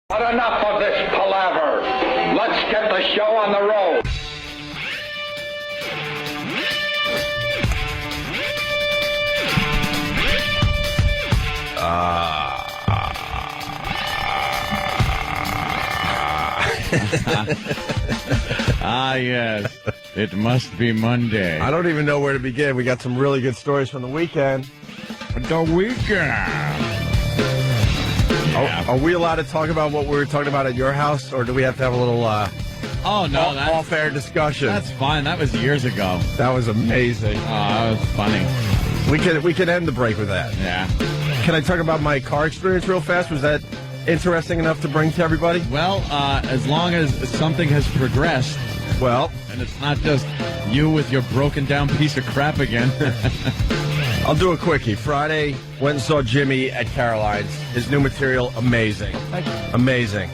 But enough of this palaver. Let's get the show on the road. Yes. It must be Monday. I don't even know where to begin. We got some really good stories from the weekend. The weekend. Are we allowed to talk about what we were talking about at your house, or do we have to have a little off-air discussion? That's fine. That was years ago. That was amazing. Oh, that was funny. We could end the break with that. Yeah. Can I talk about my car experience real fast? Was that interesting enough to bring to everybody? Well, as long as something has progressed, Well, and it's not just you with your broken down piece of crap again. I'll do a quickie. Friday, went and saw Jimmy at Caroline's. His new material, amazing. Amazing.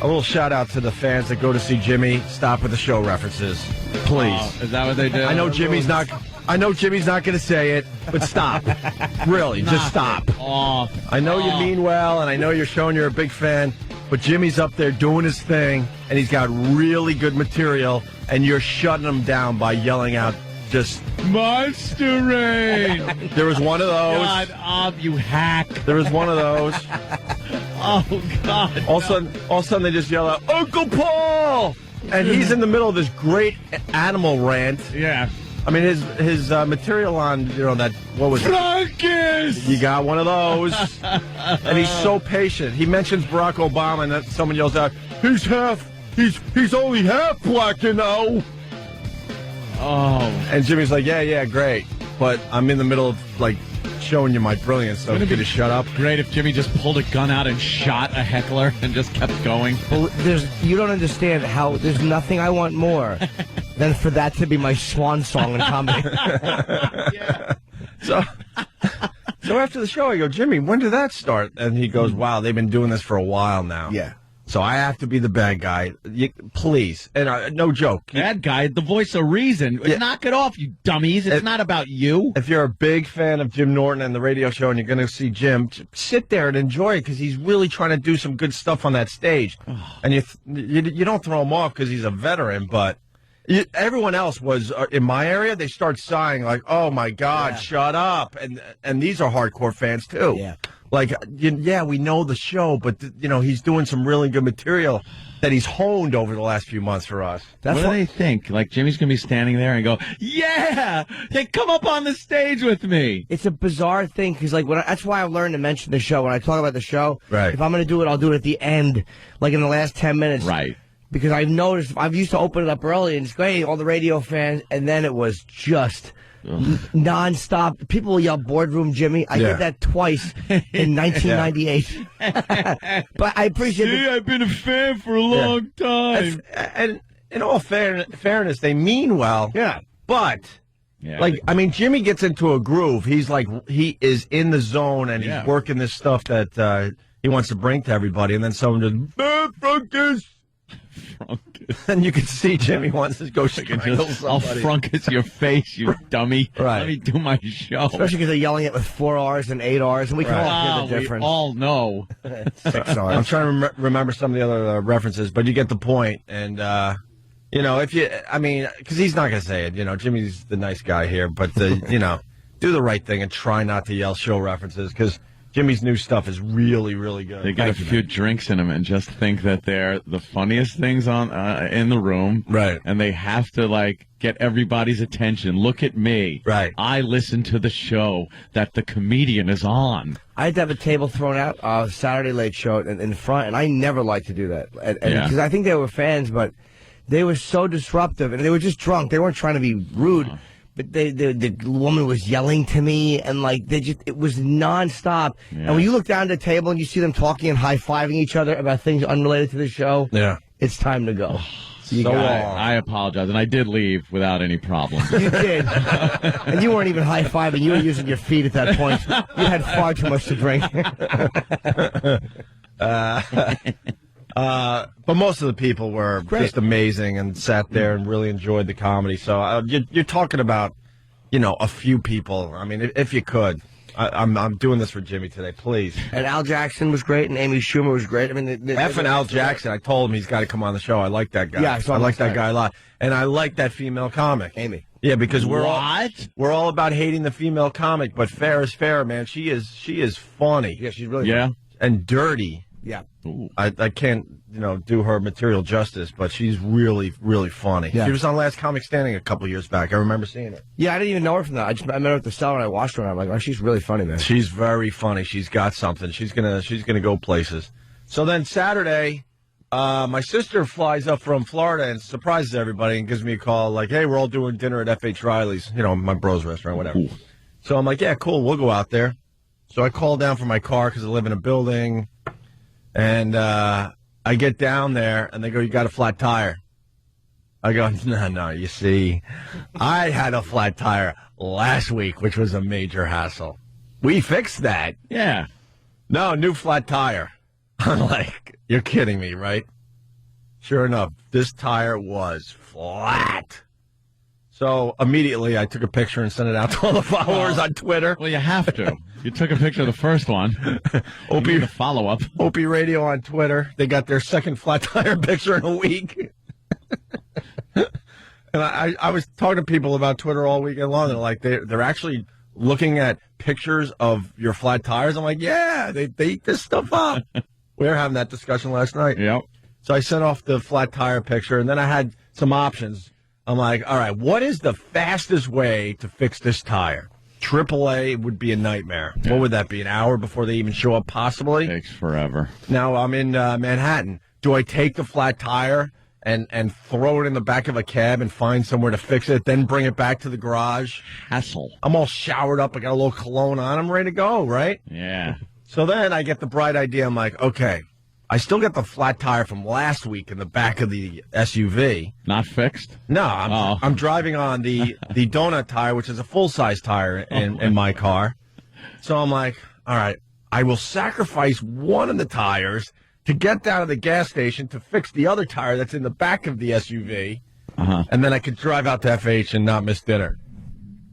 A little shout out to the fans that go to see Jimmy. Stop with the show references, please. Is that what they do? I know Jimmy's not going to say it, but stop. Really, just stop. I know you mean well, and I know you're showing you're a big fan, but Jimmy's up there doing his thing, and he's got really good material, and you're shutting him down by yelling out just Monster Rain. There was one of those. God, you hack. There was one of those. Oh, God. All of a sudden, they just yell out, Uncle Paul! And he's in the middle of this great animal rant. Yeah. I mean, his material on, that, what was it? Frunkus! You got one of those. And he's so patient. He mentions Barack Obama, and then someone yells out, he's only half black, Oh. And Jimmy's like, yeah, great. But I'm in the middle of, showing you my brilliance, so could you shut up? Great if Jimmy just pulled a gun out and shot a heckler and just kept going. Well, you don't understand how there's nothing I want more than for that to be my swan song in comedy. Yeah. So after the show, I go, Jimmy, when did that start? And he goes, wow, they've been doing this for a while now. Yeah. So I have to be the bad guy. Please. And no joke. Bad guy, the voice of reason. Yeah. Knock it off, you dummies. It's not about you. If you're a big fan of Jim Norton and the radio show and you're going to see Jim, sit there and enjoy it because he's really trying to do some good stuff on that stage. And you don't throw him off because he's a veteran, but everyone else was, in my area, they start sighing like, oh, my God, shut up. And these are hardcore fans, too. Yeah. We know the show, but, he's doing some really good material that he's honed over the last few months for us. What do they think? Like, Jimmy's going to be standing there and go, yeah, hey, come up on the stage with me. It's a bizarre thing, because, that's why I learned to mention the show. When I talk about the show, right. If I'm going to do it, I'll do it at the end, like in the last 10 minutes. Right. Because I've noticed, I've used to open it up early, and it's great, all the radio fans, and then it was just non-stop. People will yell boardroom Jimmy. I did that twice in 1998. But I appreciate it. I've been a fan for a long time. And in all fairness, they mean well. Yeah. But, Jimmy gets into a groove. He's he is in the zone, and he's working this stuff that he wants to bring to everybody. And then someone just, Frunkus! And you can see Jimmy wants to go strangle somebody. I'll frunkus your face, you dummy. Right. Let me do my show. Especially because they're yelling it with 4 R's and 8 R's, and we can all hear the difference. We all know. 6 R's. I'm trying to remember some of the other references, but you get the point. And, because he's not going to say it. Jimmy's the nice guy here, but, do the right thing and try not to yell show references, because Jimmy's new stuff is really, really good. They get a few drinks in them and just think that they're the funniest things on in the room. Right. And they have to, get everybody's attention. Look at me. Right. I listen to the show that the comedian is on. I had to have a table thrown out, Saturday Late Show in front, and I never liked to do that. Because I think they were fans, but they were so disruptive, and they were just drunk. They weren't trying to be rude. But the woman was yelling to me, and it was nonstop. Yeah. And when you look down at the table and you see them talking and high-fiving each other about things unrelated to the show, it's time to go. I apologize, and I did leave without any problem. You did. And you weren't even high-fiving. You were using your feet at that point. You had far too much to drink. But most of the people were just amazing and sat there and really enjoyed the comedy. So you're talking about, a few people. I mean, if you could. I'm doing this for Jimmy today, please. And Al Jackson was great, and Amy Schumer was great. I mean, F and Al Jackson, I told him he's got to come on the show. I like that guy. Yeah, I like that guy a lot. And I like that female comic. Amy. Yeah, because we're all about hating the female comic, but fair is fair, man. She is funny. Yeah, she's really funny. And dirty. Yeah. I can't, do her material justice, but she's really, really funny. Yeah. She was on Last Comic Standing a couple years back. I remember seeing her. Yeah, I didn't even know her from that. I met her at the cell and I watched her and I'm like, oh, she's really funny, man. She's very funny. She's got something. She's gonna go places. So then Saturday, my sister flies up from Florida and surprises everybody and gives me a call like, hey, we're all doing dinner at F.H. Riley's, my bro's restaurant, whatever. Ooh. So I'm like, yeah, cool, we'll go out there. So I call down from my car because I live in a building, and I get down there, and they go, you got a flat tire. I go, no, you see, I had a flat tire last week, which was a major hassle. We fixed that. Yeah. No, new flat tire. I'm like, you're kidding me, right? Sure enough, this tire was flat. So immediately I took a picture and sent it out to all the followers on Twitter. Well, you have to. You took a picture of the first one. Opie, the follow-up. Opie Radio on Twitter. They got their second flat tire picture in a week. And I was talking to people about Twitter all weekend long. They're like, they're actually looking at pictures of your flat tires. I'm like, yeah, they eat this stuff up. We were having that discussion last night. Yep. So I sent off the flat tire picture, and then I had some options. I'm like, all right, what is the fastest way to fix this tire? AAA would be a nightmare. Yeah. What would that be, an hour before they even show up, possibly? Takes forever. Now, I'm in Manhattan. Do I take the flat tire and throw it in the back of a cab and find somewhere to fix it, then bring it back to the garage? Hassle. I'm all showered up. I got a little cologne on. I'm ready to go, right? Yeah. So then I get the bright idea. I'm like, okay, I still got the flat tire from last week in the back of the SUV. Not fixed? No, I'm driving on the donut tire, which is a full-size tire in my car. So I'm like, all right, I will sacrifice one of the tires to get down to the gas station to fix the other tire that's in the back of the SUV, and then I could drive out to FH and not miss dinner.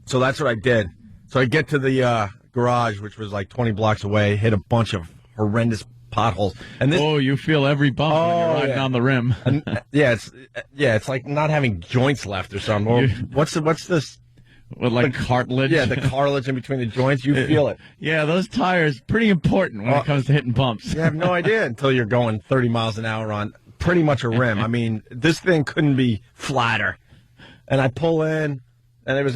So that's what I did. So I get to the garage, which was like 20 blocks away, hit a bunch of horrendous potholes. And this, you feel every bump when you're riding on the rim. And, it's like not having joints left or something. Or what's this? With like cartilage? Yeah, the cartilage in between the joints. You feel it. Yeah, those tires pretty important when it comes to hitting bumps. You have no idea until you're going 30 miles an hour on pretty much a rim. I mean, this thing couldn't be flatter. And I pull in, and it was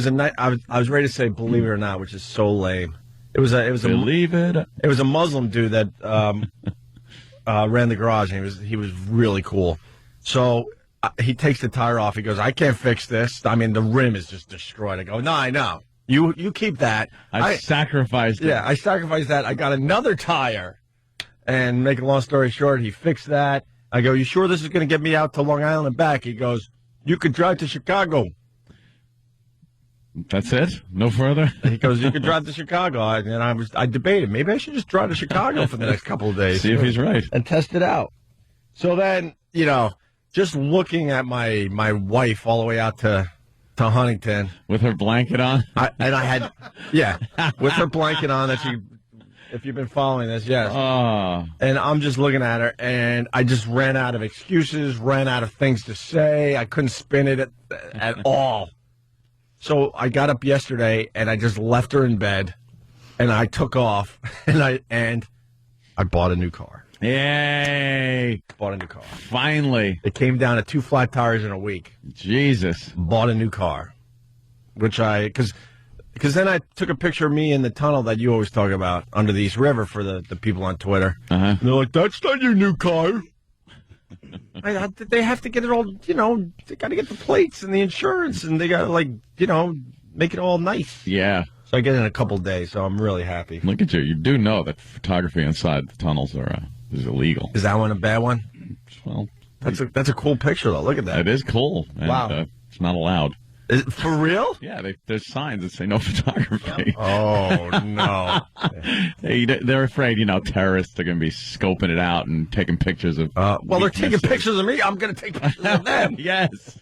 a night. I was ready to say "believe it or not," which is so lame. It was a Muslim dude that ran the garage, and he was really cool. So he takes the tire off. He goes, "I can't fix this. I mean, the rim is just destroyed." I go, "No, I know. You keep that." I sacrificed it. Yeah, I sacrificed that. I got another tire, and make a long story short, he fixed that. I go, "You sure this is going to get me out to Long Island and back?" He goes, "You could drive to Chicago." That's it? No further? He goes, "You could drive to Chicago." And I debated, maybe I should just drive to Chicago for the next couple of days. See if he's right. And test it out. So then, just looking at my wife all the way out to Huntington. With her blanket on? With her blanket on, if you've been following this, yes. Oh. And I'm just looking at her, and I just ran out of excuses, ran out of things to say. I couldn't spin it at all. So I got up yesterday, and I just left her in bed, and I took off, and I bought a new car. Yay! Bought a new car. Finally. It came down to 2 flat tires in a week. Jesus. Bought a new car, because then I took a picture of me in the tunnel that you always talk about under the East River for the people on Twitter. And they're like, "That's not your new car." They have to get it all, they got to get the plates and the insurance, and they got to, make it all nice. Yeah. So I get it in a couple of days, so I'm really happy. Look at you. You do know that photography inside the tunnels is illegal. Is that one a bad one? Well, that's a cool picture, though. Look at that. It is cool. And, wow. It's not allowed. For real? Yeah, there's signs that say no photography. Oh, no. They're afraid, terrorists are going to be scoping it out and taking pictures of. Well, they're taking pictures of me. I'm going to take pictures of them. Yes.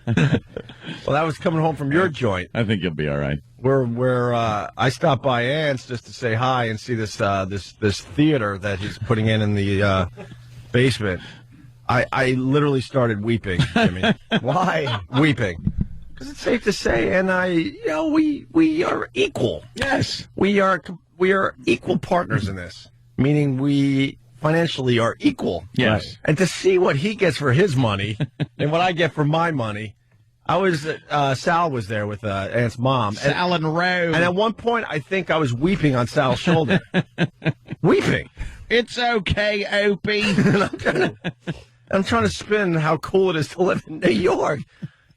Well, that was coming home from your joint. I think you'll be all right. I stopped by Ann's just to say hi and see this theater that he's putting in the basement. I literally started weeping, Jimmy. Why? Weeping. Because it's safe to say, and we are equal. Yes. We are equal partners in this, meaning we financially are equal. Yes. Right. And to see what he gets for his money and what I get for my money, Sal was there with Aunt's mom. Sal and Rose. And at one point, I think I was weeping on Sal's shoulder. Weeping. It's okay, Opie. I'm trying to spin how cool it is to live in New York.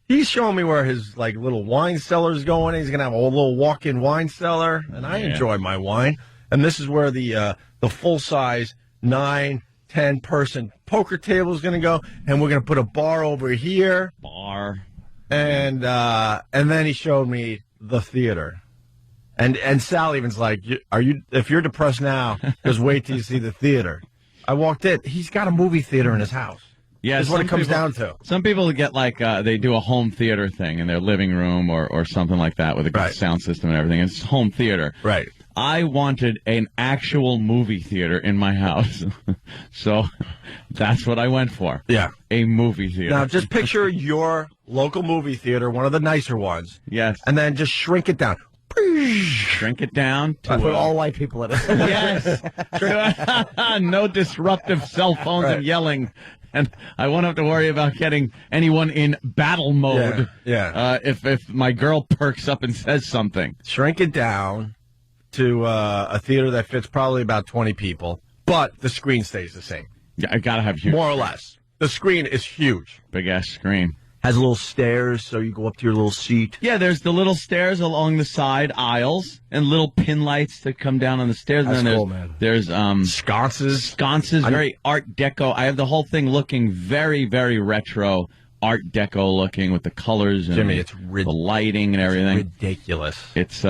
He's showing me where his little wine cellar is going. He's gonna have a little walk-in wine cellar, and I enjoy my wine. And this is where the full-size 9-10 person poker table is gonna go, and we're gonna put a bar over here. And then he showed me the theater. And Sal even's like, if you're depressed now, just wait till you see the theater. I walked in. He's got a movie theater in his house. Yeah, that's what it comes down to. Some people get they do a home theater thing in their living room or something like that with a good sound system and everything. It's home theater. Right. I wanted an actual movie theater in my house. So that's what I went for. Yeah. A movie theater. Now, just picture your local movie theater, one of the nicer ones. Yes. And then just shrink it down. Shrink it down to put all white people in it. Yes. No disruptive cell phones and yelling. And I won't have to worry about getting anyone in battle mode. Yeah. If my girl perks up and says something. Shrink it down to a theater that fits probably about 20 people, but the screen stays the same. Yeah, I gotta have huge. More or less. The screen is huge. Big ass screen. Has little stairs, so you go up to your little seat. Yeah, there's the little stairs along the side aisles and little pin lights that come down on the stairs. That's and then cool, man. There's sconces, very Art Deco. I have the whole thing looking very, very retro, Art Deco looking with the colors and Jimmy, it's the lighting and everything. Ridiculous. It's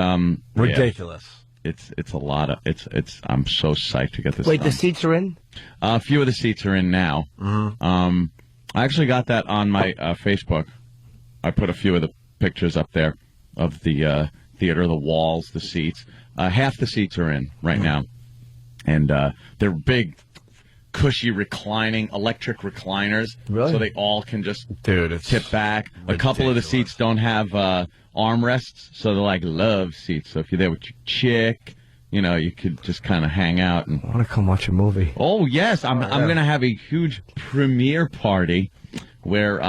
ridiculous. Yeah, it's a lot of it's. I'm so psyched to get this. Wait, done. the seats are in? A few of the seats are in now. Mm-hmm. I actually got that on my Facebook. I put a few of the pictures up there of the theater, the walls, the seats. Half the seats are in right now. And they're big, cushy, reclining, electric recliners. Really? So they all can just it's tip back. A couple of the seats don't have armrests, so they're like love seats. So if you're there with your chick, you could just kind of hang out. And I want to come watch a movie. Oh, yes. I'm going to have a huge premiere party where,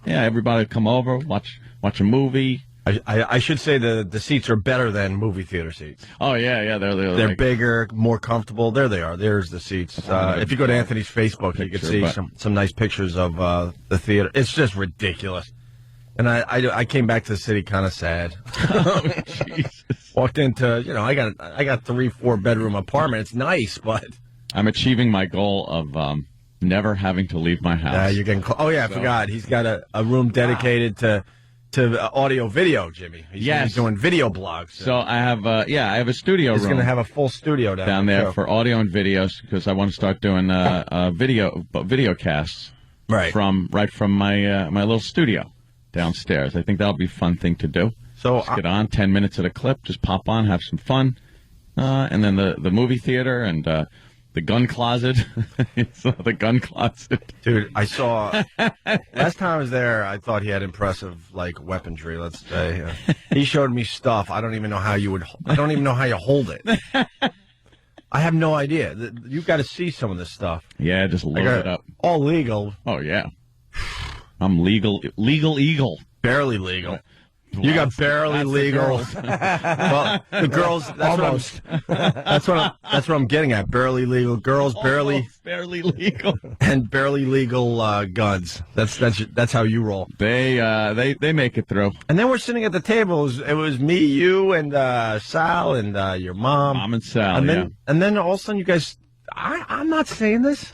everybody will come over, watch a movie. I should say the seats are better than movie theater seats. Oh, yeah. They're bigger, more comfortable. There they are. There's the seats. If you go to Anthony's Facebook, you can see some nice pictures of the theater. It's just ridiculous. And I came back to the city kind of sad. Oh, Jesus. Walked into, I got 3-4 bedroom apartment. It's nice, but I'm achieving my goal of never having to leave my house. Yeah, you're getting. I forgot. He's got a room dedicated to audio video, Jimmy. He's doing video blogs. So I have I have a studio room. He's going to have a full studio down there for audio and videos because I want to start doing video casts from my my little studio downstairs. I think that'll be a fun thing to do. So just get on 10 minutes at a clip, just pop on, have some fun, and then the movie theater and the gun closet. It's the gun closet, dude. I saw last time I was there. I thought he had impressive weaponry. Let's say he showed me stuff. I don't even know how you hold it. I have no idea. You've got to see some of this stuff. Yeah, just load it up. All legal. Oh yeah. I'm legal eagle. Barely legal. You got barely legal. Well, the girls. That's what I'm getting at. Barely legal girls. Barely legal. And barely legal guns. That's how you roll. They make it through. And then we're sitting at the table. It was me, you, and Sal, and your mom. Mom and Sal. And then all of a sudden, you guys. I'm not saying this.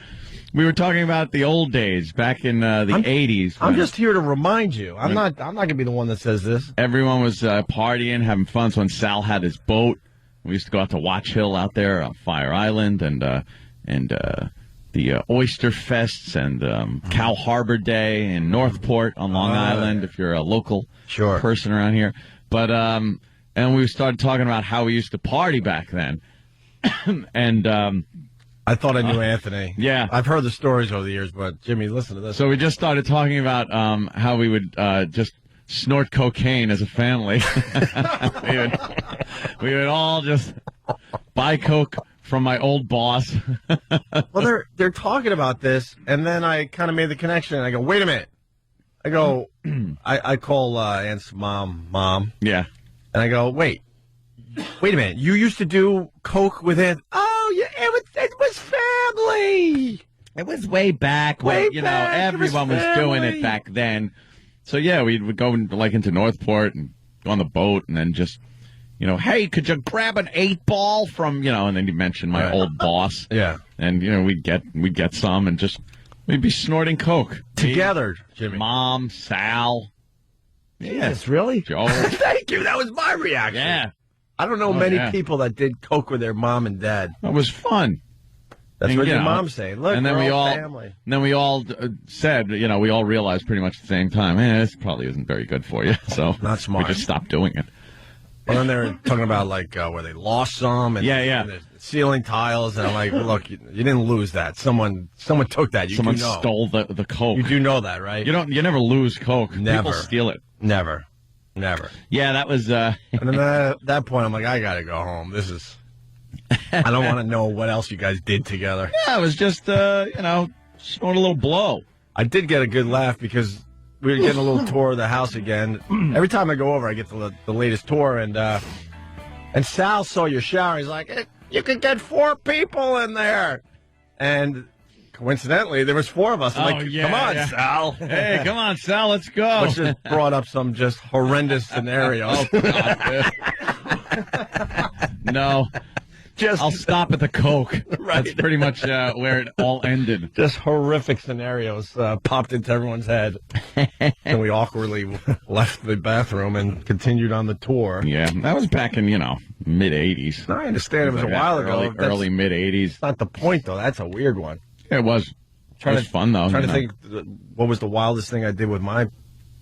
We were talking about the old days back in the 80s. I'm just here to remind you. I'm not going to be the one that says this. Everyone was partying, having fun. So when Sal had his boat, we used to go out to Watch Hill out there on Fire Island and the Oyster Fests and Cow Harbor Day in Northport on Long Island, if you're a local person around here. But and we started talking about how we used to party back then. And I thought I knew Anthony. Yeah. I've heard the stories over the years, but Jimmy, listen to this. So we just started talking about how we would just snort cocaine as a family. we would all just buy coke from my old boss. Well, they're talking about this, and then I kind of made the connection, and I go, wait a minute. I go, I call Aunt's mom. Yeah. And I go, wait a minute. You used to do coke with Aunt? Oh, yeah, it was family. It was way back when, everyone was doing it back then. So, yeah, we would go into Northport and go on the boat and then just, hey, could you grab an 8-ball from, and then you mentioned my old boss. Yeah. And, we'd get some and just, we'd be snorting coke. Together, Jimmy. Mom, Sal. Yes, really? Joe. Thank you. That was my reaction. Yeah. I don't know many people that did coke with their mom and dad. It was fun. That's what your mom's saying. Look, and then we're all family. And then we all said, we all realized pretty much at the same time, this probably isn't very good for you. So not smart. We just stopped doing it. Well, then they're talking about where they lost some and, and the ceiling tiles, and I'm like, look, you didn't lose that. Someone took that. Someone stole the coke. You do know that, right? You never lose coke. Never. People steal it. Never. Yeah, that was. And then at that point, I'm like, I gotta go home. This is. I don't want to know what else you guys did together. Yeah, it was just snort a little blow. I did get a good laugh because we were getting a little tour of the house again. Every time I go over, I get the latest tour, and Sal saw your shower. He's like, you could get 4 people in there, and coincidentally, there was 4 of us. I'm like, come on, Sal. Hey, come on, Sal, let's go. Which just brought up some just horrendous scenarios. Oh, God, no. I'll stop at the coke. Right. That's pretty much where it all ended. Just horrific scenarios popped into everyone's head. And we awkwardly left the bathroom and continued on the tour. Yeah, that was back in, mid-'80s. No, I understand. It was a while ago. Early mid-'80s. That's not the point, though. That's a weird one. It was. It was fun, though. I'm trying to think what was the wildest thing I did with my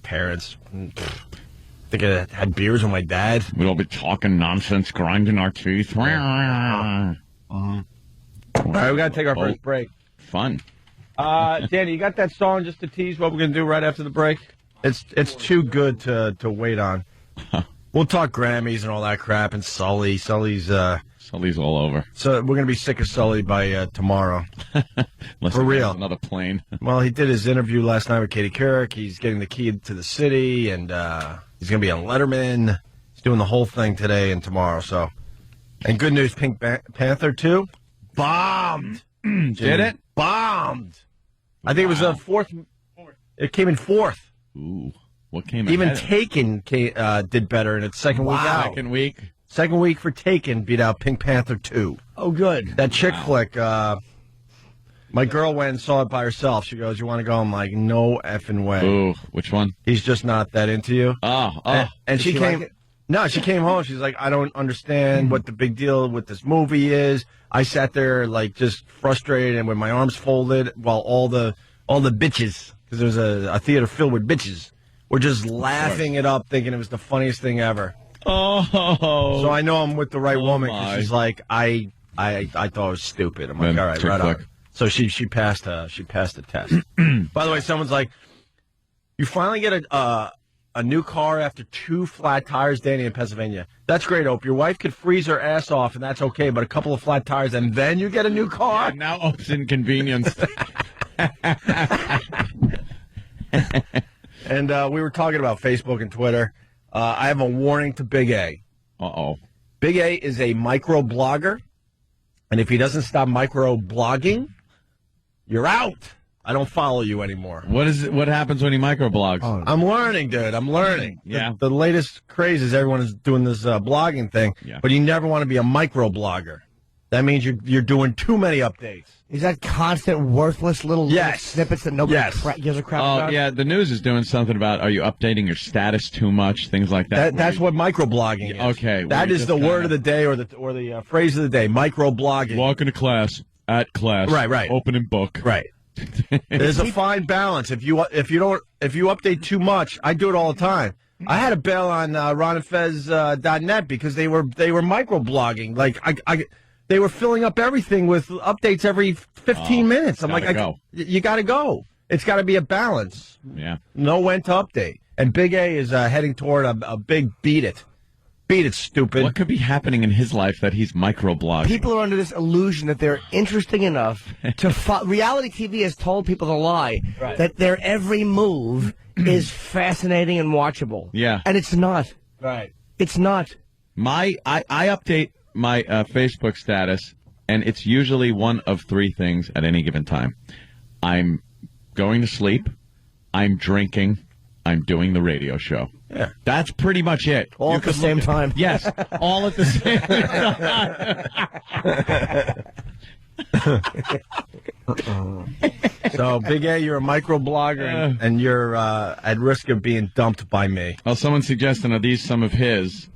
parents. I think I had beers with my dad. We'd all be talking nonsense, grinding our teeth. All right, we got to take our first break. Fun. Danny, you got that song just to tease what we're going to do right after the break? It's too good to wait on. We'll talk Grammys and all that crap and Sully. Sully's all over. So we're going to be sick of Sully by tomorrow. For real. Another plane. Well, he did his interview last night with Katie Couric. He's getting the key to the city, and he's going to be on Letterman. He's doing the whole thing today and tomorrow. So, and good news, Pink Panther 2 bombed. Did it? Bombed. I think it was fourth. It came in 4th. Ooh. What came Even ahead? Taken did better in its second week out. Second week for Taken beat out Pink Panther 2. Oh, good. That chick flick, my girl went and saw it by herself. She goes, you want to go? I'm like, no effing way. Ooh, which one? He's just not that into you. Oh. And she came. Like no, she came home. She's like, I don't understand what the big deal with this movie is. I sat there like just frustrated and with my arms folded while all the bitches, because there was a theater filled with bitches, were just laughing it up, thinking it was the funniest thing ever. Oh. So I know I'm with the right woman because she's like, I thought it was stupid. I'm like, all right on. So she passed the test. By the way, someone's like, you finally get a new car after 2 flat tires, Danny, in Pennsylvania. That's great, Ope. Your wife could freeze her ass off, and that's okay, but a couple of flat tires, and then you get a new car? Yeah, now Ope's inconvenienced. And we were talking about Facebook and Twitter. I have a warning to Big A. Uh-oh. Big A is a microblogger, and if he doesn't stop microblogging, you're out. I don't follow you anymore. What happens when he microblogs? Oh, I'm learning, dude. I'm learning. Yeah. The latest craze is everyone is doing this blogging thing, but you never want to be a microblogger. That means you're doing too many updates. Is that constant, worthless little snippets that nobody gives a crap about? Oh, yeah, the news is doing something about, are you updating your status too much, things like that. That's what microblogging is. Okay. That is the word of the day or the phrase of the day, microblogging. Walk into class, at class. Right. Opening book. Right. There's a fine balance. If you update too much, I do it all the time. I had a bail on ronandfez.net because they were microblogging. Like they were filling up everything with updates every 15 minutes. I'm like, you got to go. It's got to be a balance. Yeah. Know when to update. And Big A is heading toward a big beat it. Beat it, stupid. What could be happening in his life that he's microblogging? People are under this illusion that they're interesting enough to reality TV has told people to lie, that their every move is fascinating and watchable. Yeah. And it's not. Right. It's not. I update my Facebook status, and it's usually one of three things at any given time. I'm going to sleep, I'm drinking, I'm doing the radio show. Yeah. That's pretty much it. All at the same time. Yes, all at the same time. So, Big A, you're a microblogger, and you're at risk of being dumped by me. Well, someone suggesting are these some of his.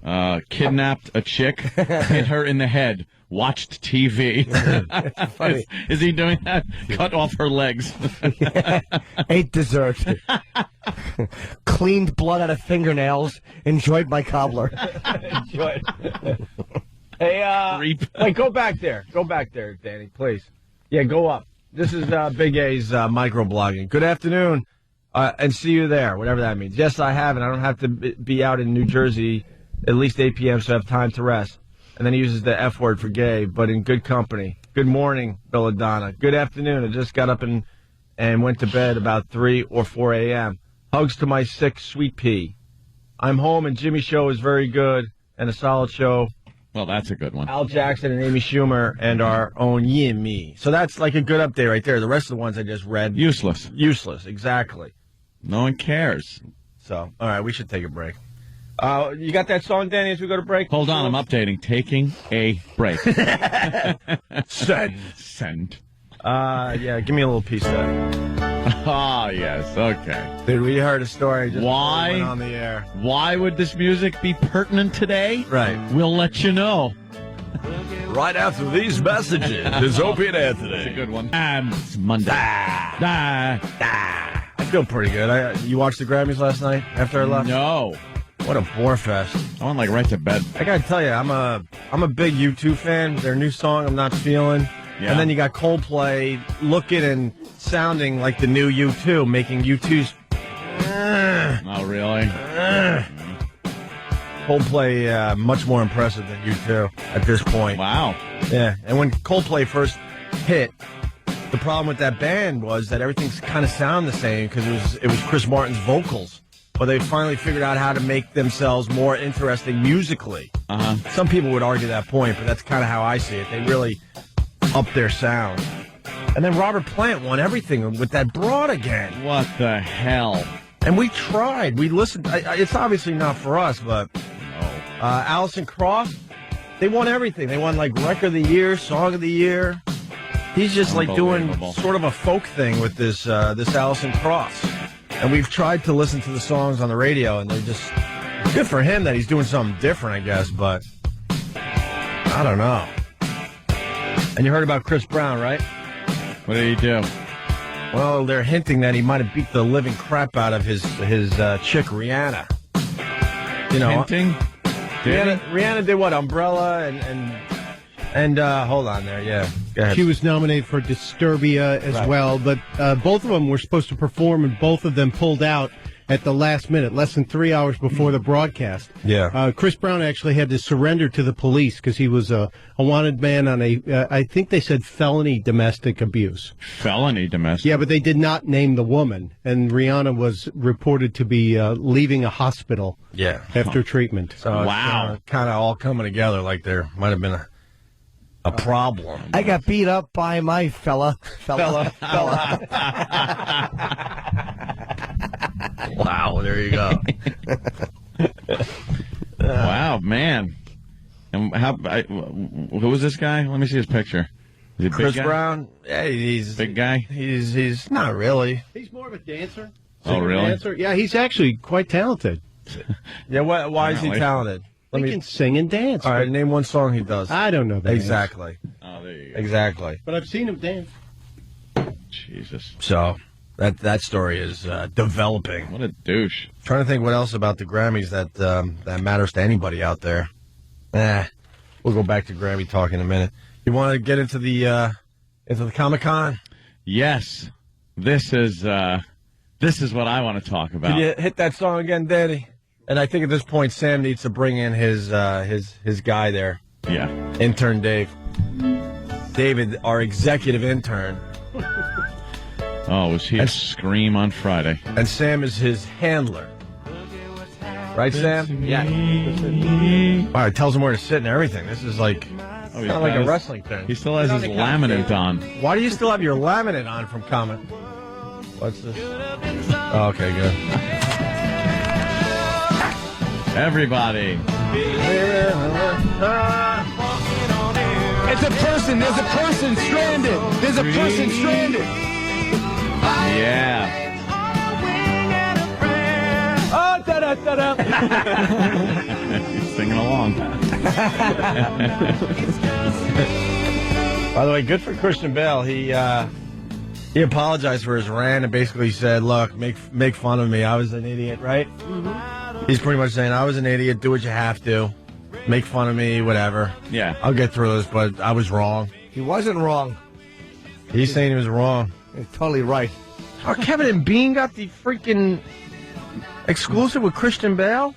Kidnapped a chick, hit her in the head, watched TV. Funny. Is he doing that? Cut off her legs. Ate dessert. Cleaned blood out of fingernails. Enjoyed my cobbler. Enjoyed. Hey, wait, go back there. Go back there, Danny, please. Yeah, go up. This is Big A's microblogging. Good afternoon, and see you there, whatever that means. Yes, I have, and I don't have to be out in New Jersey at least 8 p.m., so I have time to rest. And then he uses the F word for gay, but in good company. Good morning, Belladonna. Good afternoon. I just got up and went to bed about 3 or 4 a.m. Hugs to my sick sweet pea. I'm home, and Jimmy's show is very good and a solid show. Well, that's a good one. Al Jackson and Amy Schumer and our own Yimmy. So that's like a good update right there. The rest of the ones I just read. Useless. Useless, exactly. No one cares. So, all right, we should take a break. You got that song, Danny, as we go to break? Hold on, I'm updating. Taking a break. Send. Yeah, give me a little piece of that. Ah, yes, okay. Dude, we heard a story just why went on the air. Why would this music be pertinent today? Right. We'll let you know. Right after these messages is Opie and Anthony. That's a good one. It's Monday. I feel pretty good. You watched the Grammys last night after I left? No. What a bore fest. I went right to bed. I gotta tell you, I'm a big U2 fan. Their new song, I'm Not Feeling. Yeah. And then you got Coldplay looking and sounding like the new U2, making U2's... Oh, really? Coldplay much more impressive than U2 at this point. Wow. Yeah, and when Coldplay first hit, the problem with that band was that everything's kind of sound the same because it was Chris Martin's vocals. But they finally figured out how to make themselves more interesting musically. Uh-huh. Some people would argue that point, but that's kind of how I see it. They really upped their sound. And then Robert Plant won everything with that broad again. What the hell? And we tried. We listened. It's obviously not for us, but Alison Krauss, they won everything. They won like Record of the Year, Song of the Year. He's just like doing sort of a folk thing with this Alison Krauss. And we've tried to listen to the songs on the radio, and they're just good for him that he's doing something different, I guess, but I don't know. And you heard about Chris Brown, right? What did he do? Well, they're hinting that he might have beat the living crap out of his chick, Rihanna. You know, hinting? Rihanna did what? Umbrella and hold on there, yeah. Go ahead. She was nominated for Disturbia as well, but both of them were supposed to perform, and both of them pulled out at the last minute, less than 3 hours before the broadcast. Yeah. Chris Brown actually had to surrender to the police because he was a wanted man on I think they said felony domestic abuse. Felony domestic? Yeah, but they did not name the woman, and Rihanna was reported to be leaving a hospital after treatment. So wow. Kind of all coming together like there might have been a problem. I got beat up by my fella. Wow, there you go. Wow, man. And who was this guy? Let me see his picture. Is he Chris big guy? Brown, yeah, he's Big guy? He's not really. He's more of a dancer. Oh, really? Dancer. Yeah, he's actually quite talented. Yeah, why is he Apparently. talented? He can sing and dance. All right, name one song he does. I don't know that. Exactly. Oh, there you go. Exactly. But I've seen him dance. Jesus. So that story is developing. What a douche. Trying to think what else about the Grammys that matters to anybody out there. We'll go back to Grammy talk in a minute. You want to get into the Comic-Con? Yes. This is what I want to talk about. Can you hit that song again, Daddy? And I think at this point, Sam needs to bring in his guy there. Yeah. Intern Dave. David, our executive intern. Oh, was he a scream on Friday? And Sam is his handler. Right, Sam? Yeah. Wow, it tells him where to sit and everything. This is like, kind of like a wrestling thing. He still has his laminate on. Why do you still have your laminate on from Comet? What's this? Oh, okay, good. Everybody. It's a person. There's a person stranded. There's a person stranded. Yeah. Oh, da-da-da-da. He's singing along. By the way, good for Christian Bale. He apologized for his rant and basically said, "Look, make fun of me. I was an idiot, right?" Mm-hmm. He's pretty much saying, "I was an idiot. Do what you have to. Make fun of me, whatever. Yeah. I'll get through this, but I was wrong." He wasn't wrong. He's saying he was wrong. He's totally right. Oh, Kevin and Bean got the freaking exclusive with Christian Bale?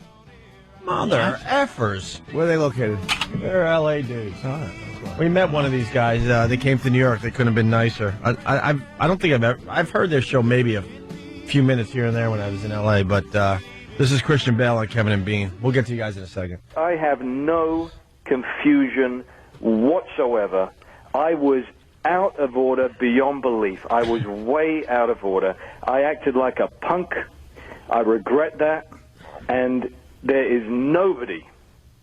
Mother effers. Where are they located? They're L.A. dudes. We met one of these guys. They came to New York. They couldn't have been nicer. I don't think I've heard their show maybe a few minutes here and there when I was in L.A., but this is Christian Bale and Kevin and Bean. We'll get to you guys in a second. I have no confusion whatsoever. I was out of order beyond belief. I was way out of order. I acted like a punk. I regret that. And there is nobody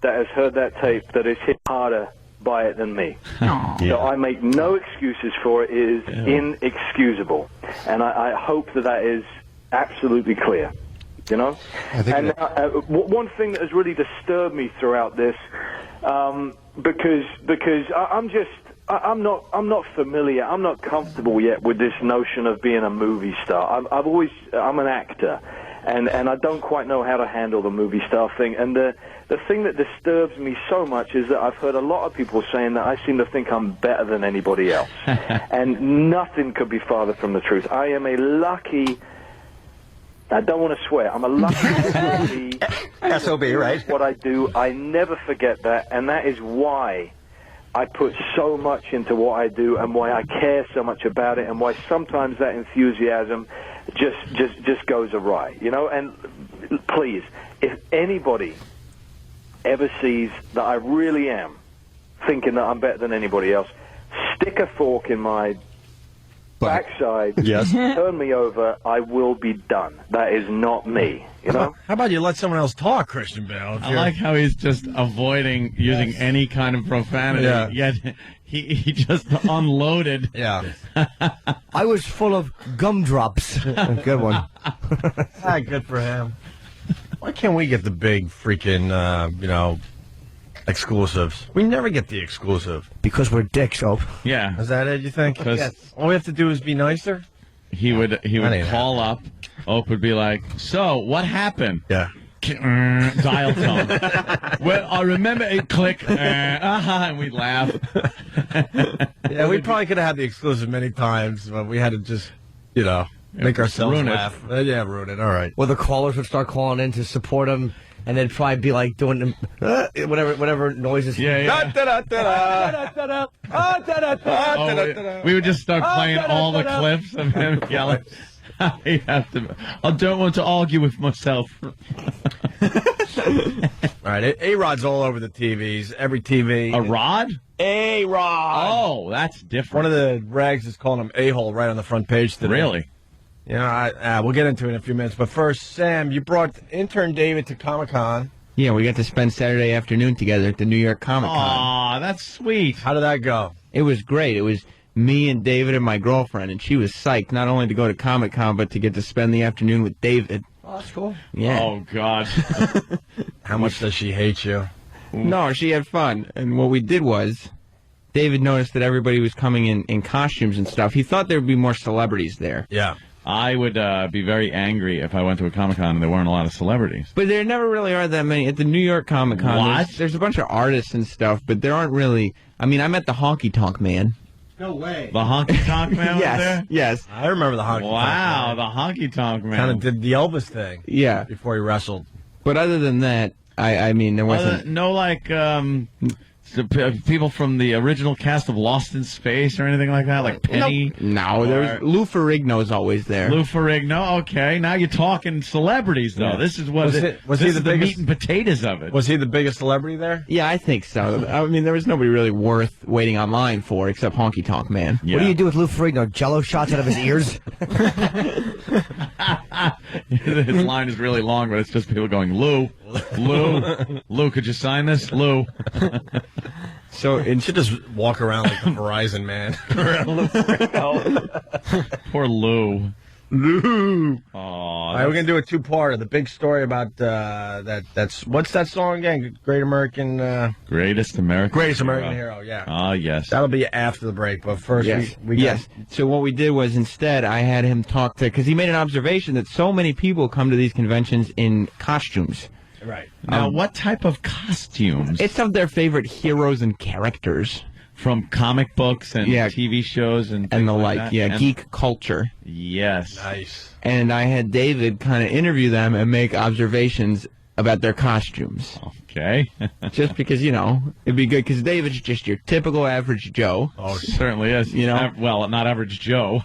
that has heard that tape that is hit harder by it than me. So I make no excuses for it. It is inexcusable. And I hope that is absolutely clear. You know? And one thing that has really disturbed me throughout this, because I'm not familiar. I'm not comfortable yet with this notion of being a movie star. I'm an actor, and I don't quite know how to handle the movie star thing. And the thing that disturbs me so much is that I've heard a lot of people saying that I seem to think I'm better than anybody else, and nothing could be farther from the truth. I am a lucky. I don't want to swear. I'm a lucky SOB, right? What I do, I never forget that, and that is why I put so much into what I do, and why I care so much about it, and why sometimes that enthusiasm just goes awry, you know. And please, if anybody ever sees that I really am thinking that I'm better than anybody else, stick a fork in my backside, turn me over, I will be done. That is not me, you know? How about you let someone else talk, Christian Bale? I like how he's just avoiding using any kind of profanity. Yeah. Yet he just unloaded. Yeah. I was full of gumdrops. Good one. Good for him. Why can't we get the big freaking, exclusives? We never get the exclusive. Because we're dicks, Ope. Yeah. Is that it, you think? Yes. All we have to do is be nicer? He would call up. Ope would be like, "So, what happened?" Yeah. Dial tone. Well, I remember it click, and we'd laugh. Yeah, we probably could have had the exclusive many times, but we had to just, make ourselves ruin it. laugh. Yeah, ruin it. All right. Well, the callers would start calling in to support him, and they'd probably be like doing whatever noises. Yeah. We would just start playing all the clips of him yelling. I don't want to argue with myself. All right, A-Rod's all over the TVs, every TV. A rod? A-Rod. Oh, that's different. One of the rags is calling him A-Hole right on the front page today. Really? Yeah, we'll get into it in a few minutes. But first, Sam, you brought intern David to Comic-Con. Yeah, we got to spend Saturday afternoon together at the New York Comic Con. Aw, that's sweet. How did that go? It was great. It was me and David and my girlfriend, and she was psyched not only to go to Comic-Con, but to get to spend the afternoon with David. Oh, that's cool. Yeah. Oh, God. How much does she hate you? No, she had fun. And what we did was, David noticed that everybody was coming in costumes and stuff. He thought there would be more celebrities there. Yeah. I would be very angry if I went to a Comic-Con and there weren't a lot of celebrities. But there never really are that many. At the New York Comic-Con, What? there's a bunch of artists and stuff, but there aren't really... I mean, I met the Honky Tonk Man. No way. The Honky Tonk Man was there? Yes. I remember the honky. Wow, the Honky Tonk Man. Kind of did the Elvis thing. Yeah. Before he wrestled. But other than that, I mean, there wasn't... No, like... people from the original cast of Lost in Space or anything like that, like Penny. No, there's Lou Ferrigno's always there. Lou Ferrigno. Okay, now you're talking celebrities, though. Yeah. This is what Was he the biggest meat and potatoes of it? Was he the biggest celebrity there? Yeah, I think so. I mean, there was nobody really worth waiting online for except Honky Tonk Man. Yeah. What do you do with Lou Ferrigno? Jello shots out of his ears? His line is really long, but it's just people going, Lou, could you sign this, Lou? So it should just walk around like the Verizon man. Poor Lou. Lou. Oh, All right, we're gonna do a two-parter. The big story about that's what's that song again? Greatest American Hero. Yeah. Ah, yes. That'll be after the break. But first, Yes. we got, Yes. So what we did was instead I had him talk to, because he made an observation that so many people come to these conventions in costumes. right. Now, what type of costumes? It's of their favorite heroes and characters. From comic books and Yeah. TV shows and And things the like, that? yeah, And- geek culture. Yes. Nice. And I had David kind of interview them and make observations about their costumes. Okay. Just because, it'd be good, because David's just your typical average Joe. Oh, certainly is. You know? Well, not average Joe.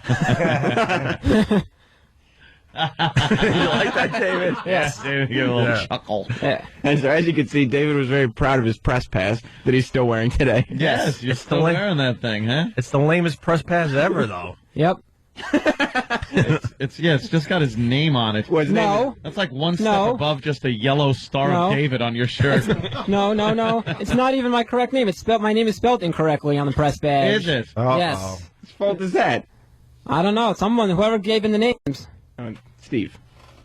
You like that, David? Yes. David gave a little chuckle. Yeah. And so, as you can see, David was very proud of his press pass that he's still wearing today. Yes, you're still wearing that thing, huh? It's the lamest press pass ever, though. Yep. It's just got his name on it. No. That's like one step No. above just a yellow star No. of David on your shirt. No. It's not even my correct name. My name is spelled incorrectly on the press badge. Is it? Yes. Whose fault is that? I don't know. Whoever gave in the names. Steve.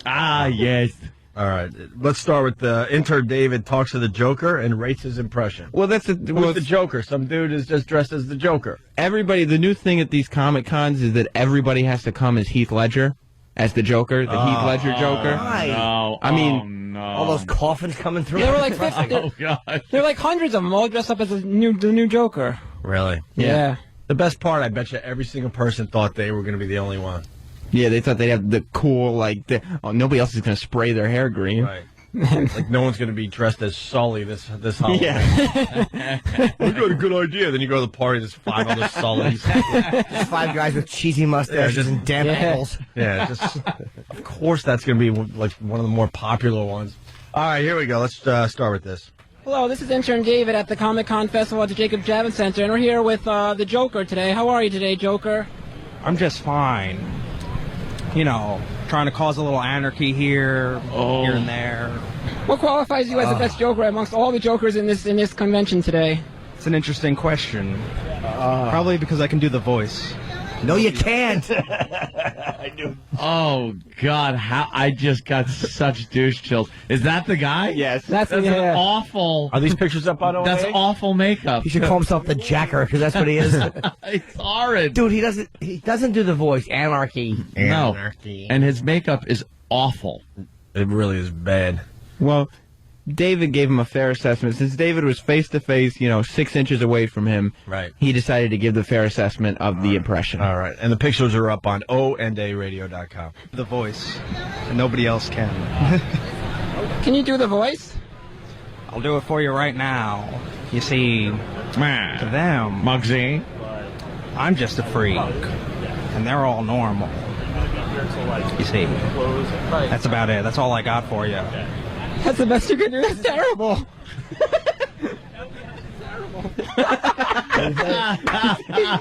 Ah, yes. All right. Let's start with the intern. David talks to the Joker and rates his impression. Well, that's Who's the Joker? Some dude is just dressed as the Joker. everybody. The new thing at these Comic Cons is that everybody has to come as Heath Ledger, as the Joker, the Heath Ledger Joker. No. I mean, oh, no. All those coffins coming through. There were like 50. Oh, God. There were like hundreds of them all dressed up as the new Joker. Really? Yeah. The best part, I bet you every single person thought they were going to be the only one. Yeah, they thought they'd have the cool, nobody else is going to spray their hair green. Right. Like no one's going to be dressed as Sully this Halloween. Yeah. We got a good idea. Then you go to the party, there's 5 other Sullys. Just 5 guys with cheesy mustaches and damp ankles. Yeah, of course that's going to be like one of the more popular ones. All right, here we go. Let's start with this. Hello, this is intern David at the Comic-Con Festival at the Jacob Javits Center, and we're here with the Joker today. How are you today, Joker? I'm just fine. Trying to cause a little anarchy here and there. What qualifies you as the best Joker amongst all the Jokers in this convention today? It's an interesting question. Probably because I can do the voice. No, you can't. Oh, God. How I just got such douche chills. Is that the guy? Yes. That's an awful... Are these pictures up on OA? That's awful makeup. He should call himself the Jacker, because that's what he is. It's horrid. Dude, he doesn't do the voice. Anarchy. No. And his makeup is awful. It really is bad. Well, David gave him a fair assessment. Since David was face-to-face, 6 inches away from him, Right. he decided to give the fair assessment of the impression. All right. And the pictures are up on ondaradio.com. The voice. And nobody else can. Can you do the voice? I'll do it for you right now. You see, to them, Muggsy. I'm just a freak. And they're all normal. You see, that's about it. That's all I got for you. That's the best you can do. That's terrible.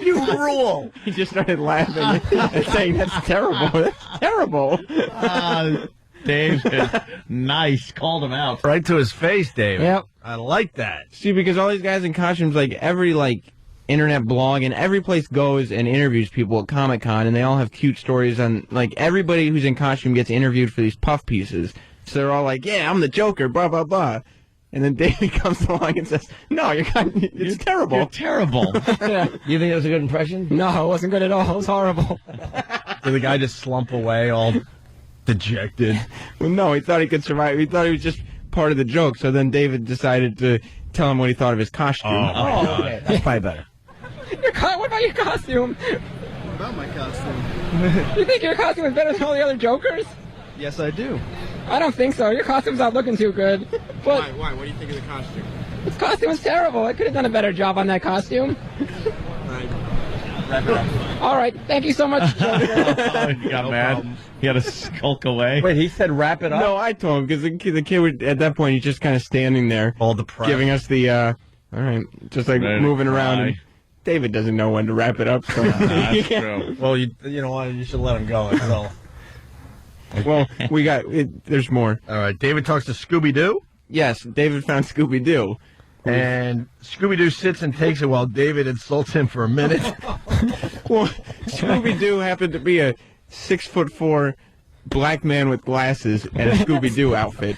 You rule. He just started laughing and saying, that's terrible. That's terrible. David. Nice. Called him out. Right to his face, David. Yep. I like that. See, because all these guys in costumes, every internet blog, and every place goes and interviews people at Comic-Con, and they all have cute stories on, like, everybody who's in costume gets interviewed for these puff pieces. So they're all like, yeah, I'm the Joker, blah, blah, blah. And then David comes along and says, no, it's terrible. You're terrible. Yeah. You think it was a good impression? No, it wasn't good at all. It was horrible. Did the guy just slump away all dejected? Well, no, he thought he could survive. He thought he was just part of the joke. So then David decided to tell him what he thought of his costume. Oh, okay. That's probably better. What about your costume? What about my costume? You think your costume is better than all the other Jokers? Yes, I do. I don't think so. Your costume's not looking too good. Why? What do you think of the costume? This costume is terrible. I could have done a better job on that costume. Wrap it up. All right. Thank you so much, Joker. He got mad. problem. He had to skulk away. Wait, he said wrap it up? No, I told him, because the kid would, at that point, he's just kind of standing there. All depressed. Giving us the, all right, just like Ready to moving around. cry. And David doesn't know when to wrap it up. So. That's true. Well, you know what? You should let him go. That's all. Well, we got, there's more. All right. David talks to Scooby-Doo. Yes, David found Scooby-Doo. And Scooby-Doo sits and takes it while David insults him for a minute. Well, Scooby-Doo happened to be a 6'4" black man with glasses and a Scooby-Doo outfit.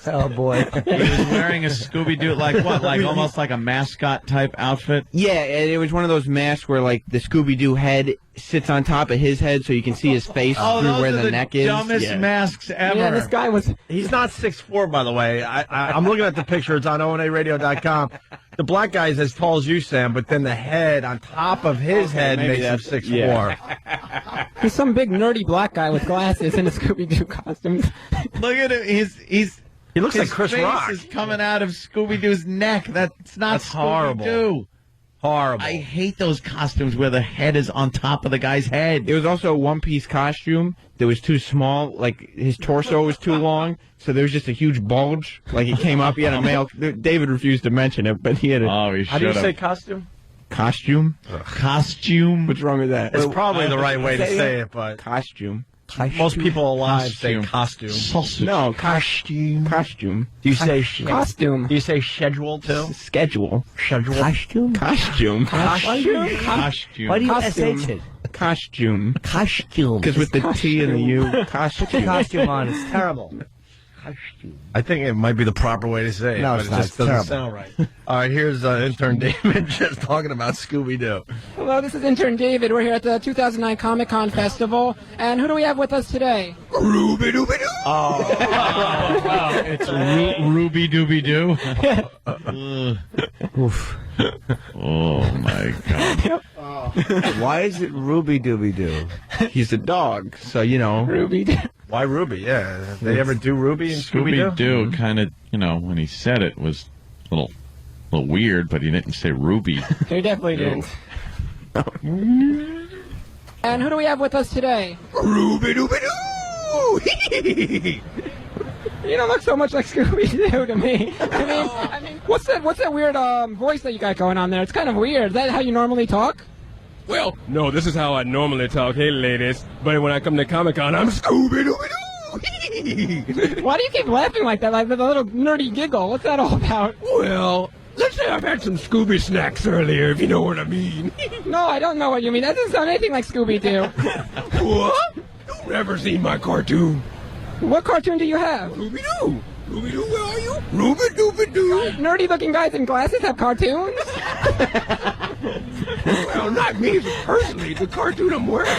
Oh, boy. He was wearing a Scooby-Doo, like what? Like almost like a mascot type outfit? Yeah, and it was one of those masks where, like, the Scooby-Doo head sits on top of his head so you can see his face through where the neck is. Dumbest masks ever. Yeah, this guy was... He's not 6'4", by the way. I'm looking at the picture. It's on onaradio.com. The black guy is as tall as you, Sam, but then the head on top of his head makes him 6'4". Yeah. He's some big nerdy black guy with glasses in a Scooby-Doo costume. Look at him. He looks like his Chris face Rock. is coming out of Scooby-Doo's neck. That's not horrible. Scooby-Doo. Horrible. I hate those costumes where the head is on top of the guy's head. It was also a one-piece costume that was too small. Like, his torso was too long, so there was just a huge bulge. Like, it came up. He had a male... David refused to mention it, but he had a... Oh, he should How do you have. say costume? Costume? Costume? What's wrong with that? It's probably the right way to say it, but Costume. most people alive say costume. Sausage. No, costume. Costume. Do you say Costume. Do you say schedule too? Schedule. Schedule. Costume? Costume. Costume? Costume. Why do you Costume. SH it? Costume. Costume. Because with the T and the U, Put the costume. costume on. It's terrible. Costume. I think it might be the proper way to say it, No, but it's it not. just It's doesn't terrible. sound right. All right, here's intern David just talking about Scooby-Doo. Hello, this is intern David. We're here at the 2009 Comic-Con Festival. And who do we have with us today? Ruby-dooby-doo. It's Ruby Dooby Doo. Oof. Oh my God. Why is it Ruby Dooby Doo? He's a dog, so, you know. Ruby. Why Ruby? Yeah. Did they ever do Ruby and Scooby-Doo? Scooby-Doo kind of, when he said it was a little weird, but he didn't say Ruby. They definitely didn't. And who do we have with us today? Ruby-dooby-doo. You don't look so much like Scooby-Doo to me. I mean, what's that weird voice that you got going on there? It's kind of weird. Is that how you normally talk? Well, no, this is how I normally talk. Hey, ladies. But when I come to Comic-Con, I'm Scooby-Doo. Why do you keep laughing like that? Like with a little nerdy giggle. What's that all about? Well, let's say I've had some Scooby snacks earlier, if you know what I mean. No, I don't know what you mean. That doesn't sound anything like Scooby-Doo. What? You've never seen my cartoon. What cartoon do you have? Scooby-Doo. Scooby-Doo, where are you? Ruby-Dooby-Doo. Nerdy-looking guys in glasses have cartoons? Well, not me personally. The cartoon I'm wearing.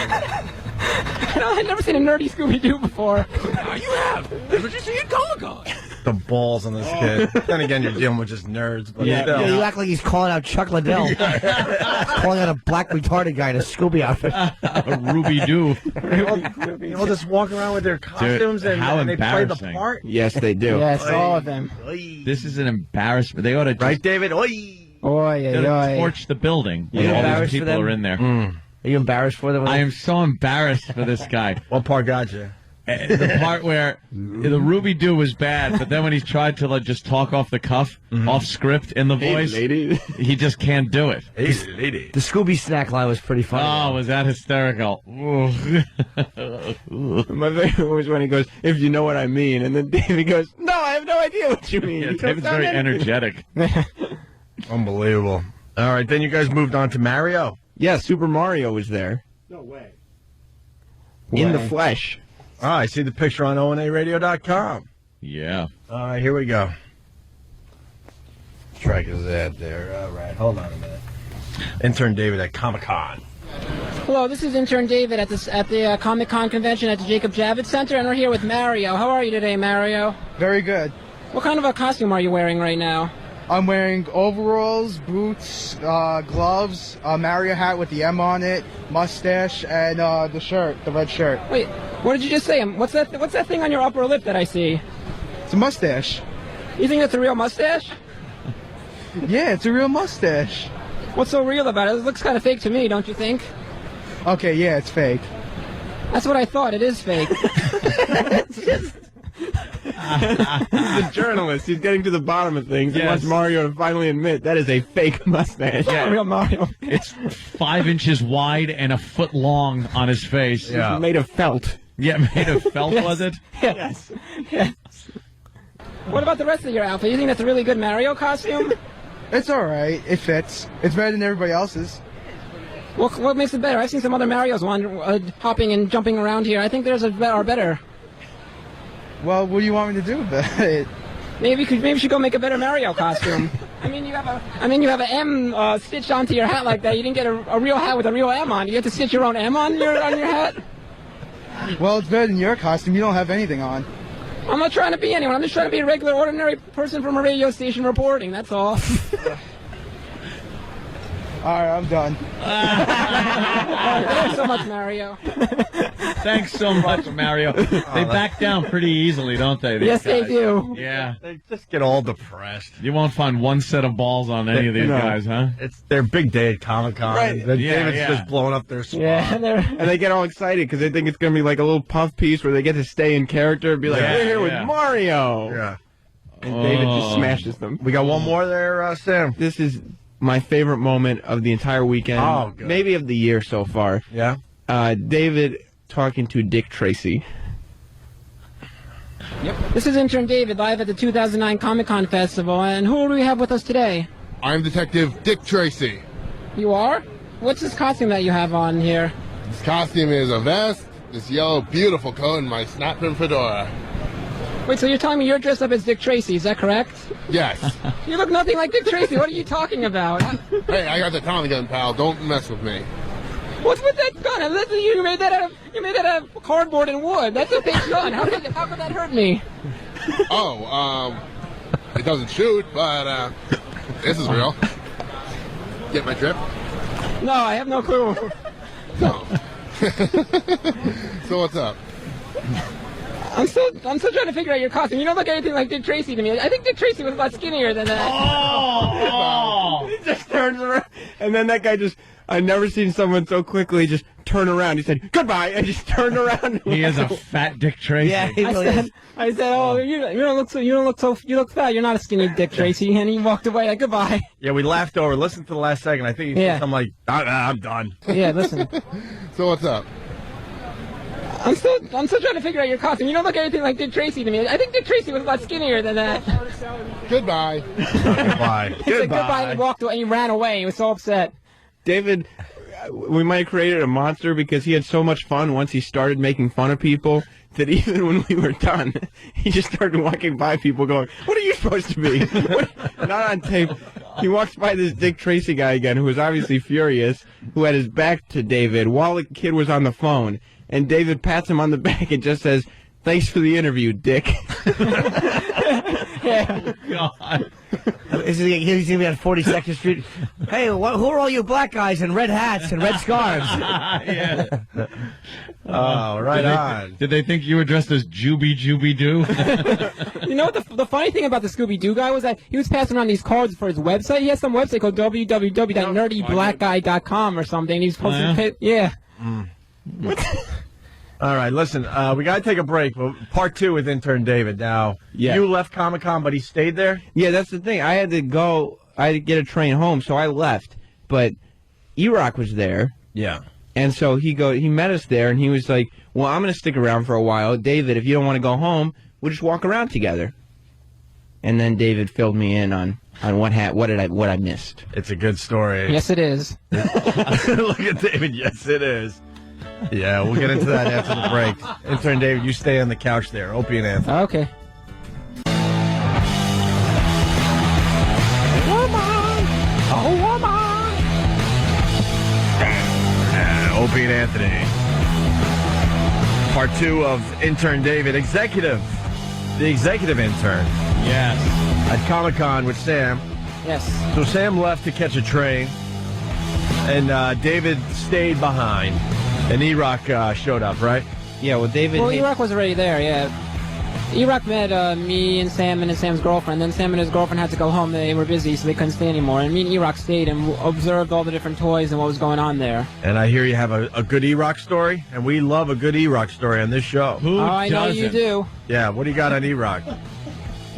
I've never seen a nerdy Scooby-Doo before. Now you have. That's what you see at Comic-Con. The balls on this kid. Then again, you're dealing with just nerds. But Yeah, still. you act like he's calling out Chuck Liddell. Calling out a black retarded guy in a Scooby outfit. Ruby Doo. They'll just walk around with their costumes and they play the embarrassing. part. Yes, they do. Yes, all of them. This is an embarrassment. They ought to just, Right, David? Oi! they ought to torch the building when all embarrassed these for people them? are in there. Are you embarrassed for them? I am so embarrassed for this guy. What part got you? The part where the Ruby Doo was bad, but then when he tried to just talk off the cuff, off script in the voice, he just can't do it. Hey, lady. The Scooby snack line was pretty funny. Oh, was that hysterical? My favorite was when he goes, if you know what I mean. And then David goes, no, I have no idea what you mean. Yeah, You David's don't very sound anything. energetic. Unbelievable. All right, then you guys moved on to Mario. Yeah, Super Mario was there. No way. In the flesh. Oh, I see the picture on onaradio.com. Yeah. All right, here we go. Track his ad there. All right, hold on a minute. Intern David at Comic-Con. Hello, this is Intern David at the Comic-Con convention at the Jacob Javits Center, and we're here with Mario. How are you today, Mario? Very good. What kind of a costume are you wearing right now? I'm wearing overalls, boots, gloves, a Mario hat with the M on it, mustache, and the shirt, the red shirt. Wait, what did you just say? What's that thing on your upper lip that I see? It's a mustache. You think that's a real mustache? Yeah, it's a real mustache. What's so real about it? It looks kind of fake to me, don't you think? Okay, yeah, it's fake. That's what I thought. It is fake. He's a journalist. He's getting to the bottom of things. He wants Mario to finally admit that is a fake mustache. Yeah, real Mario. It's 5 inches wide and a foot long on his face. It's made of felt. Yeah, made of felt, was it? Yes. Yes. What about the rest of your outfit? You think that's a really good Mario costume? It's all right. It fits. It's better than everybody else's. What makes it better? I've seen some other Marios hopping and jumping around here. I think theirs are better. Well, what do you want me to do about it? Maybe you should go make a better Mario costume. I mean, you have an M stitched onto your hat like that. You didn't get a real hat with a real M on. You have to stitch your own M on your hat. Well, it's better than your costume. You don't have anything on. I'm not trying to be anyone. I'm just trying to be a regular, ordinary person from a radio station reporting. That's all. All right, I'm done. Thanks so much, Mario. Thanks so much, Mario. They back down pretty easily, don't they? Yes, they do. Yeah. They just get all depressed. You won't find one set of balls on any of these guys, huh? It's their big day at Comic-Con. Right. David's just blowing up their spot. Yeah, and they get all excited because they think it's going to be like a little puff piece where they get to stay in character and be like, we're here with Mario. Yeah. And David just smashes them. We got one more there, Sam. This is my favorite moment of the entire weekend, maybe of the year so far. Yeah. David talking to Dick Tracy. Yep. This is Intern David live at the 2009 Comic-Con Festival, and who do we have with us today? I'm Detective Dick Tracy. You are? What's this costume that you have on here? This costume is a vest, this yellow beautiful coat, and my snap brim fedora. Wait, so you're telling me you're dressed up as Dick Tracy, is that correct? Yes. You look nothing like Dick Tracy. What are you talking about? Hey, I got the Tommy gun, pal. Don't mess with me. What's with that gun? You made that out of cardboard and wood. That's a fake gun. How could that hurt me? It doesn't shoot, but this is real. Get my drip? No, I have no clue. No. So what's up? I'm still trying to figure out your costume. You don't look anything like Dick Tracy to me. I think Dick Tracy was a lot skinnier than that. He just turns around, and then that guy just. I've never seen someone so quickly just turn around. He said, goodbye, and just turned around. He is a fat Dick Tracy. Yeah, I said, oh, you look fat. You're not a skinny Dick Tracy. And he walked away like, goodbye. Yeah, we laughed over. Listen to the last second. I think he said something like, I'm done. Yeah, listen. So what's up? I'm still trying to figure out your costume. You don't look anything like Dick Tracy to me. I think Dick Tracy was a lot skinnier than that. Goodbye. Goodbye. He said goodbye and he walked away and he ran away. He was so upset. David, we might have created a monster because he had so much fun once he started making fun of people that even when we were done, he just started walking by people going, what are you supposed to be? Not on tape. He walks by this Dick Tracy guy again who was obviously furious, who had his back to David while the kid was on the phone. And David pats him on the back and just says, thanks for the interview, Dick. Yeah. God. He's going to be on 42nd Street. Hey, who are all you black guys in red hats and red scarves? Yeah. Oh, right on. Did they think you were dressed as Juby Doo? You know what the funny thing about the Scooby-Doo guy was that he was passing around these cards for his website. He has some website called www.nerdyblackguy.com or something. He's supposed to All right, listen, we got to take a break. Part 2 with Intern David. Now, you left Comic-Con, but he stayed there? Yeah, that's the thing. I had to get a train home, so I left. But E-Rock was there. Yeah. And so he met us there, and he was like, well, I'm going to stick around for a while. David, if you don't want to go home, we'll just walk around together. and then David filled me in on what I missed. It's a good story. Yes, it is. Look at David. Yes, it is. Yeah, we'll get into that after the break. Intern David, you stay on the couch there. Opie and Anthony. Okay. Opie and Anthony. Part 2 of Intern David, the executive intern. Yes. At Comic-Con with Sam. Yes. So Sam left to catch a train, and David stayed behind. And E-Rock showed up, right? Yeah, well, David... Well, E-Rock was already there, yeah. E-Rock met me and Sam and Sam's girlfriend. Then Sam and his girlfriend had to go home. They were busy, so they couldn't stay anymore. And me and E-Rock stayed and observed all the different toys and what was going on there. And I hear you have a good E-Rock story, and we love a good E-Rock story on this show. Who doesn't? I know you do. Yeah, what do you got on E-Rock?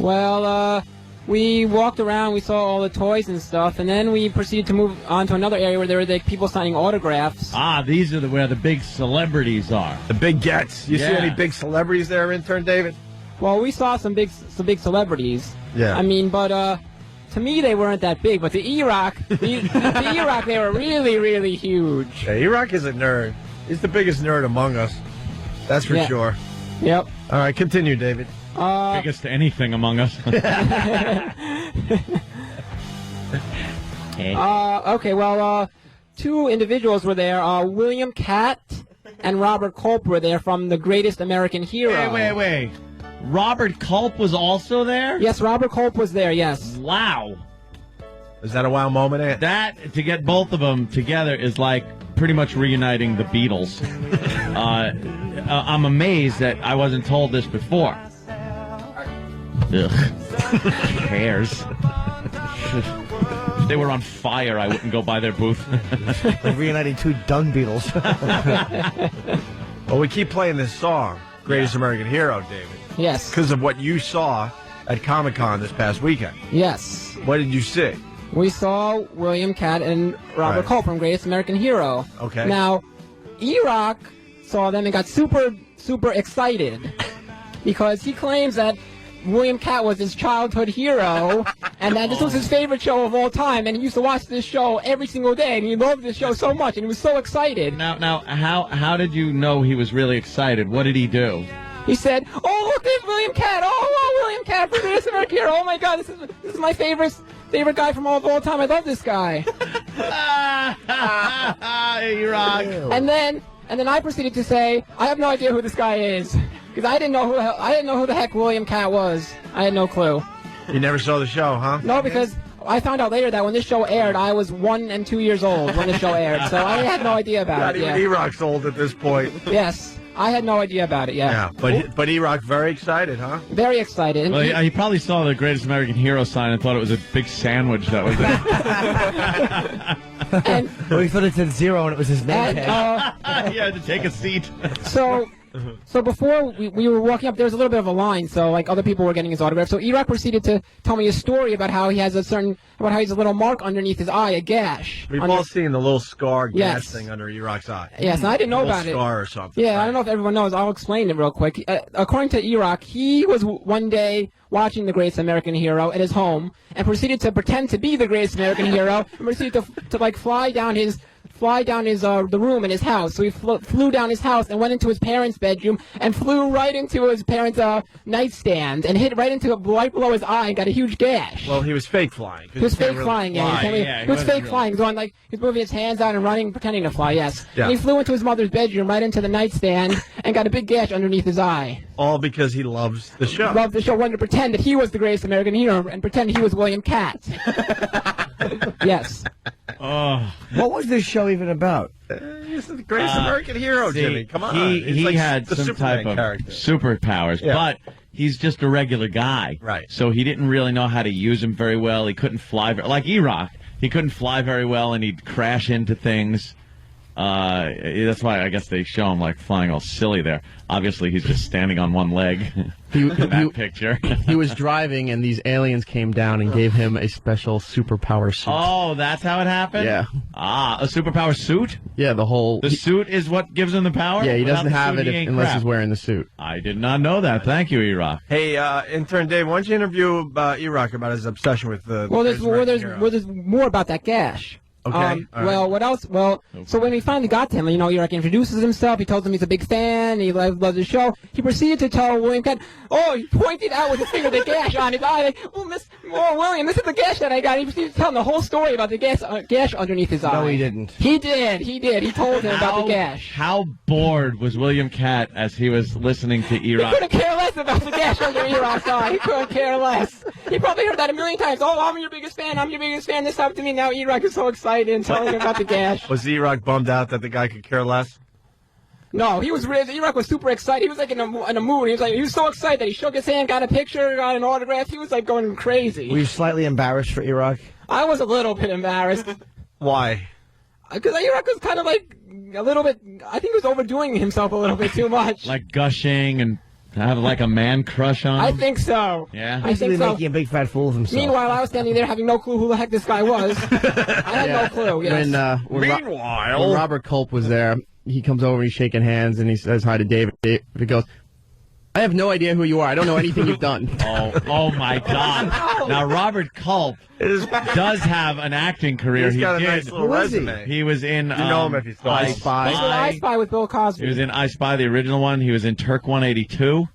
Well, we walked around, we saw all the toys and stuff, and then we proceeded to move on to another area where there were people signing autographs. Ah, these are where the big celebrities are. The big gets. You see any big celebrities there, Intern David? Well, we saw some big celebrities. Yeah. I mean, but to me they weren't that big. But the E-Rock, the E-Rock, they were really, really huge. Yeah, E-Rock is a nerd. He's the biggest nerd among us. That's for sure. Yep. All right, continue, David. Biggest to anything among us. Okay, well, two individuals were there. William Catt and Robert Culp were there from The Greatest American Hero. Wait. Robert Culp was also there? Yes, Robert Culp was there, yes. Wow. Is that a wow moment, Ant? That, to get both of them together is like pretty much reuniting the Beatles. I'm amazed that I wasn't told this before. Ugh. Who cares? If they were on fire, I wouldn't go by their booth. Like reuniting two dung beetles. Well, we keep playing this song, Greatest American Hero, David. Yes. Because of what you saw at Comic-Con this past weekend. Yes. What did you see? We saw William Catt and Robert Culp from Greatest American Hero. Okay. Now, E-Rock saw them and got super, super excited because he claims that William Catt was his childhood hero and that this was his favorite show of all time, and he used to watch this show every single day, and he loved this show so much, and he was so excited. Now, how did you know he was really excited? What did he do? He said, "Oh, look, there's William Catt! Oh, William Catt from Greatest American Hero! Oh my God, this is my favorite guy from all time. I love this guy." E-Rock. And then I proceeded to say, "I have no idea who this guy is," because I didn't know who the heck William Catt was. I had no clue. You never saw the show, huh? No, because I found out later that when this show aired, I was 1 and 2 years old when the show aired, so I had no idea about Not it. even E-Rock's old at this point. Yes. I had no idea about it, Yeah, but E-Rock very excited, huh? Very excited. Well, he probably saw the Greatest American Hero sign and thought it was a big sandwich that was there. Well, he thought it said 0 and it was his name tag. He had to take a seat. So before we were walking up, there was a little bit of a line, so like other people were getting his autograph. So E-Rock proceeded to tell me a story about how he has about how he has a little mark underneath his eye, a gash. We've all seen the little scar gash thing under E-Rock's eye. Yes, and I didn't know about it. Scar or something. Yeah, I don't know if everyone knows. I'll explain it real quick. According to E-Rock, he was one day watching The Greatest American Hero at his home and proceeded to pretend to be the Greatest American Hero and proceeded to like fly down the room in his house. So he flew down his house and went into his parents' bedroom and flew right into his parents' nightstand and hit right below his eye and got a huge gash. Well, he was fake flying. He was fake flying, yeah. He was fake flying. He was moving his hands out and running, pretending to fly, yes. Yeah. And he flew into his mother's bedroom right into the nightstand and got a big gash underneath his eye. All because he loves the show. Loved the show, wanted to pretend that he was the Greatest American Hero and pretend he was William Catt. Yes. What was this show even about? He's the Greatest American Hero, Jimmy. Come on. He like had the some Superman type of character. superpowers, but he's just a regular guy. Right. So he didn't really know how to use them very well. He couldn't fly like E-Rock. He couldn't fly very well, and he'd crash into things. That's why I guess they show him like flying all silly there. Obviously, he's just standing on one leg in that picture. He was driving, and these aliens came down and gave him a special superpower suit. Oh, that's how it happened? Yeah. Ah, a superpower suit? Yeah, The suit is what gives him the power? Yeah, he Without doesn't the have suit, it he ain't unless crap. he's wearing the suit. I did not know that. Thank you, E-Rock. Hey, intern Dave, why don't you interview E-Rock about his obsession with the... Well, there's more about that gash. Okay. All right. Well, what else? Well, so when we finally got to him, you know, he introduces himself. He tells him he's a big fan. He loves the show. He proceeded to tell William Kent, he pointed out with his finger the gash on his eye. Like, William, this is the gash that I got. He proceeded to tell him the whole story about the gash underneath his eye. No, he didn't. He did. He told him about the gash. How bored was William Cat as he was listening to E-Rock? He couldn't care less about the gash under E-Rock's eye. He couldn't care less. He probably heard that a million times. Oh, I'm your biggest fan. I'm your biggest fan. This happened to me. Now E-Rock is so excited and telling him about the gash. Was E-Rock bummed out that the guy could care less? No, E-Rock was super excited. He was like in a mood. He was so excited that he shook his hand, got a picture, got an autograph. He was like going crazy. Were you slightly embarrassed for E-Rock? I was a little bit embarrassed. Why? Because E-Rock was kind of like a little bit, I think he was overdoing himself a little bit too much. Like gushing and have like a man crush on him? I think so. Yeah? I think so. making a big fat fool of himself. Meanwhile, I was standing there having no clue who the heck this guy was. I had no clue, yes. When Robert Culp was there, he comes over, he's shaking hands, and he says hi to David. David goes, I have no idea who you are. I don't know anything you've done. Oh my God. Now, Robert Culp does have an acting career. He's got a nice little resume. He was in You know him if he's I He was in I Spy with Bill Cosby. He was in I Spy, the original one. He was in Turk 182.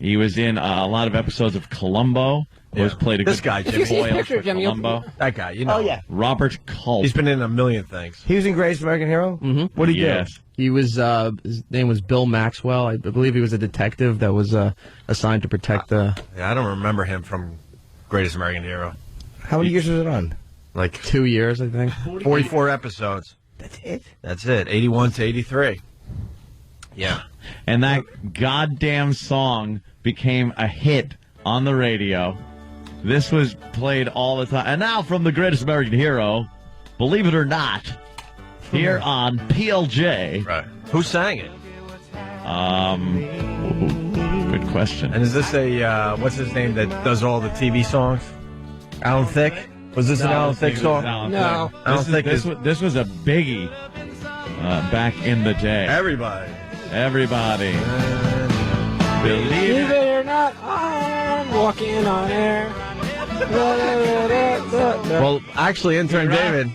He was in a lot of episodes of Columbo. Always played a This good guy, If you see his foil picture, for Jimmy, Columbo. That guy, you know. Oh, yeah. Robert Culp. He's been in a million things. He was in Greatest American Hero? Mm-hmm. What did he do? He was, his name was Bill Maxwell. I believe he was a detective that was assigned to protect the... Yeah, I don't remember him from Greatest American Hero. How many years was it on? Like 2 years, I think. 44 episodes. That's it? That's it. 81 to 83. Yeah. And that goddamn song became a hit on the radio. This was played all the time. And now from the Greatest American Hero, believe it or not, here on PLJ. Right. Who sang it? Good question. And is this a, what's his name that does all the TV songs? Alan Thicke? Was this an Alan Thicke song? No. This was a biggie back in the day. Everybody. Believe it or not, I'm walking on air. Well, actually, intern David,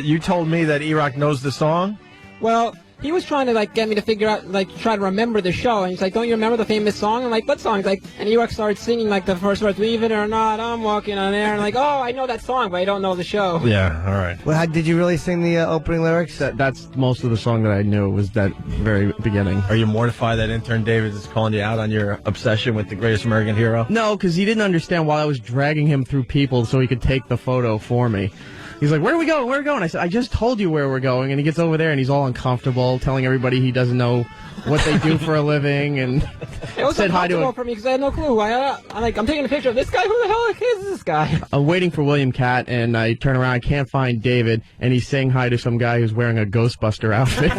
you told me that E-Rock knows the song? Well, he was trying to get me to figure out, try to remember the show. And he's like, don't you remember the famous song? I'm like, what song? He's like, and E-Rock started singing the first verse, believe it or not, I'm walking on air. And I'm like, oh, I know that song, but I don't know the show. Yeah, all right. Well, did you really sing the opening lyrics? That's most of the song that I knew was that very beginning. Are you mortified that intern David is calling you out on your obsession with the Greatest American Hero? No, because he didn't understand why I was dragging him through people so he could take the photo for me. He's like, where are we going? Where are we going? I said, I just told you where we're going. And he gets over there and he's all uncomfortable, telling everybody he doesn't know what they do for a living. And it was said hi to him. for me because I had no clue. I'm taking a picture of this guy. Who the hell is this guy? I'm waiting for William Cat, and I turn around. I can't find David, and he's saying hi to some guy who's wearing a Ghostbuster outfit.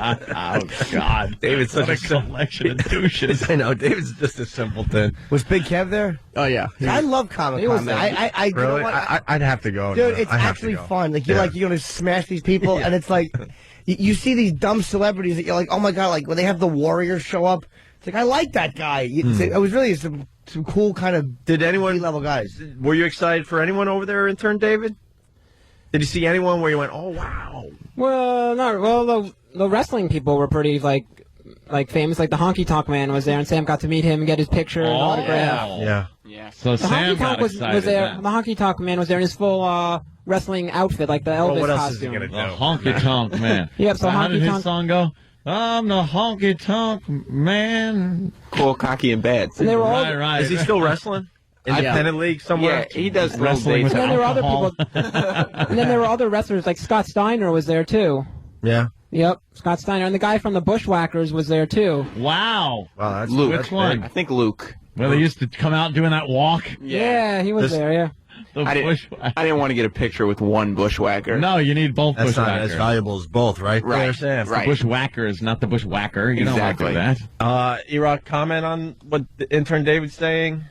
Oh, God. David's such a collection of douches. I know. David's just a simpleton. Was Big Kev there? Oh, yeah. I love Comic-Con, man. Really? You know what? I'd have to go. Dude, it's actually fun. You're going to smash these people, and it's like, you see these dumb celebrities that you're like, oh my God, when they have the Warriors show up, it's like, I like that guy. It was really some cool kind of level guys. Were you excited for anyone over there, intern David? Did you see anyone where you went, oh, wow? Well, not well. The wrestling people were pretty famous. Like the Honky Tonk Man was there, and Sam got to meet him and get his picture and autograph. Yeah. So The Sam Honky Tonk was was there. The Honky Tonk Man was there in his full wrestling outfit, like the Elvis what else costume. is he gonna do? The Honky Tonk Man. Yep, so how Honky did his Tonk- song go? I'm the Honky Tonk Man. Cool, cocky, and bad. And they were all, Right. Is he still wrestling? Independent league somewhere? Yeah, he does Wrestling with and then there were other alcohol. people. And then there were other wrestlers, like Scott Steiner was there too. Yeah. Yep, Scott Steiner, and the guy from the Bushwhackers was there too. Wow. Wow, Luke. Which one? I think Luke. Well, they used to come out doing that walk. Yeah, he was there. Yeah. I didn't want to get a picture with one bushwhacker. No, you need both That's bushwhackers. not as valuable as both, right? Right, There, Sam. The bushwhacker is not the bushwhacker. You don't want to do that. Iraq, comment on what the intern David's saying?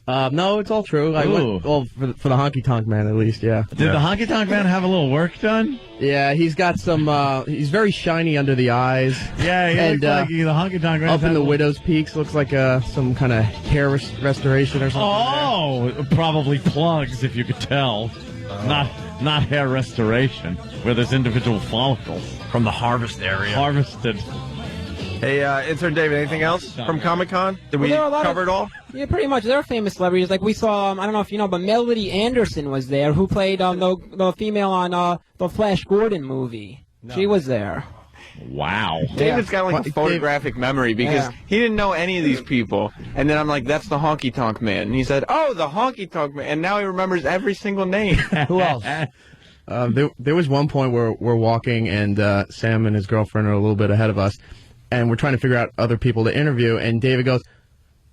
No, it's all true. I went, well, for the honky tonk man, at least, yeah. Did the honky tonk man have a little work done? Yeah, he's got some. He's very shiny under the eyes. Yeah, and like the honky tonk man up in the widow's peaks looks like some kind of hair restoration or something. Oh, probably plugs, if you could tell. Not hair restoration, where there's individual follicles from the harvest area. Harvested. Hey, intern David, anything else from Comic-Con? Did we cover it all? Yeah, pretty much. There are famous celebrities. Like we saw, I don't know if you know, but Melody Anderson was there, who played the female on the Flash Gordon movie. No. She was there. Wow. David's got like a photographic memory because he didn't know any of these people. And then I'm like, that's the honky tonk man. And he said, oh, the honky tonk man. And now he remembers every single name. Who else? There was one point where we're walking and Sam and his girlfriend are a little bit ahead of us. And we're trying to figure out other people to interview. And David goes,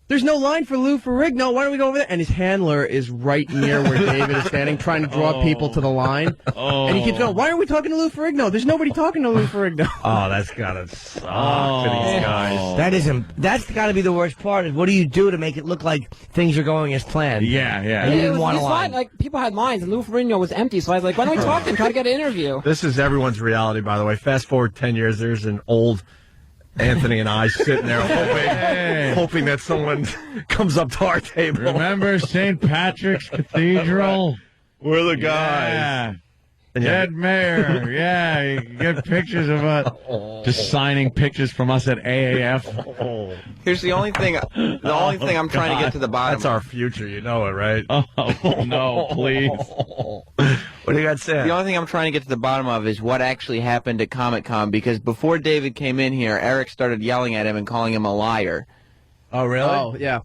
there's no line for Lou Ferrigno. Why don't we go over there? And his handler is right near where David is standing, trying to draw people to the line. And he keeps going, why are we talking to Lou Ferrigno? There's nobody talking to Lou Ferrigno. Oh, that's gotta suck for these guys. That's gotta be the worst part. Is what do you do to make it look like things are going as planned? Yeah. And you didn't want a line. Like, people had lines, and Lou Ferrigno was empty, so I was like, why don't we talk to him, try to get an interview? This is everyone's reality, by the way. Fast forward 10 years, there's an old Anthony and I sitting there hoping that someone comes up to our table. Remember St. Patrick's Cathedral? We're the guys. Yeah. Ed Mayer. Yeah, you get pictures of us just signing pictures from us at AAF. Here's the only thing I'm trying to get to the bottom. That's our future, you know it, right? Oh no, please. What do you got to say? The only thing I'm trying to get to the bottom of is what actually happened at Comic-Con, because before David came in here, Eric started yelling at him and calling him a liar. Oh, really? Oh, yeah.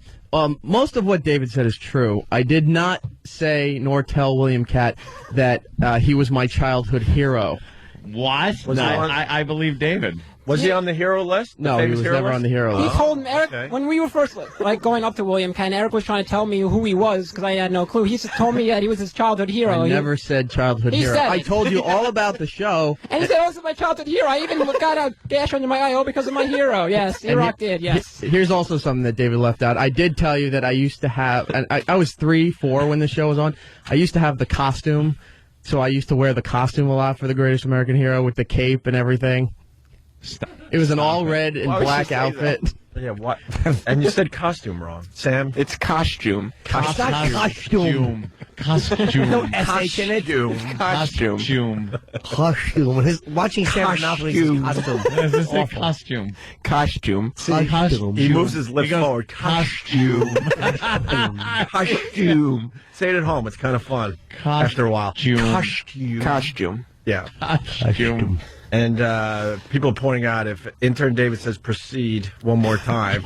Most of what David said is true. I did not say nor tell William Catt that he was my childhood hero. What? No, I believe David. Was he on the hero list? No, he was never on the hero list. He told Eric, when we were first going up to William Catt, Eric was trying to tell me who he was because I had no clue. He just told me that he was his childhood hero. I never said childhood hero. Said I told you all about the show. And he said, oh, this is my childhood hero. I even got a gash under my eye, because of my hero. Yes, Iraq did, yes. Here's also something that David left out. I did tell you that I used to have, and I was 3, 4 when the show was on. I used to have the costume, so I used to wear the costume a lot for the Greatest American Hero with the cape and everything. It was an all-red and black outfit. Yeah, what? And you said costume wrong. Sam? It's costume. Costume. No SH in it. Costume. Watching Sam Monopoly is costume. This is a costume. Costume. He moves his lips forward. Costume. Costume. Say it at home. It's kind of fun. After a while. Costume. Yeah. Costume. And people pointing out if intern David says proceed one more time,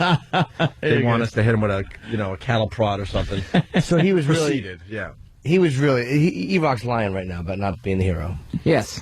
they want us to hit him with a cattle prod or something. So he was proceeded. Yeah. He was really Evok's lying right now about not being the hero. Yes.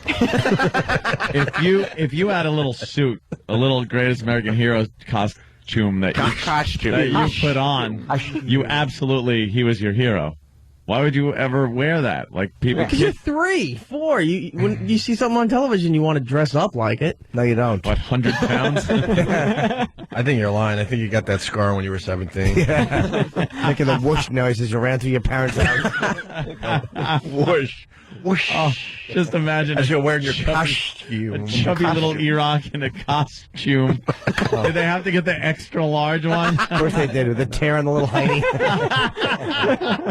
If you had a little suit, a little Greatest American Hero costume that you put on, you absolutely, he was your hero. Why would you ever wear that? Like people? Because you're 3, 4. When you see something on television, you want to dress up like it. No, you don't. What, 100 pounds? I think you're lying. I think you got that scar when you were 17. Yeah. Making the whoosh noise as you ran through your parents' house. Whoosh. Whoosh. Oh, just imagine as you're wearing your costume. A chubby little Iraq in a costume. Did they have to get the extra large one? Of course they did, with a tear on the little hiney.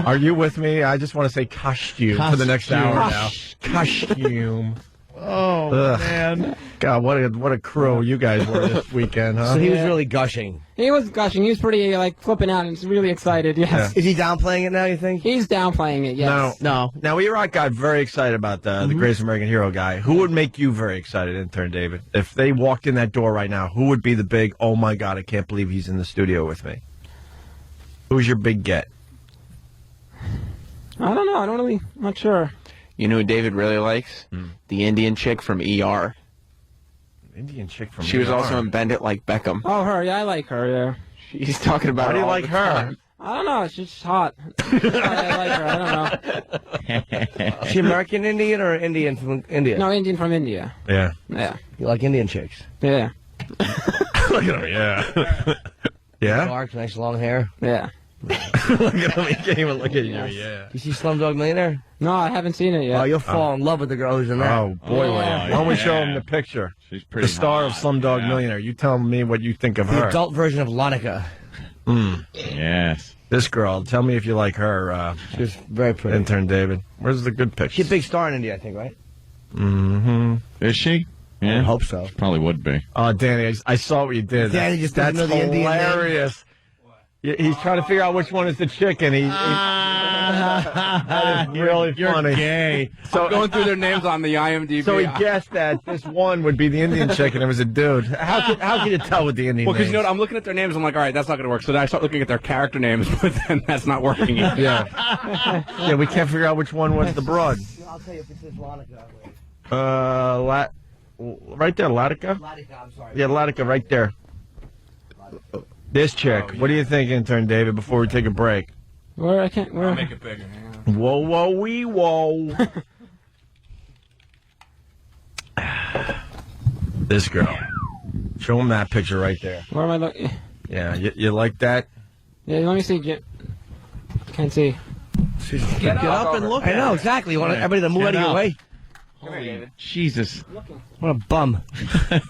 Are you with me? I just want to say costume for the next hour now. Costume. Oh, man. God, what a crew you guys were this weekend, huh? So he was really gushing. He was gushing. He was pretty, flipping out and really excited, yes. Yeah. Is he downplaying it now, you think? He's downplaying it, yes. No. Now, Iraq got very excited about the Greatest American Hero guy. Who would make you very excited, intern David? If they walked in that door right now, who would be the big, oh, my God, I can't believe he's in the studio with me? Who's your big get? I don't know. I'm not sure. You know who David really likes? The Indian chick from ER. Indian chick from ER? She was also in Bend It Like Beckham. Oh, her. Yeah, I like her, yeah. He's talking about How do you all like the her? time. I don't know. She's hot. I like her. I don't know. Is she American Indian or Indian from India? No, Indian from India. Yeah. Yeah. You like Indian chicks? Yeah. Look at him, yeah. Yeah? Dark, nice long hair. Yeah. Look at him, he can't even look at you, yeah. You see Slumdog Millionaire? No, I haven't seen it yet. Oh, you'll fall in love with the girl who's in that. Oh, boy, why don't we show him the picture? She's pretty The star hot. of Slumdog Millionaire. You tell me what you think of The her. adult version of Lanika. Yes. This girl, tell me if you like her. She's very pretty. Intern David. Where's the good picture? She's a big star in India, I think, right? Mm-hmm. Is she? Yeah. I hope so. Probably would be. Oh, Danny, I saw what you did. Danny just That's doesn't know the Indian name. hilarious. He's trying to figure out which one is the chicken. That is really funny. You're gay. So I'm going through their names on the IMDb. So he guessed that this one would be the Indian chicken. It was a dude. How can you tell with the Indian Well, because names? you know what, I'm looking at their names. I'm like, all right, that's not going to work. So then I start looking at their character names, but then that's not working either. Yeah. Yeah, we can't figure out which one was the broad. I'll tell you if it says Lanika. Right there, Latika? Latika, I'm sorry. Yeah, Latika, right there. This chick. What do you think, Intern David, before we take a break? Where I can't. Where? I'll make it bigger. Whoa, whoa, wee, whoa. This girl. Show him that picture right there. Where am I looking? Yeah, you like that? Yeah, let me see. Can't see. Get up and look. I know, exactly. You want everybody to move out of your way? Holy Jesus. What a bum.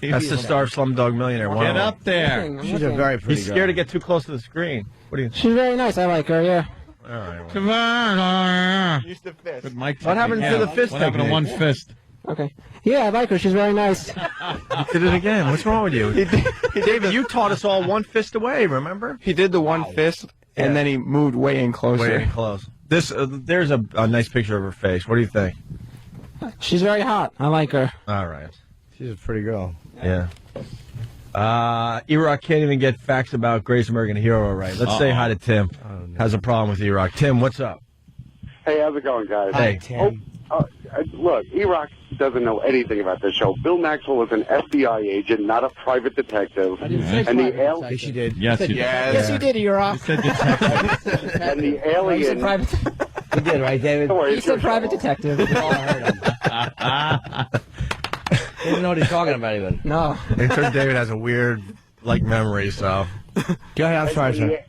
That's the star of Slumdog Millionaire. Get up there. She's a very pretty He's scared to get too close to the screen. What do you think? She's very nice. I like her. Yeah. All right. Well. Come on. Use the fist. Good Mike What happened to the fist What happened to technique? one fist? Okay. Yeah, I like her. She's very nice. You did it again. What's wrong with you? David, you taught us all one fist away, remember? He did the one fist, and then he moved way in closer. Way in close. This, there's a nice picture of her face. What do you think? She's very hot. I like her. All right. She's a pretty girl. Yeah. E-Rock can't even get facts about Greatest American Hero right. Let's say hi to Tim. Has a problem with E-Rock. Tim, what's up? Hey, how's it going, guys? Hey. Tim. Look, E-Rock doesn't know anything about this show. Bill Maxwell was an FBI agent, not a private detective. I didn't say And the private alien. Yes, she did. Yes, you did. Yes, you did. You're off. And the You said alien. private. You did, right, David? Don't worry, You it's your said private show. detective. We all heard him. He didn't know what he's talking about even. No. Intern David has a weird, memory, so. Go ahead, I'm sorry, sir.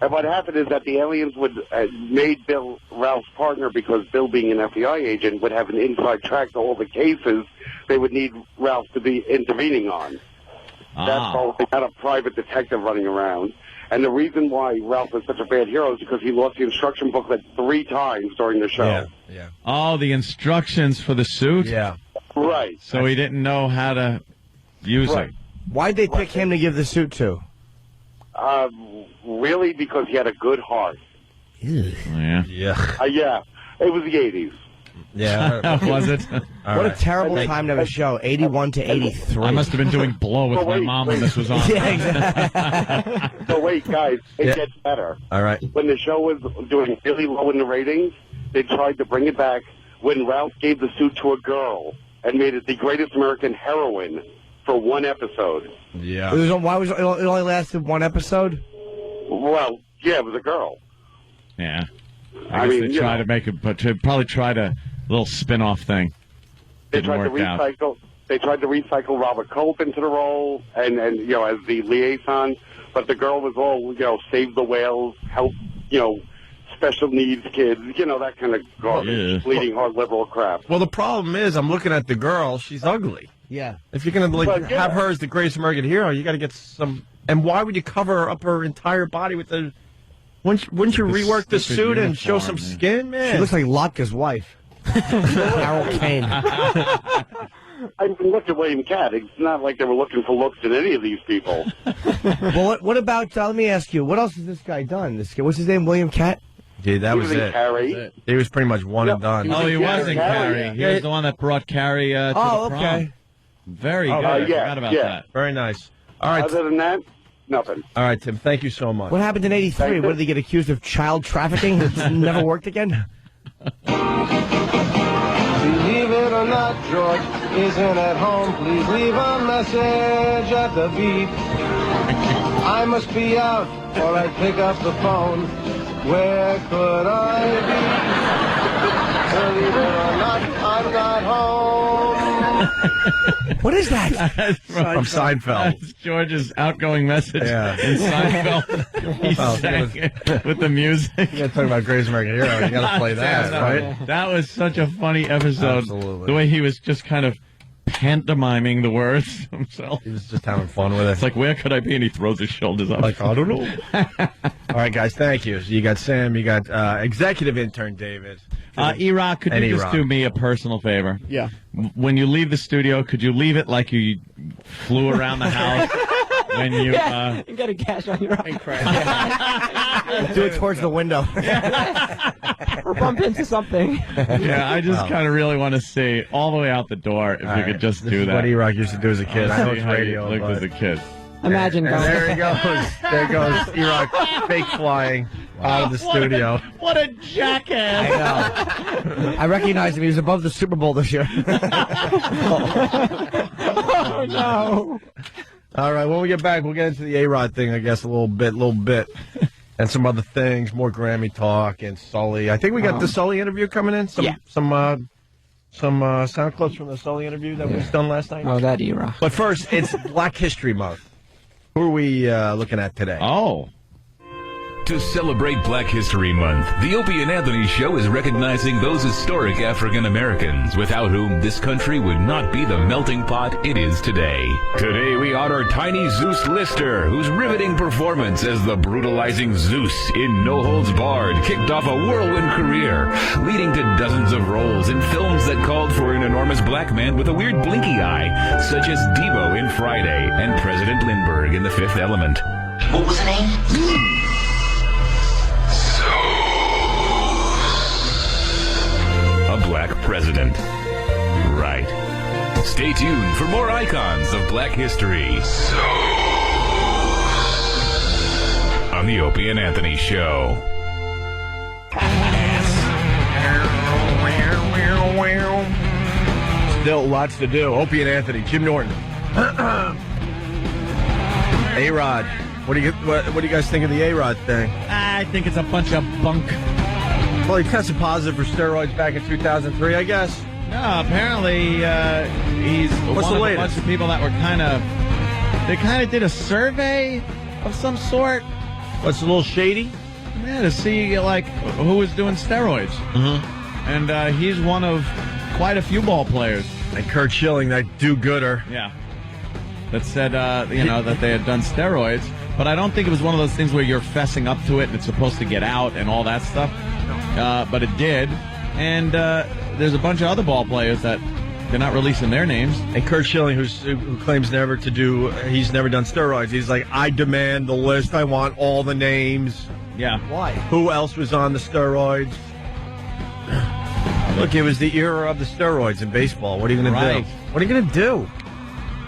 And what happened is that the aliens would made Bill Ralph's partner because Bill, being an FBI agent, would have an inside track to all the cases they would need Ralph to be intervening on. That's all. They had a private detective running around. And the reason why Ralph is such a bad hero is because he lost the instruction booklet 3 times during the show. Yeah. Oh, the instructions for the suit? Yeah. Right. So he didn't know how to use Right. it. Why'd they pick him to give the suit to? Really, because he had a good heart. Yeah. Yeah. Yeah. It was the 80s. Yeah. Was it? What a terrible time to have a show. 81 to 83. I must have been doing blow with my mom when this was on. Yeah, exactly. So wait, guys, it gets better. All right. When the show was doing really low in the ratings, they tried to bring it back when Ralph gave the suit to a girl and made it the Greatest American Heroine for 1 episode. Yeah. Why was it only lasted 1 episode? Well, yeah, it was a girl. Yeah. I I guess mean, they you tried know. to make it, but they probably tried a little spin-off thing. They Didn't tried to work out. recycle. They tried to recycle Robert Culp into the role, and as the liaison. But the girl was all save the whales, help special needs kids, that kind of garbage, bleeding heart liberal crap. Well, the problem is, I'm looking at the girl. She's ugly. Yeah. If you're going to have her as the Greatest American Hero, you got to get some. And why would you cover up her entire body with the? Wouldn't you rework the suit and show some skin, man? She looks like Lotka's wife. Carol Kane. I mean, look at William Catt. It's not like they were looking for looks in any of these people. Well, what about? Let me ask you. What else has this guy done? What's his name? William Catt. Yeah, that He was was in it. Carrie. He was pretty much one and done. Oh, he was in Carrie. He was the one that brought Carrie to the prom. Okay. Very good. I forgot about that. Very nice. All right. Other than that, nothing. All right, Tim. Thank you so much. What happened in '83? What did he get accused of? Child trafficking? It's never worked again. Believe it or not, George isn't at home. Please leave a message at the beep. I must be out, or I'd pick up the phone. Where could I be? Believe it or not, I'm not home. What is that? From Seinfeld. That's George's outgoing message. Yeah. In Seinfeld. He sang it with the music. You gotta talk about Greatest American Hero. You gotta play that, right? That was such a funny episode. Absolutely. The way he was just kind of pantomiming the words himself. He was just having fun with it. It's like, where could I be? And he throws his shoulders up. Like, I don't know. All right, guys, thank you. So you got Sam, you got executive intern David. E-Rock, could you just do me a personal favor? Yeah. When you leave the studio, could you leave it like you flew around the house? When you you got a cash on your own. Do it towards the window. Or bump into something. Yeah, I just kind of really want to see all the way out the door if you could just do that. What E-Rock used to do as a kid. I know it's How you radio. looked as a kid. Imagine And going. there he goes. There goes E-Rock fake flying out of the studio. What a jackass. I know. I recognize him. He was above the Super Bowl this year. Oh, no. All right, when we get back, we'll get into the A-Rod thing, I guess, a little bit. And some other things, more Grammy talk and Sully. I think we got the Sully interview coming in. Some sound clips from the Sully interview that was done last night. Oh, that era. But first, it's Black History Month. Who are we looking at today? Oh. To celebrate Black History Month, the Opie and Anthony Show is recognizing those historic African Americans without whom this country would not be the melting pot it is today. Today we honor Tiny Zeus Lister, whose riveting performance as the brutalizing Zeus in No Holds Barred kicked off a whirlwind career, leading to dozens of roles in films that called for an enormous black man with a weird blinky eye, such as Debo in Friday and President Lindbergh in The Fifth Element. What was the name? A black president. Right. Stay tuned for more icons of black history. On the Opie and Anthony Show. Still lots to do. Opie and Anthony, Jim Norton. A-Rod. What do you guys think of the A-Rod thing? I think it's a bunch of bunk. Well, he tested positive for steroids back in 2003, I guess. No, apparently he's What's one the of latest? a bunch of people that were they kind of did a survey of some sort. What's a little shady? Yeah, to see like who was doing steroids. Mm-hmm. And he's one of quite a few ball players. And Kurt Schilling, that do-gooder. Yeah. That said, that they had done steroids. But I don't think it was one of those things where you're fessing up to it and it's supposed to get out and all that stuff. But it did. And there's a bunch of other ball players that they're not releasing their names. And Kurt Schilling, who claims he's never done steroids. He's like, I demand the list. I want all the names. Yeah. Why? Who else was on the steroids? Look, it was the era of the steroids in baseball. What are you going to do? What are you going to do?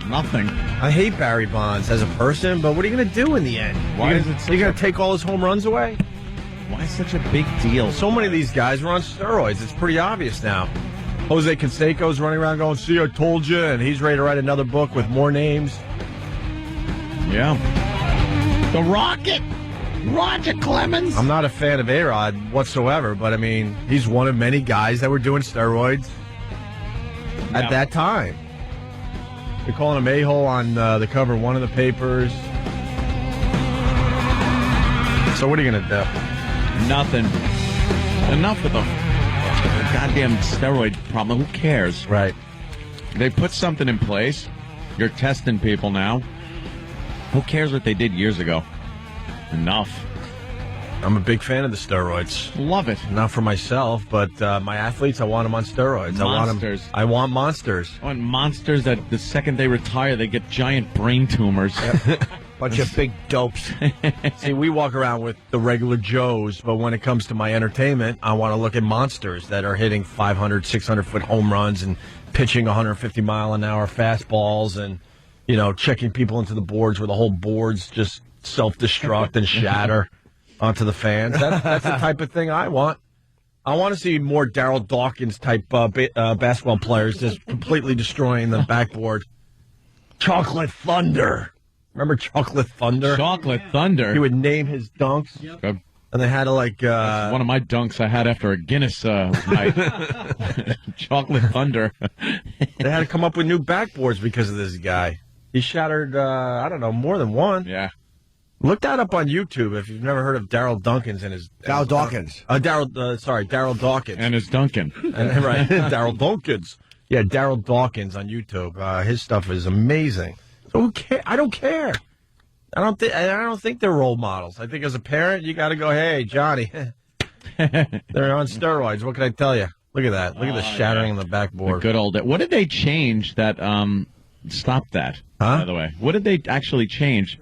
Nothing. I hate Barry Bonds as a person, but what are you going to do in the end? Why is it You're going to take all his home runs away? Why such a big deal? So many of these guys were on steroids. It's pretty obvious now. Jose Canseco's running around going, see, I told you, and he's ready to write another book with more names. Yeah. The Roger Clemens. I'm not a fan of A-Rod whatsoever, but, I mean, he's one of many guys that were doing steroids at that time. You're calling him a-hole on the cover of one of the papers. So what are you going to do? Nothing. Enough with the goddamn steroid problem. Who cares? Right. They put something in place. You're testing people now. Who cares what they did years ago? Enough. I'm a big fan of the steroids. Love it. Not for myself, but my athletes, I want them on steroids. Monsters. I want monsters. I want monsters that the second they retire, they get giant brain tumors. Bunch of big dopes. See, we walk around with the regular Joes, but when it comes to my entertainment, I want to look at monsters that are hitting 500, 600-foot home runs and pitching 150-mile-an-hour fastballs and, checking people into the boards where the whole boards just self-destruct and shatter onto the fans. That's the type of thing I want. I want to see more Darryl Dawkins-type basketball players just completely destroying the backboard. Chocolate Thunder. Remember Chocolate Thunder? Chocolate Thunder. He would name his dunks. Yep. And they had to one of my dunks I had after a Guinness night. Chocolate Thunder. They had to come up with new backboards because of this guy. He shattered, I don't know, more than one. Yeah. Look that up on YouTube if you've never heard of Daryl Dawkins and his... Daryl Dawkins. Daryl Dawkins. And his Duncan. Right, Daryl Dawkins. Yeah, Daryl Dawkins on YouTube. His stuff is amazing. So who cares? I don't care. I don't think they're role models. I think as a parent, you got to go, hey, Johnny, they're on steroids. What can I tell you? Look at that. Look at the shattering in the backboard. The good old... What did they change that stopped that, by the way? What did they actually change?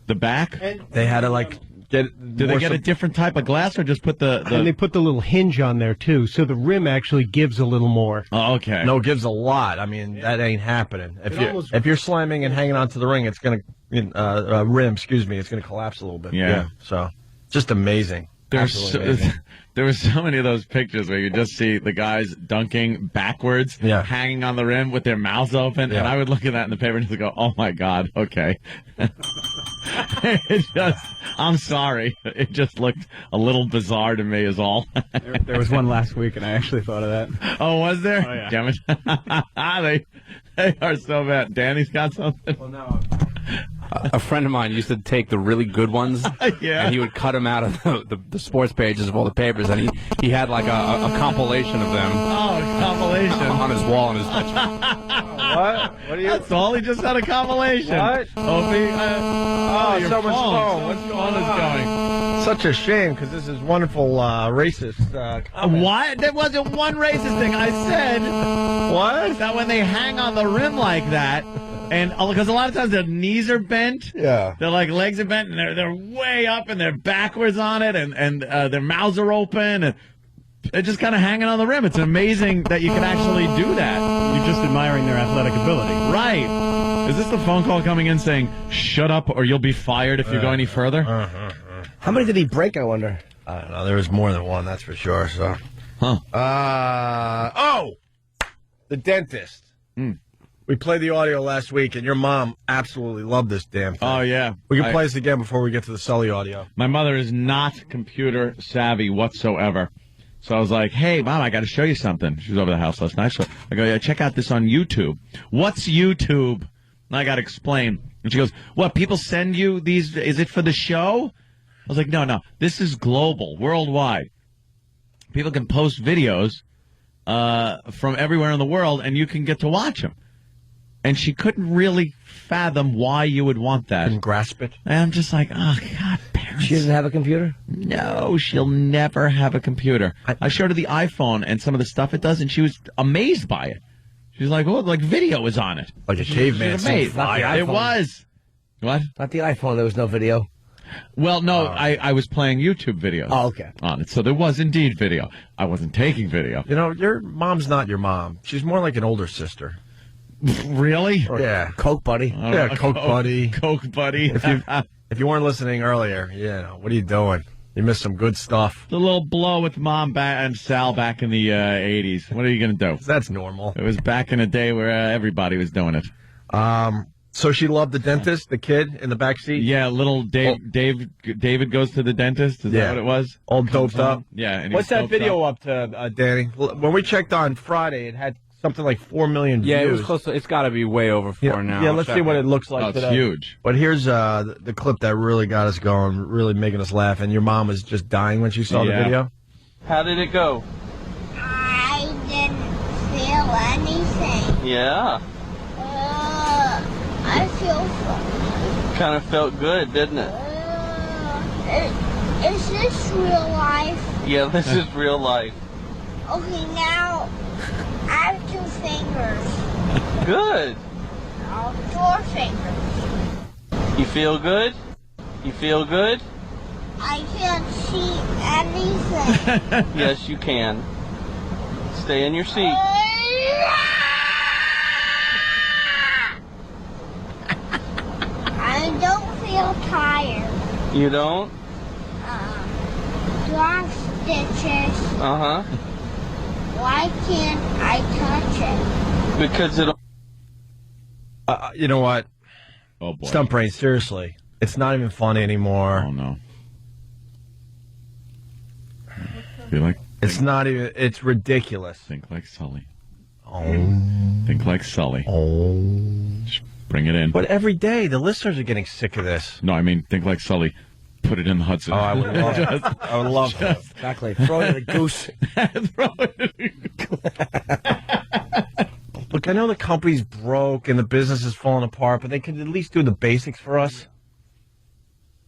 The back? They had to, Did they get a different type of glass or just put the... And they put the little hinge on there, too, so the rim actually gives a little more. Oh, okay. No, it gives a lot. I mean, that ain't happening. If you're slamming and hanging onto the ring, it's going to... rim, excuse me, it's going to collapse a little bit. Yeah. So, just amazing. There were so many of those pictures where you just see the guys dunking backwards, hanging on the rim with their mouths open, and I would look at that in the paper and just go, "Oh my God, okay." I'm sorry, it just looked a little bizarre to me, is all. There was one last week, and I actually thought of that. Oh, was there? Oh, yeah. Damn it! they are so bad. Danny's got something. Well, no. A friend of mine used to take the really good ones, and he would cut them out of the sports pages of all the papers, and he had like a compilation of them. Oh, a compilation on his wall in his bedroom. What? What are you? That's all. He just had a compilation. What? Opie, your someone's phone. What's going? Such a shame because this is wonderful racist. What? There wasn't one racist thing. I said what? That when they hang on the rim like that. And because a lot of times their knees are bent, their legs are bent, and they're way up, and they're backwards on it, and their mouths are open, and they're just kind of hanging on the rim. It's amazing that you can actually do that. You're just admiring their athletic ability, right? Is this the phone call coming in saying "shut up" or "you'll be fired if you go any further"? How many did he break? I wonder. I don't know. There was more than one, that's for sure. So, the dentist. We played the audio last week, and your mom absolutely loved this damn thing. Oh, yeah. We can play this again before we get to the Sully audio. My mother is not computer savvy whatsoever. So I was like, hey, Mom, I got to show you something. She was over the house last night. So I go, yeah, check out this on YouTube. What's YouTube? And I got to explain. And she goes, what, people send you these? Is it for the show? I was like, no. This is global, worldwide. People can post videos from everywhere in the world, and you can get to watch them. And she couldn't really fathom why you would want that. Couldn't grasp it. And I'm just like, oh, God, parents. She doesn't have a computer? No, she'll never have a computer. I showed her the iPhone and some of the stuff it does, and she was amazed by it. She's like, oh, like video is on it. Like a caveman. It was. What? Not the iPhone. There was no video. Well, no, I was playing YouTube videos on it, so there was indeed video. I wasn't taking video. You know, your mom's not your mom. She's more like an older sister. Really? Yeah. Coke buddy. Yeah, Coke buddy. Coke buddy. If you weren't listening earlier, what are you doing? You missed some good stuff. The little blow with Mom and Sal back in the 80s. What are you going to do? That's normal. It was back in a day where everybody was doing it. So she loved the dentist, the kid in the back seat? Yeah, little David goes to the dentist. Is that what it was? All doped up? Yeah. And what's that video up to, Danny? When we checked on Friday, it had something like 4 million views. Yeah, it was close to, it's got to be way over 4 now. Yeah, let's see what it looks like today. It's huge. But here's the clip that really got us going, really making us laugh, and your mom was just dying when she saw the video. How did it go? I didn't feel anything. Yeah. I feel fine. Kind of felt good, didn't it? Is this real life? Yeah, this is real life. Okay, now I have 2 fingers. Good. 4 fingers. You feel good? You feel good? I can't see anything. Yes, you can. Stay in your seat. I don't feel tired. You don't? Drop stitches. Uh-huh. Why can't I touch it? Because it... You know what? Oh, boy. Stump brain, seriously. It's not even funny anymore. Oh, no. Feel like it's not even. It's ridiculous. Think like Sully. Oh. Think like Sully. Oh. Just bring it in. But every day, the listeners are getting sick of this. No, I mean, think like Sully. Put it in the Hudson. Oh, I would love that. I would love that. Exactly. Throw it in a goose. Look, I know the company's broke and the business is falling apart, but they could at least do the basics for us.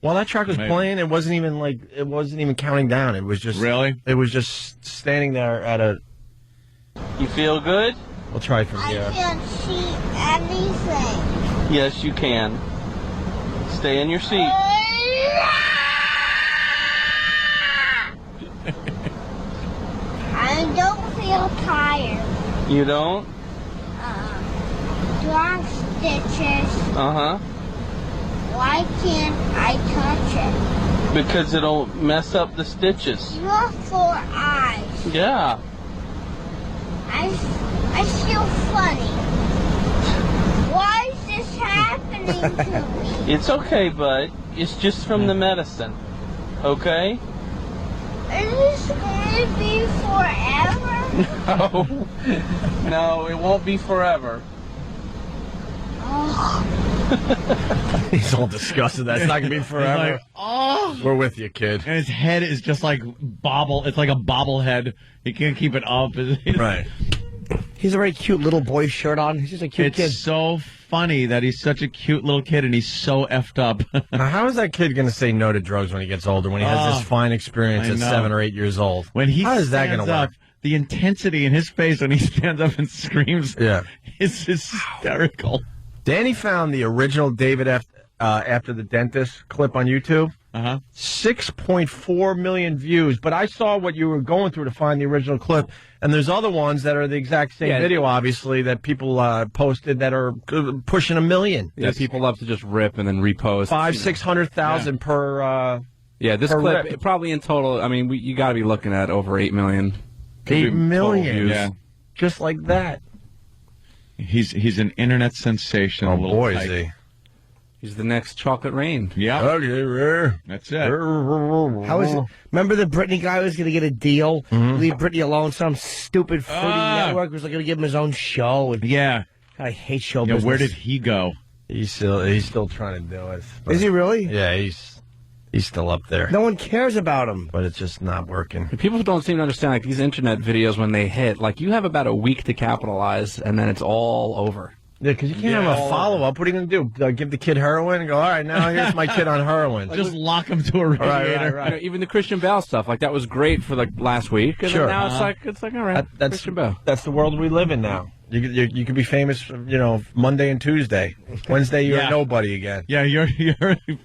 While that track was playing, it wasn't even counting down. It was just It was just standing there at a. You feel good? We'll try from here. I can't see anything. Yes, you can. Stay in your seat. I don't feel tired. You don't? Drunk stitches. Uh-huh. Why can't I touch it? Because it'll mess up the stitches. Your 4 eyes. Yeah. I feel funny. Why is this happening to me? It's okay, bud. It's just from the medicine. Okay? Is this going to be forever? No. No, it won't be forever. He's all disgusted. That's not going to be forever. Like, oh. We're with you, kid. And his head is just like It's like a bobblehead. He can't keep it up. Right. He's a very cute little boy shirt on. He's just a cute kid. It's so funny that he's such a cute little kid and he's so effed up. Now, how is that kid going to say no to drugs when he gets older, when he has this fine experience I at know. 7 or 8 years old? When he how is that going to work? The intensity in his face when he stands up and screams is hysterical. Danny found the original David after the dentist clip on YouTube. 6.4 million views. But I saw what you were going through to find the original clip, and there's other ones that are the exact same video, obviously, that people posted that are pushing 1 million. Yeah, people love to just rip and then repost. 500,000-600,000 per. Yeah, this per clip rip. probably in total. I mean, you got to be looking at over 8 million. 8 million, views. just like that. He's an internet sensation. Oh, little boy, tyke. is he. He's the next Chocolate Rain. Yeah. That's it. How is it? Remember the Britney guy was going to get a deal? Leave Britney alone. Some stupid fruity network was going to give him his own show. And yeah. I hate show Yeah, business. where did he go? He's still trying to do it. But Is he really? Yeah, he's still up there. No one cares about him. But it's just not working. People don't seem to understand, like, these internet videos, when they hit, like, you have about a week to capitalize, and then it's all over. Yeah, because you can't have a follow-up. What are you going to do? Give the kid heroin and go, all right, now here's my kid on heroin. Just lock him to a radiator. Right. You know, even the Christian Bale stuff, like, that was great for, like, last week. And Sure. then now it's like, all right, Christian Bale. That's the world we live in now. You could be famous, Monday and Tuesday. Wednesday, you're a nobody again. Yeah, you're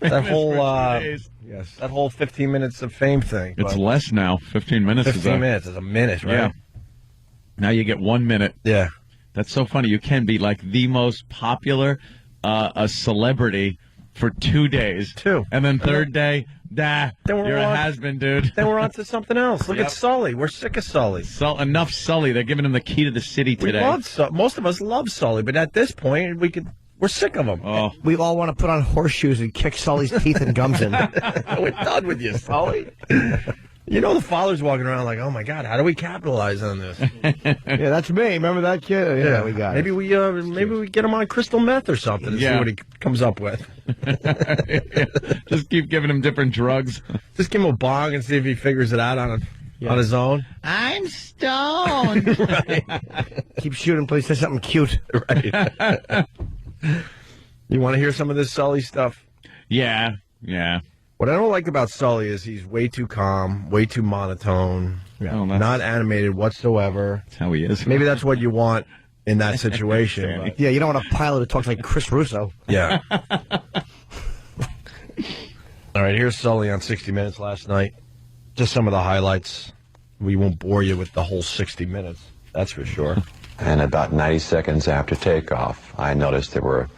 that whole yes, that whole 15 minutes of fame thing. It's less now. 15 minutes. 15 minutes is a minute, right? Yeah. Now you get 1 minute. Yeah. That's so funny. You can be like the most popular a celebrity for 2 days. And then third day, you're a has-been, dude. Then we're on to something else. Look at Sully. We're sick of Sully. Enough Sully. They're giving him the key to the city today. Most of us love Sully, but at this point, we're sick of him. Oh. We all want to put on horseshoes and kick Sully's teeth and gums in. We're done with you, Sully. The father's walking around like, oh my God, how do we capitalize on this? Yeah, that's me. Remember that kid? Yeah, we got maybe it. Maybe we get him on crystal meth or something and see what he comes up with. Just keep giving him different drugs. Just give him a bong and see if he figures it out on his own. I'm stoned. Right. Keep shooting, please. Say something cute. Right. You want to hear some of this Sully stuff? Yeah. What I don't like about Sully is he's way too calm, way too monotone, not animated whatsoever. That's how he is. Maybe that's what you want in that situation. But. Yeah, you don't want a pilot who talks like Chris Russo. Yeah. All right, here's Sully on 60 Minutes last night. Just some of the highlights. We won't bore you with the whole 60 minutes, that's for sure. And about 90 seconds after takeoff, I noticed there were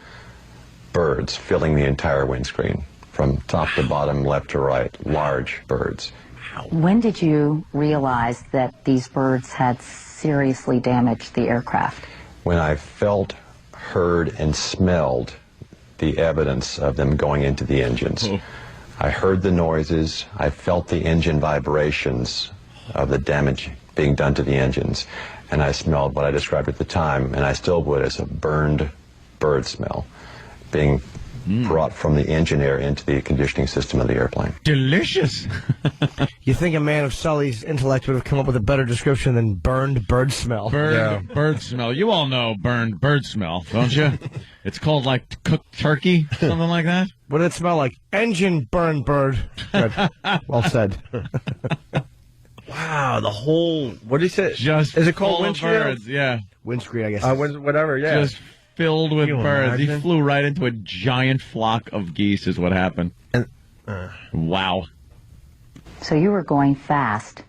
birds filling the entire windscreen. From top to bottom, left to right, large birds. When did you realize that these birds had seriously damaged the aircraft? When I felt, heard, and smelled the evidence of them going into the engines. I heard the noises. I felt the engine vibrations of the damage being done to the engines. And I smelled what I described at the time, and I still would, as a burned bird smell being brought from the engine air into the conditioning system of the airplane. Delicious. You think a man of Sully's intellect would have come up with a better description than burned bird smell? Bird smell. You all know burned bird smell, don't you? It's called like cooked turkey, something like that. What did it smell like? Engine burned bird. Good. Well said. Wow, the whole, what do you say? Just is it called full of windshield? birds, yeah. Windscreen, I guess. Whatever, yeah. Just filled with Can you birds. He imagine? flew right into a giant flock of geese is what happened. Wow. So you were going fast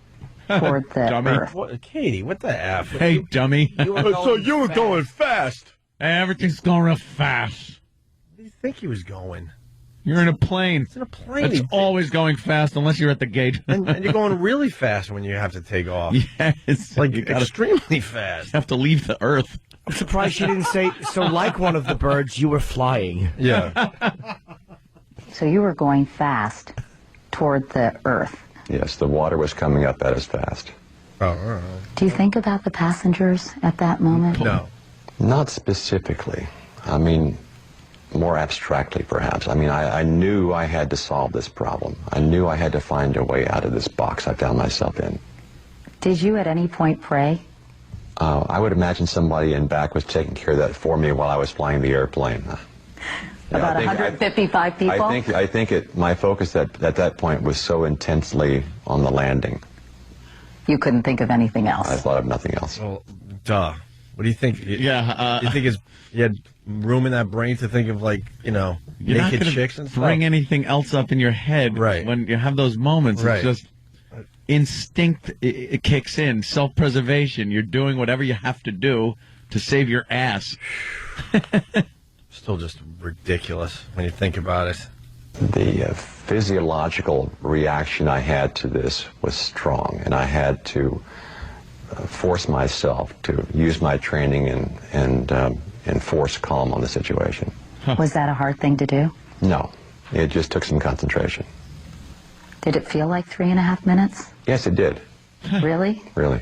toward the Dummy. Earth. Katie, what the F? Hey, dummy. So you were going fast. Hey, everything's going real fast. Where do you think he was going? You're in a plane. It's in a plane. It's always going fast unless you're at the gate. and you're going really fast when you have to take off. Yes. Like you gotta, extremely fast. You have to leave the Earth. I'm surprised she didn't say, so like one of the birds, you were flying. Yeah. So you were going fast toward the Earth. Yes, the water was coming up at us fast. Oh, all right. Do you think about the passengers at that moment? No. Not specifically. I mean, more abstractly, perhaps. I mean, I knew I had to solve this problem. I knew I had to find a way out of this box I found myself in. Did you at any point pray? I would imagine somebody in back was taking care of that for me while I was flying the airplane. About 155 people? I think my focus at that point was so intensely on the landing. You couldn't think of anything else? I thought of nothing else. Well, duh. What do you think? Yeah. You think you had room in that brain to think of, like, you're naked not chicks and stuff? bring anything else up in your head when you have those moments. Right. It's just instinct. It kicks in. Self-preservation. You're doing whatever you have to do to save your ass. Still just ridiculous when you think about it. The physiological reaction I had to this was strong, and I had to force myself to use my training and enforce calm on the situation. Was that a hard thing to do? No, it just took some concentration. Did it feel like 3.5 minutes? Yes, it did. Really? Really.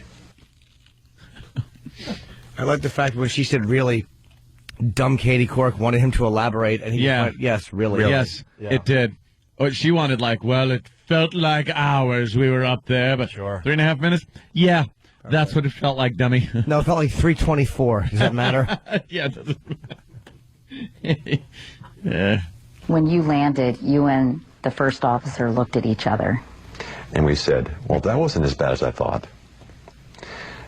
I like the fact when she said really, dumb Katie Cork wanted him to elaborate, and he went, yes, really. Yes, it did. Oh, she wanted it felt like hours we were up there, but 3.5 minutes? Yeah, that's what it felt like, dummy. No, it felt like 3:24. Does that matter? Yeah, it doesn't matter. Yeah. When you landed, you and the first officer looked at each other. And we said, well, that wasn't as bad as I thought.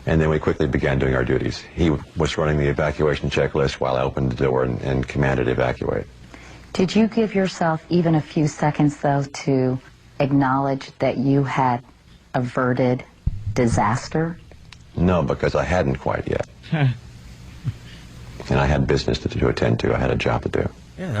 And then we quickly began doing our duties. He was running the evacuation checklist while I opened the door and commanded evacuate. Did you give yourself even a few seconds, though, to acknowledge that you had averted disaster? No, because I hadn't quite yet. And I had business to attend to. I had a job to do. Yeah,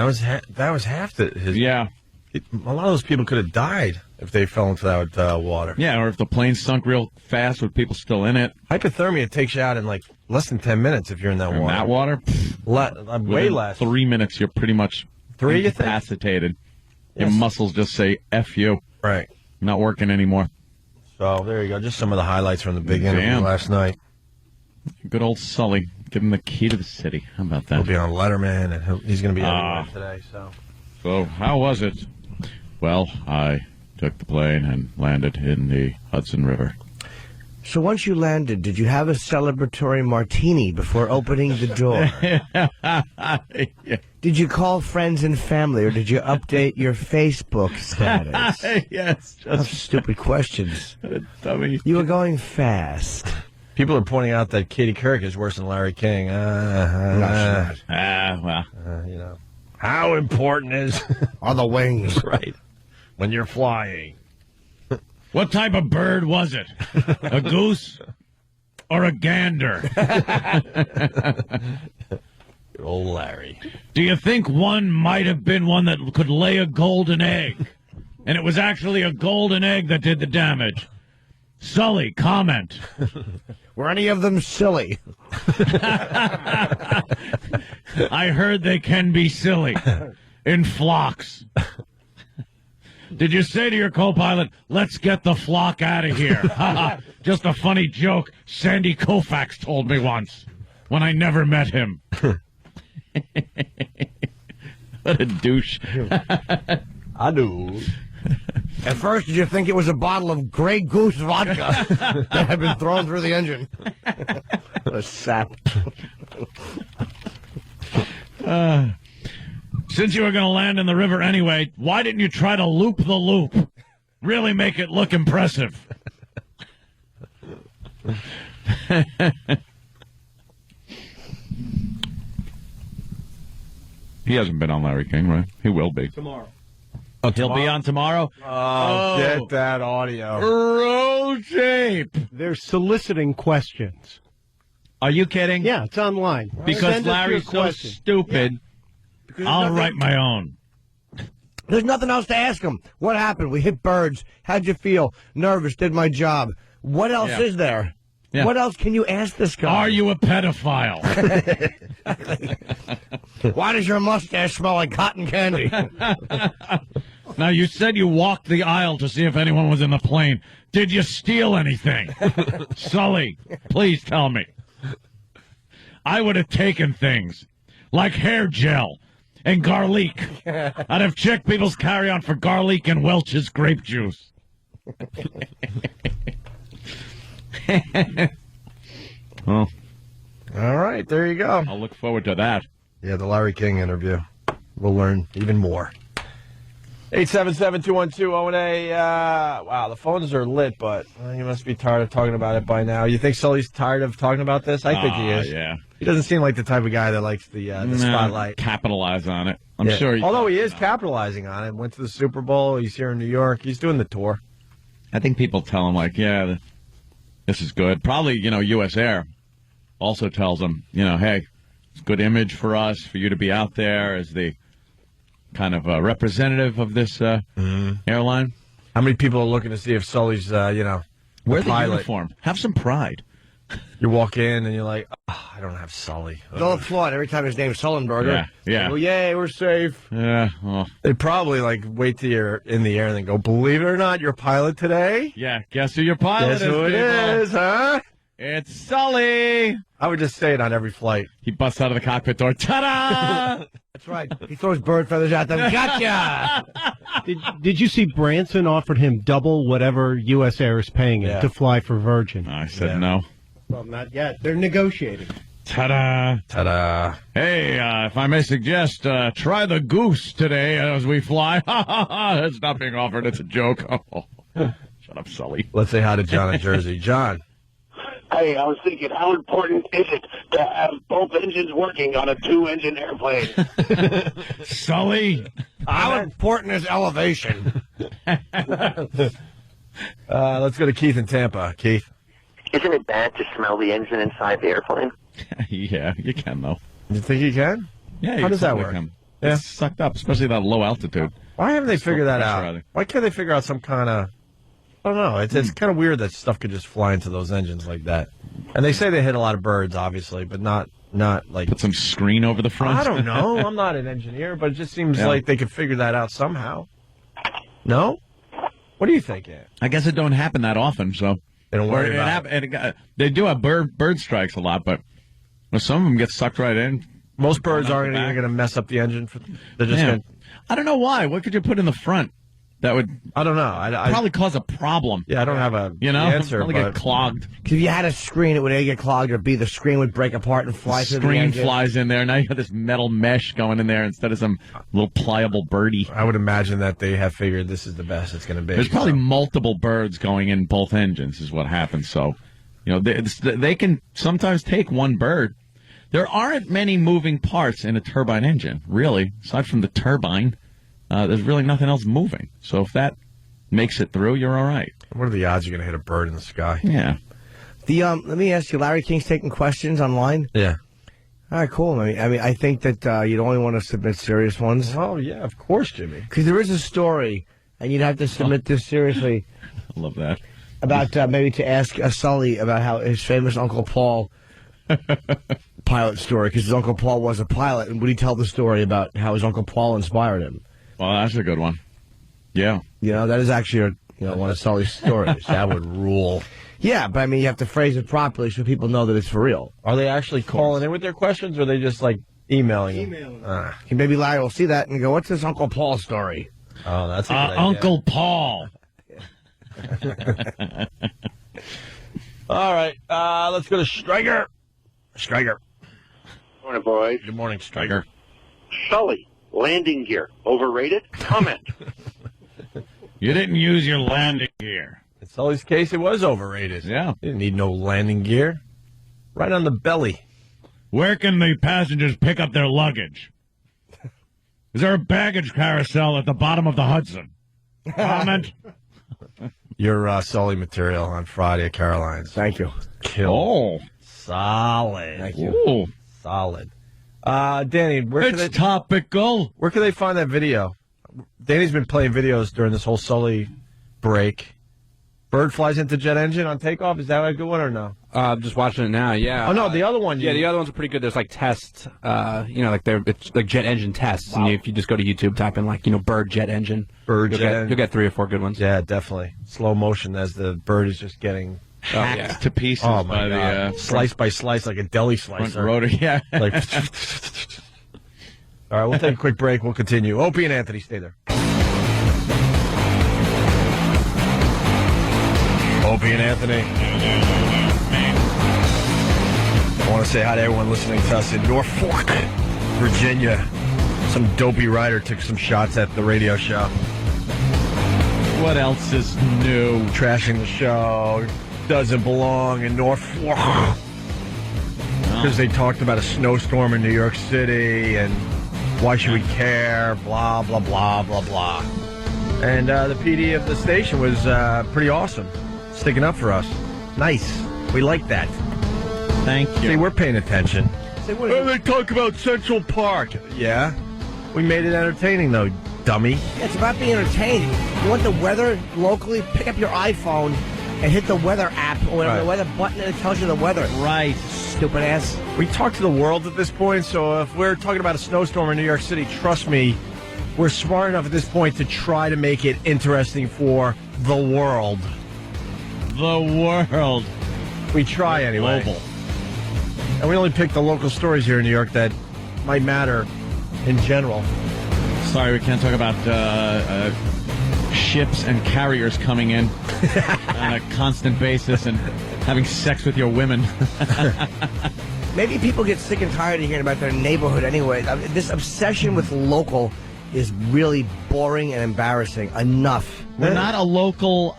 that was half his. Yeah. A lot of those people could have died if they fell into that water. Yeah, or if the plane sunk real fast with people still in it. Hypothermia takes you out in like less than 10 minutes if you're in that water. That water? Way Within less. 3 minutes, you're pretty much incapacitated. Your muscles just say, F you. Right. Not working anymore. So there you go. Just some of the highlights from the big interview last night. Good old Sully. Give him the key to the city. How about that? He'll be on Letterman, and he's going to be everywhere today. So how was it? Well, I took the plane and landed in the Hudson River. So once you landed, did you have a celebratory martini before opening the door? Yeah. Did you call friends and family, or did you update your Facebook status? Yes. That's stupid questions. Dummy. You were going fast. People are pointing out that Katie Couric is worse than Larry King. Well. How important are the wings? Right. When you're flying. What type of bird was it? A goose or a gander? Good old Larry. Do you think one might have been one that could lay a golden egg? And it was actually a golden egg that did the damage? Sully, comment. Were any of them silly? I heard they can be silly. In flocks. Did you say to your co-pilot, let's get the flock out of here? Just a funny joke Sandy Koufax told me once when I never met him. What a douche. I do. At first, did you think it was a bottle of Grey Goose vodka that had been thrown through the engine? What a sap. Since you were going to land in the river anyway, why didn't you try to loop the loop? Really make it look impressive. He hasn't been on Larry King, right? He will be. Tomorrow. Oh, he'll be on tomorrow? Oh, get that audio. Roll tape. They're soliciting questions. Are you kidding? Yeah, it's online. Because Send us Larry's your so question. stupid, I'll write my own. There's nothing else to ask him. What happened? We hit birds. How'd you feel? Nervous. Did my job. What else is there? Yeah. What else can you ask this guy? Are you a pedophile? Why does your mustache smell like cotton candy? Now, you said you walked the aisle to see if anyone was in the plane. Did you steal anything? Sully, please tell me. I would have taken things like hair gel and garlic. I'd have checked people's carry-on for garlic and Welch's grape juice. Well, all right, there you go. I'll look forward to that. Yeah, the Larry King interview. We'll learn even more. 877-212-0A. Wow, the phones are lit, but he must be tired of talking about it by now. You think Sully's tired of talking about this? I think he is. Yeah. He doesn't seem like the type of guy that likes the spotlight. Capitalize on it. I'm Yeah. sure. Although he is capitalizing on it. Went to the Super Bowl. He's here in New York. He's doing the tour. I think people tell him, like, yeah, this is good. Probably, U.S. Air also tells him, hey, it's a good image for us, for you to be out there as the kind of representative of this airline. How many people are looking to see if Sully's, wear the pilot? uniform. Have some pride. You walk in and you're like, I don't have Sully. They'll applaud every time his name's Sullenberger. Yeah. Well, yay, we're safe. Yeah. Well. They probably wait till you're in the air and then go, believe it or not, you're pilot today? Yeah. Guess who your pilot is? Guess who it is, huh? It's Sully. I would just say it on every flight. He busts out of the cockpit door. Ta-da! That's right. He throws bird feathers at them. Gotcha! Did you see Branson offered him double whatever U.S. Air is paying him to fly for Virgin? I said no. Well, not yet. They're negotiating. Ta-da! Ta-da! Hey, if I may suggest, try the goose today as we fly. Ha ha ha! It's not being offered. It's a joke. Shut up, Sully. Let's say hi to John in Jersey. John. Hey, I was thinking, how important is it to have both engines working on a 2-engine airplane? Sully. How important is elevation? Let's go to Keith in Tampa. Keith. Isn't it bad to smell the engine inside the airplane? Yeah, you can, though. You think you can? Yeah. How does that work? Yeah. It's sucked up, especially at that low altitude. Why haven't they figured that out? Why can't they figure out some kind of... I don't know. It's kind of weird that stuff could just fly into those engines like that. And they say they hit a lot of birds, obviously, but not like... Put some screen over the front? I don't know. I'm not an engineer, but it just seems like they could figure that out somehow. No? What do you think, Ed? I guess it don't happen that often, so... They don't worry about it. They do have bird strikes a lot, but some of them get sucked right in. Most birds aren't even going to mess up the engine. They're just going to... I don't know why. What could you put in the front that would... I don't know. I probably cause a problem. Yeah, I don't have a answer. Probably get clogged. Because if you had a screen, it would A, get clogged, or B, the screen would break apart and fly through the engine. Screen flies in there. Now you have this metal mesh going in there instead of some little pliable birdie. I would imagine that they have figured this is the best it's going to be. There's probably multiple birds going in both engines is what happens. So, they can sometimes take one bird. There aren't many moving parts in a turbine engine, really. Aside from the turbine, there's really nothing else moving. So if that makes it through, you're all right. What are the odds you're going to hit a bird in the sky? Yeah. Let me ask you, Larry King's taking questions online? Yeah. All right, cool. I think that you'd only want to submit serious ones. Oh, yeah, of course, Jimmy. Because there is a story, and you'd have to submit this seriously. I love that. about maybe to ask Sully about how his famous Uncle Paul pilot story, because his Uncle Paul was a pilot, and would he tell the story about how his Uncle Paul inspired him? Well, that's a good one. Yeah. That is actually one of Sully's stories. That would rule. Yeah, but I mean, you have to phrase it properly so people know that it's for real. Are they actually calling in with their questions, or are they just, like, emailing? Maybe Larry will see that and go, what's this Uncle Paul story? Oh, that's a good idea. Uncle Paul. All right, let's go to Stryker. Stryker. Morning, boys. Good morning, Stryker. Sully, landing gear, overrated? Comment. You didn't use your landing gear. In Sully's case, it was overrated. Yeah. He didn't need no landing gear. Right on the belly. Where can the passengers pick up their luggage? Is there a baggage carousel at the bottom of the Hudson? Comment. Your Sully material on Friday at Caroline's. Thank you. Kill. Solid. Thank you. Ooh. Solid. Danny, It's topical. Where can they find that video? Danny's been playing videos during this whole Sully break. Bird flies into jet engine on takeoff. Is that a good one or no? I'm just watching it now. Yeah. Oh no, the other one. Yeah, the other ones are pretty good. There's like tests. It's like jet engine tests. Wow. And if you just go to YouTube, type in bird jet engine. Bird jet. You'll get 3 or 4 good ones. Yeah, definitely. Slow motion as the bird is just getting hacked to pieces by the slice by slice like a deli slicer. Rotor, yeah. Like, all right, we'll take a quick break. We'll continue. Opie and Anthony, stay there. Opie and Anthony. I want to say hi to everyone listening to us in Norfolk, Virginia. Some dopey writer took some shots at the radio show. What else is new? Trashing the show. Doesn't belong in Norfolk. Because they talked about a snowstorm in New York City and why should we care, blah, blah, blah, blah, blah. And the PD of the station was pretty awesome. Sticking up for us. Nice. We like that. Thank you. See, we're paying attention. They talk about Central Park. Yeah. We made it entertaining, though, dummy. Yeah, it's about being entertained. You want the weather locally? Pick up your iPhone and hit the weather app or whatever, the weather button, and it tells you the weather. Right. Stupid ass. We talk to the world at this point, so if we're talking about a snowstorm in New York City, trust me, we're smart enough at this point to try to make it interesting for the world. The world. We try anyway. Global. And we only pick the local stories here in New York that might matter in general. Sorry, we can't talk about ships and carriers coming in on a constant basis and having sex with your women. Maybe people get sick and tired of hearing about their neighborhood anyway. This obsession with local is really boring and embarrassing. Enough. We're not a local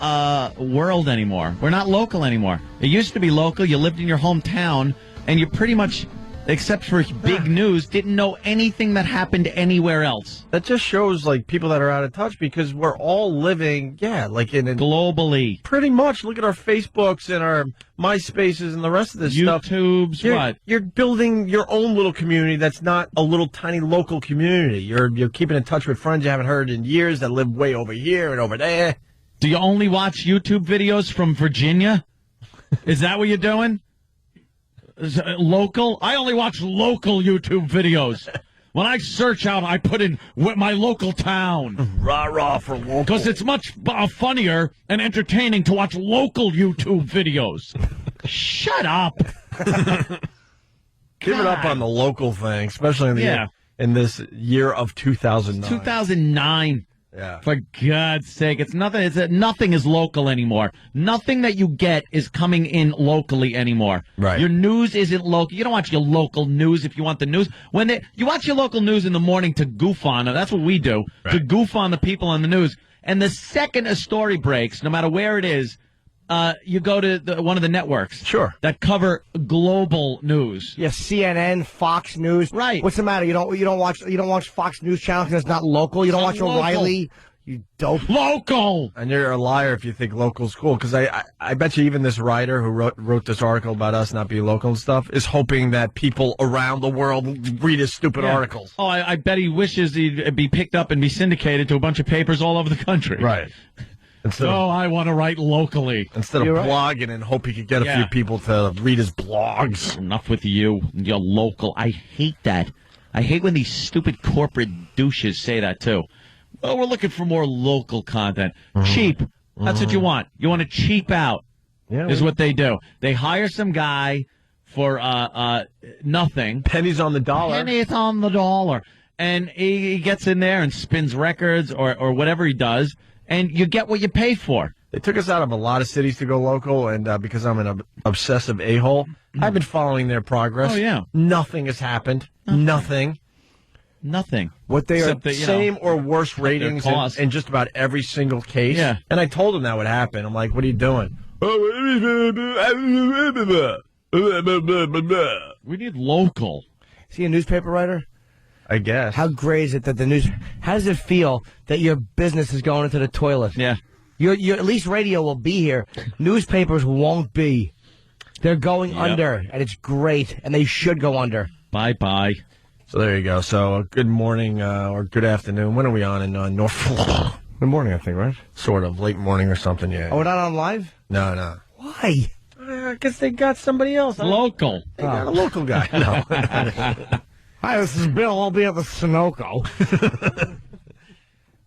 world anymore. We're not local anymore. It used to be local. You lived in your hometown, and you pretty much, except for big news, didn't know anything that happened anywhere else. That just shows, like, people that are out of touch because we're all living, globally. Pretty much. Look at our Facebooks and our MySpaces and the rest of this stuff. YouTubes, what? You're building your own little community that's not a little tiny local community. You're keeping in touch with friends you haven't heard in years that live way over here and over there. Do you only watch YouTube videos from Virginia? Is that what you're doing? Local? I only watch local YouTube videos. When I search out, I put in my local town. Rah-rah for local. Because it's much funnier and entertaining to watch local YouTube videos. Shut up. Give it up on the local thing, especially in this year of 2009. 2009. Yeah. For God's sake, it's nothing. Nothing is local anymore. Nothing that you get is coming in locally anymore. Right. Your news isn't local. You don't watch your local news if you want the news. You watch your local news in the morning to goof on it. That's what we do, to goof on the people on the news. And the second a story breaks, no matter where it is, you go to one of the networks. Sure. That cover global news. Yeah, CNN, Fox News. Right. What's the matter? You don't watch Fox News Channel because it's not local. You don't watch O'Reilly. You dope. Local. And you're a liar if you think local's cool. Because I bet you even this writer who wrote this article about us not being local and stuff is hoping that people around the world read his stupid articles. Oh, I bet he wishes he'd be picked up and be syndicated to a bunch of papers all over the country. Right. I want to write locally. Instead of blogging and hope he could get a few people to read his blogs. Enough with you, your local. I hate that. I hate when these stupid corporate douches say that, too. Oh, we're looking for more local content. Cheap. That's what you want. You want to cheap out, is what they do. They hire some guy for nothing. Pennies on the dollar. Pennies on the dollar. And he gets in there and spins records or whatever he does, and you get what you pay for. They took us out of a lot of cities to go local, and because I'm an obsessive a-hole, I've been following their progress. Oh, yeah. Nothing has happened. Nothing. What they are, same or worse ratings in just about every single case. Yeah. And I told them that would happen. I'm like, what are you doing? We need local. Is he a newspaper writer? I guess. How great is it that how does it feel that your business is going into the toilet? Yeah. Your at least radio will be here. Newspapers won't be. They're going under, and it's great, and they should go under. Bye-bye. So there you go. So good morning or good afternoon. When are we on in Norfolk? Good morning, I think, right? Sort of. Late morning or something, yeah. Oh, we're not on live? No. Why? I guess they got somebody else. Local. They got a local guy. No. Hi, this is Bill. I'll be at the Sunoco.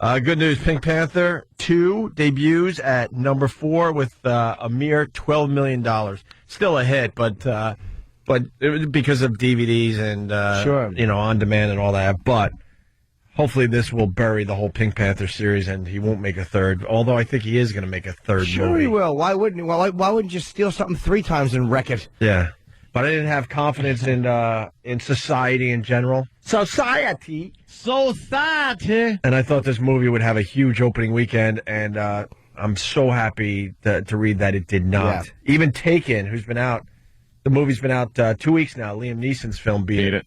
Good news. Pink Panther 2 debuts at number 4 with a mere $12 million. Still a hit, but it was because of DVDs and on demand and all that. But hopefully this will bury the whole Pink Panther series, and he won't make a third. Although I think he is going to make a third movie. Sure he will. Why wouldn't he? Well, why wouldn't you steal something 3 times and wreck it? Yeah. But I didn't have confidence in society in general. Society. And I thought this movie would have a huge opening weekend, and I'm so happy to read that it did not. Yeah. Even Taken, who's been out, the movie's been out 2 weeks now. Liam Neeson's film beat it.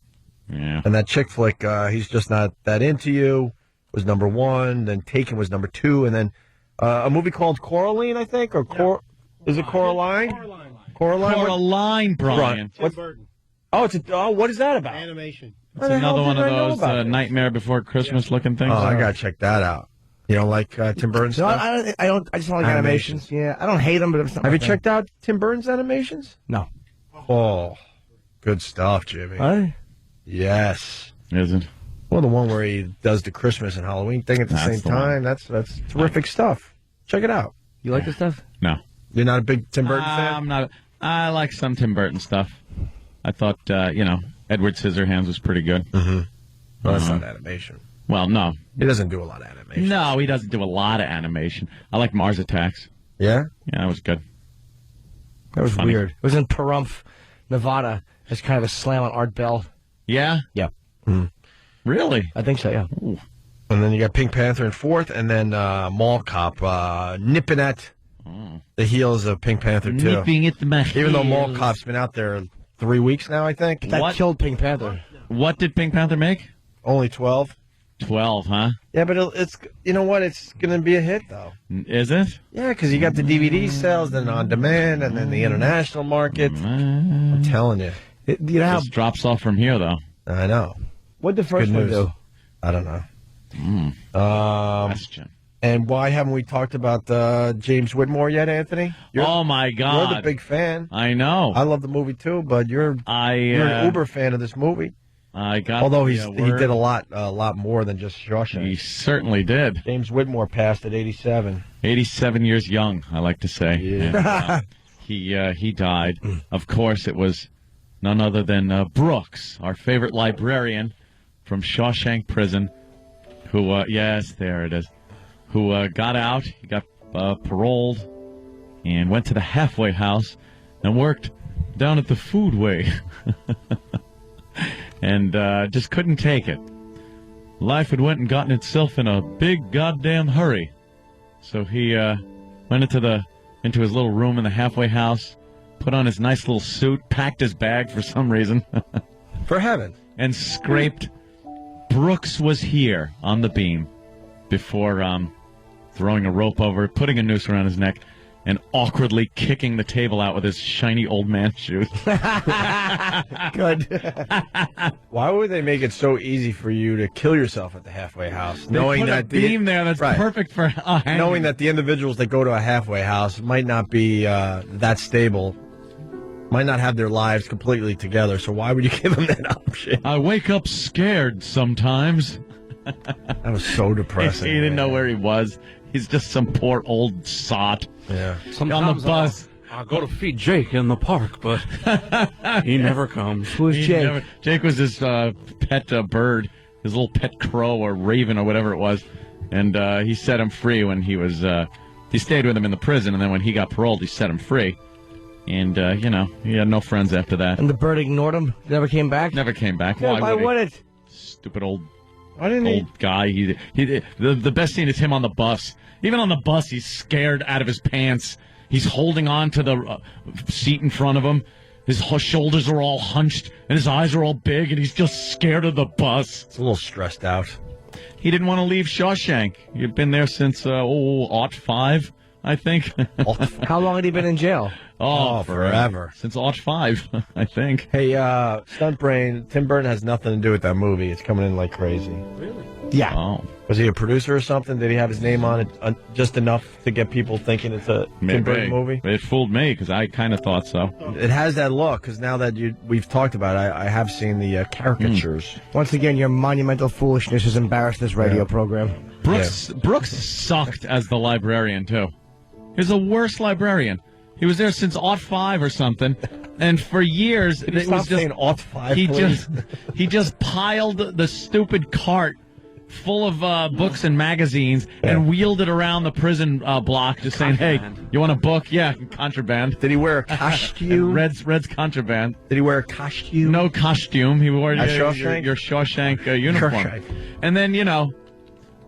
Yeah. And that chick flick, He's Just Not That Into You, was number 1. Then Taken was number 2. And then a movie called Coraline, I think, is it Coraline? Coraline, Brian. Tim Burton. What is that about? Animation. It's another one of those Nightmare Before Christmas looking things. Oh, I gotta check that out. You don't like Tim Burton's stuff? I just don't like animations. Yeah, I don't hate them, but it's not. Have you checked out Tim Burton's animations? No. Oh, good stuff, Jimmy. Huh? Yes. Is it? Well, the one where he does the Christmas and Halloween thing at the same time. That's terrific stuff. Check it out. You like this stuff? No. You're not a big Tim Burton fan? I'm not. I like some Tim Burton stuff. I thought, Edward Scissorhands was pretty good. Mm-hmm. Well, that's not animation. Well, no. He doesn't do a lot of animation. No, he doesn't do a lot of animation. I like Mars Attacks. Yeah? Yeah, that was good. That was weird. It was in Pahrump, Nevada. It's kind of a slam on Art Bell. Yeah? Yeah. Mm. Really? I think so, yeah. Ooh. And then you got Pink Panther in 4th, and then Mall Cop nipping at the heels of Pink Panther 2. Nipping at the Even though Mall Cop's been out there 3 weeks now, I think. That killed Pink Panther. What did Pink Panther make? Only 12. 12, huh? Yeah, but it's, you know what? It's going to be a hit, though. Is it? Yeah, because you got the DVD sales, then on demand, and then the international market. I'm telling you. You know how it drops off from here, though. I know. What'd the first one do? I don't know. Question. And why haven't we talked about James Whitmore yet, Anthony? Oh my God! You're the big fan. I know. I love the movie too, but you're an uber fan of this movie. I got. Although he did a lot more than just Shawshank. He certainly did. James Whitmore passed at 87. 87 years young, I like to say. Yeah. And, he died. Of course, it was none other than Brooks, our favorite librarian from Shawshank Prison, who yes, there it is. Who got out, he got paroled, and went to the halfway house and worked down at the Foodway. And just couldn't take it. Life had went and gotten itself in a big goddamn hurry. So he went into his little room in the halfway house, put on his nice little suit, packed his bag for some reason. For heaven. And scraped Brooks was here on the beam before throwing a rope over, putting a noose around his neck, and awkwardly kicking the table out with his shiny old man shoes. Good. Why would they make it so easy for you to kill yourself at the halfway house? They knowing put that a beam there that's perfect for knowing that the individuals that go to a halfway house might not be that stable, might not have their lives completely together. So why would you give them that option? I wake up scared sometimes. That was so depressing. He didn't know where he was. He's just some poor old sot. Yeah. On the bus. I'll go to feed Jake in the park, but he never comes. Who's Jake? Jake was his pet bird, his little pet crow or raven or whatever it was. And he set him free when he was... he stayed with him in the prison, and then when he got paroled, he set him free. And, he had no friends after that. And the bird ignored him? Never came back? Never came back. Yeah, why would it? Stupid old old guy. The best scene is him on the bus. Even on the bus, he's scared out of his pants. He's holding on to the seat in front of him. His shoulders are all hunched, and his eyes are all big, and he's just scared of the bus. It's a little stressed out. He didn't want to leave Shawshank. He'd been there since, 05, I think. How long had he been in jail? Oh, forever. Since 05, I think. Hey, Stunt Brain, Tim Burton has nothing to do with that movie. It's coming in like crazy. Really? Yeah. Oh. Was he a producer or something? Did he have his name on it just enough to get people thinking it's a Tim Burton movie? It fooled me because I kind of thought so. It has that look because now that we've talked about it, I have seen the caricatures. Once again, your monumental foolishness has embarrassed this radio program. Brooks sucked as the librarian, too. He was the worst librarian. He was there since 05 or something, and for years it was just saying 05. He just piled the stupid cart full of books and magazines and wheeled it around the prison block, just saying, "Hey, you want a book? Yeah, contraband." Did he wear a costume? Red's contraband. Did he wear a costume? No costume. He wore your Shawshank uniform. Shawshank. And then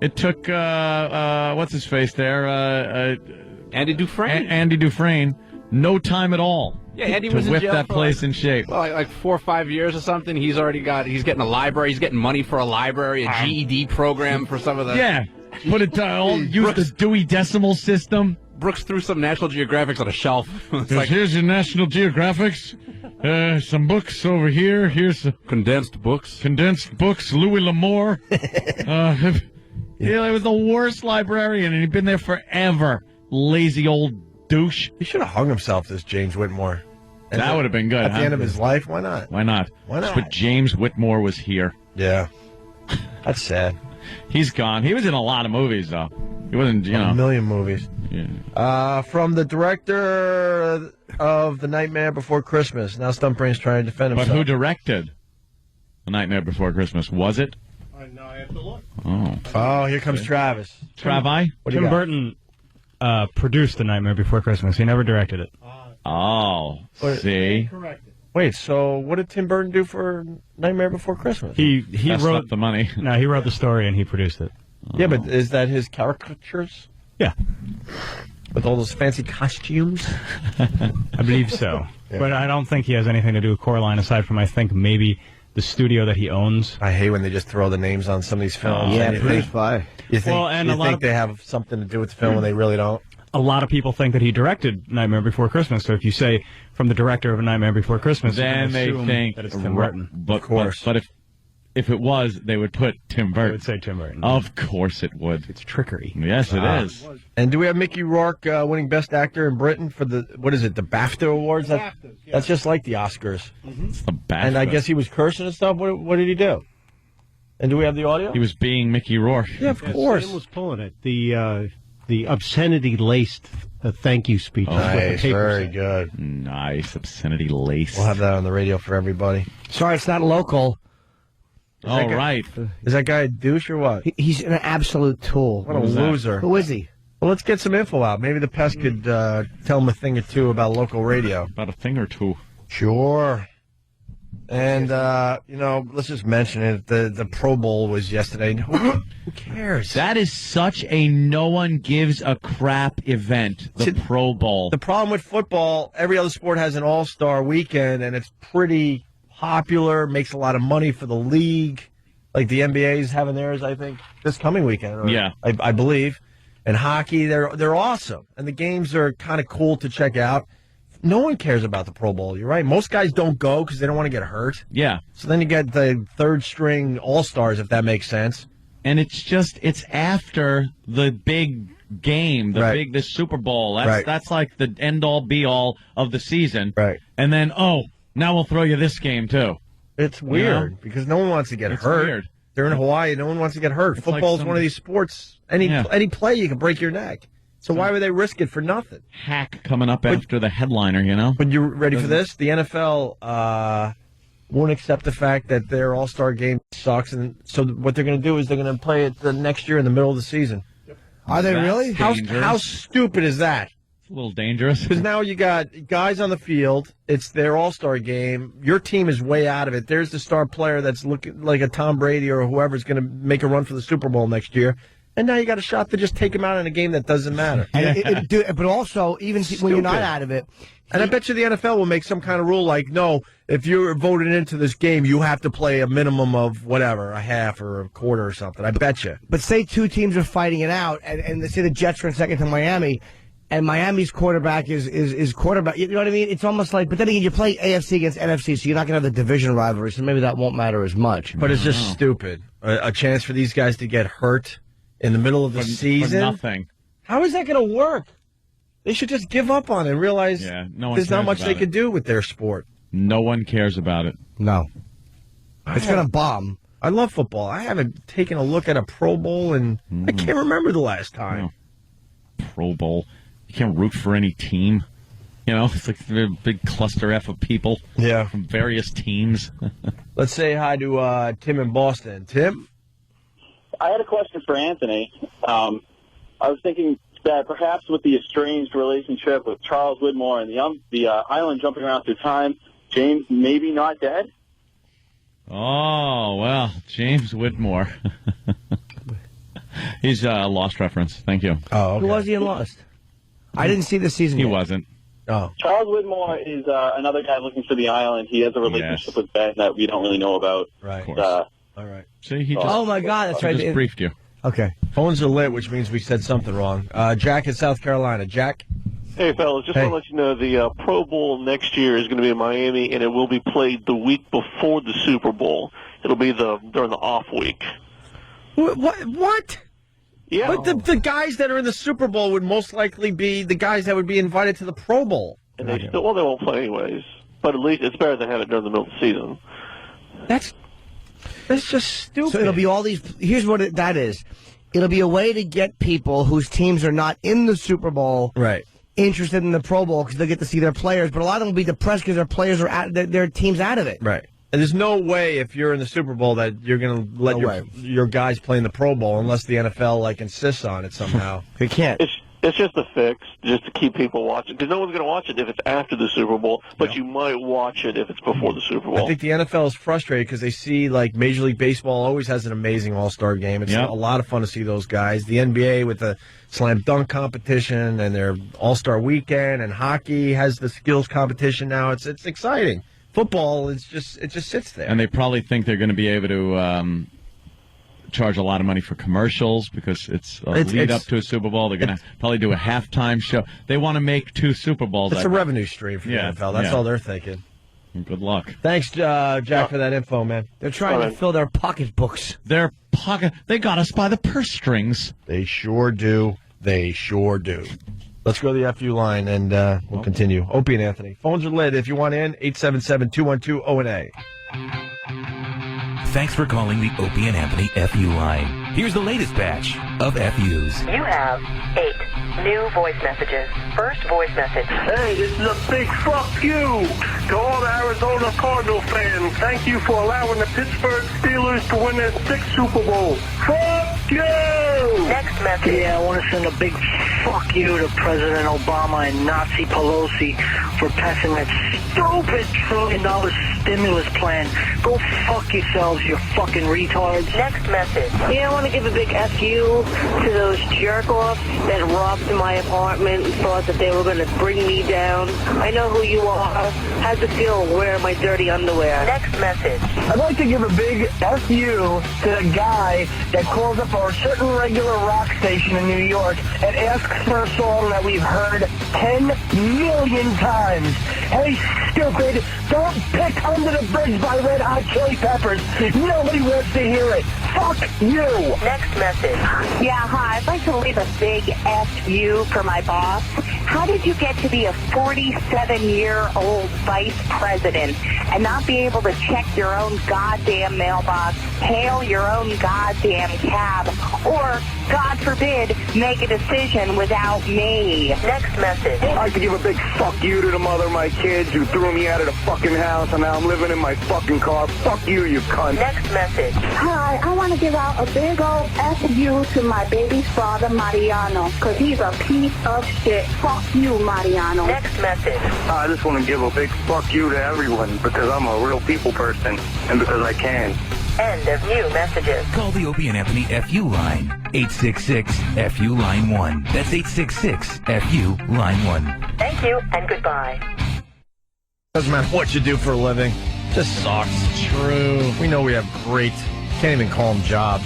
it took what's his face there. Andy Dufresne. Andy Dufresne. No time at all. Yeah, Andy to was in whip jail that for place in shape. Like 4 or 5 years or something. He's getting a library. He's getting money for a library, a GED program for some of the. Yeah, put it use the Dewey Decimal System. Brooks threw some National Geographics on a shelf. Here's your National Geographics. Some books over here. Here's condensed books. Louis L'Amour. He was the worst librarian, and he'd been there forever. Lazy old douche. He should have hung himself, this James Whitmore. And that would have been good. At the end of his life, why not? Why not? Why not? But James Whitmore was here. Yeah. That's sad. He's gone. He was in a lot of movies, though. He wasn't, A million movies. Yeah. From the director of The Nightmare Before Christmas. Now Stunt Brain's trying to defend himself. But who directed The Nightmare Before Christmas? Was it? No, I have to look. Oh, here comes Travis. Travi? Tim Burton produced The Nightmare Before Christmas. He never directed it. See? Wait, so what did Tim Burton do for Nightmare Before Christmas? He wrote up the money. No, he wrote the story and he produced it. Yeah, but is that his caricatures? Yeah. With all those fancy costumes? I believe so. Yeah. But I don't think he has anything to do with Coraline aside from, I think, maybe the studio that he owns. I hate when they just throw the names on some of these films. Please buy. You think, Well, and you a lot think of- they have something to do with the film when they really don't? A lot of people think that he directed Nightmare Before Christmas. So if you say from the director of A Nightmare Before Christmas, Then they think that it's Tim Burton. But, but if it was, they would put Tim Burton. I would say Tim Burton. Of course it would. It's trickery. Yes, it is. And do we have Mickey Rourke winning Best Actor in Britain for the, what is it, the BAFTA Awards? That's just like the Oscars. It's the BAFTA. And I guess he was cursing and stuff. What did he do? And do we have the audio? He was being Mickey Rourke. Yeah, of course. Sam was pulling it. The obscenity-laced thank you speech. Nice, very good. Nice, obscenity-laced. We'll have that on the radio for everybody. Sorry, it's not local. All right. Is that guy a douche or what? He's an absolute tool. What a loser. Who is he? Well, let's get some info out. Maybe the pest could tell him a thing or two about local radio. About a thing or two. Sure. And, let's just mention it. The Pro Bowl was yesterday. Who cares? That is such a no one gives a crap event, the Pro Bowl. The problem with football, every other sport has an all-star weekend, and it's pretty popular, makes a lot of money for the league. Like the NBA is having theirs, I think, this coming weekend. Yeah. I believe. and hockey. They're awesome, and the games are kind of cool to check out. No one cares about the Pro Bowl. You're right. Most guys don't go because they don't want to get hurt. Yeah. So then you get the third-string All-Stars, if that makes sense. And it's after the big game, the Super Bowl. That's like the end-all, be-all of the season. Right. And then, now we'll throw you this game, too. It's weird because no one wants to get hurt. Weird. They're in Hawaii. No one wants to get hurt. Football is one of these sports. Any play, you can break your neck. So why would they risk it for nothing? Hack coming up after the headliner, you know? But you ready for this? The NFL won't accept the fact that their All-Star game sucks. And so what they're going to do is they're going to play it the next year in the middle of the season. Are they really? How stupid is that? It's a little dangerous. Because now you got guys on the field. It's their All-Star game. Your team is way out of it. There's the star player that's looking like a Tom Brady or whoever's going to make a run for the Super Bowl next year. And now you got a shot to just take him out in a game that doesn't matter. But also, even when you're not out of it. And I bet you the NFL will make some kind of rule like, no, if you're voted into this game, you have to play a minimum of whatever, a half or a quarter or something. I bet you. But say two teams are fighting it out, and say the Jets are in second to Miami, and Miami's quarterback is quarterback. You know what I mean? It's almost like, but then again, you play AFC against NFC, so you're not going to have the division rivalry, so maybe that won't matter as much. But it's just stupid. A chance for these guys to get hurt in the middle of the season. For nothing. How is that going to work? They should just give up on it and realize there's not much they could do with their sport. No one cares about it. No. It's going to bomb. I love football. I haven't taken a look at a Pro Bowl, and I can't remember the last time. No. Pro Bowl. You can't root for any team. You know, it's like a big cluster F of people from various teams. Let's say hi to Tim in Boston. Tim? I had a question for Anthony. I was thinking that perhaps with the estranged relationship with Charles Whitmore and the island jumping around through time, James maybe not dead? Oh, well, James Whitmore. He's a Lost reference. Thank you. Oh, okay. Who was he in Lost? I didn't see the season He yet. wasn't. Oh. Charles Whitmore is another guy looking for the island. He has a relationship with Ben that we don't really know about. Right. All right. See, he just, oh, my God, that's he right. just briefed you. Okay. Phones are lit, which means we said something wrong. Jack in South Carolina. Jack? Hey, fellas, just want to let you know the Pro Bowl next year is going to be in Miami, and it will be played the week before the Super Bowl. It'll be during the off week. What? Yeah. But the guys that are in the Super Bowl would most likely be the guys that would be invited to the Pro Bowl. And they they won't play anyways. But at least it's better than having it during the middle of the season. That's just stupid. So it'll be all these. Here's what that is. It'll be a way to get people whose teams are not in the Super Bowl interested in the Pro Bowl because they'll get to see their players. But a lot of them will be depressed because their players are their team's out of it. Right. And there's no way if you're in the Super Bowl that you're going to let your guys play in the Pro Bowl unless the NFL insists on it somehow. They can't. It's just a fix, just to keep people watching. Because no one's going to watch it if it's after the Super Bowl, but you might watch it if it's before the Super Bowl. I think the NFL is frustrated because they see Major League Baseball always has an amazing All-Star game. It's a lot of fun to see those guys. The NBA with the slam dunk competition and their All-Star weekend, and hockey has the skills competition now. It's exciting. Football it just sits there. And they probably think they're going to be able to charge a lot of money for commercials because it's a lead up to a Super Bowl. They're going to probably do a halftime show. They want to make 2 Super Bowls. It's a revenue stream for the NFL. That's all they're thinking. Good luck. Thanks, Jack, for that info, man. They're trying to fill their pocketbooks. They got us by the purse strings. They sure do. They sure do. Let's go to the FU line, and we'll continue. Opie and Anthony. Phones are lit. If you want in, 877-212-ONA. Thanks for calling the Opie and Anthony FU line. Here's the latest batch of FUs. You have 8 new voice messages. First voice message. Hey, this is a big fuck you to all the Arizona Cardinal fans. Thank you for allowing the Pittsburgh Steelers to win their 6th Super Bowl. Fuck you! Next message. Yeah, I want to send a big fuck you to President Obama and Nazi Pelosi for passing that stupid $1 trillion stimulus plan. Go fuck yourselves, you fucking retards. Next message. Yeah, I want to give a big FU to those jerk-offs that robbed my apartment and thought that they were going to bring me down. I know who you are. How's it feel wearing my dirty underwear? Next message. I'd like to give a big FU to the guy that calls up for a certain regular rock station in New York and asks for a song that we've heard 10 million times. Hey, stupid, don't pick Under the Bridge by Red Hot Chili Peppers. Nobody wants to hear it. Fuck you. Next message. Yeah, hi. I'd like to leave a big F you for my boss. How did you get to be a 47-year-old vice president and not be able to check your own goddamn mailbox, hail your own goddamn cab, or, God forbid, make a decision without me? Next message. I'd like to give a big fuck you to the mother of my kids who threw me out of the fucking house and now I'm living in my fucking car. Fuck you, you cunt. Next message. Hi, I want to give out a big old F you to my baby's father, Mariano, because he's a piece of shit. Fuck you, Mariano. Next message. I just want to give a big fuck you to everyone because I'm a real people person and because I can. End of new messages. Call the Opie and Anthony FU line. 866-FU line 1. That's 866-FU line 1. Thank you and goodbye. Doesn't matter what you do for a living. Just sucks. True. We know we have great, can't even call them jobs.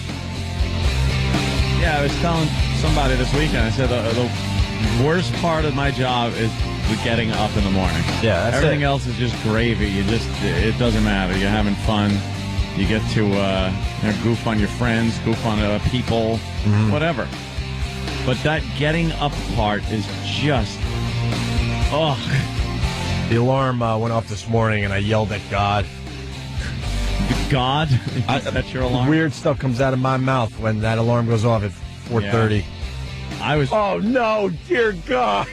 Yeah, I was telling somebody this weekend, I said the worst part of my job is the getting up in the morning. Yeah, that's Everything it. else is just gravy. It doesn't matter. You're having fun. You get to goof on your friends, goof on people, whatever. But that getting up part is just, The alarm went off this morning, and I yelled at God. God? That's your alarm? Weird stuff comes out of my mouth when that alarm goes off at 4:30. Yeah. I was. Oh no, dear God!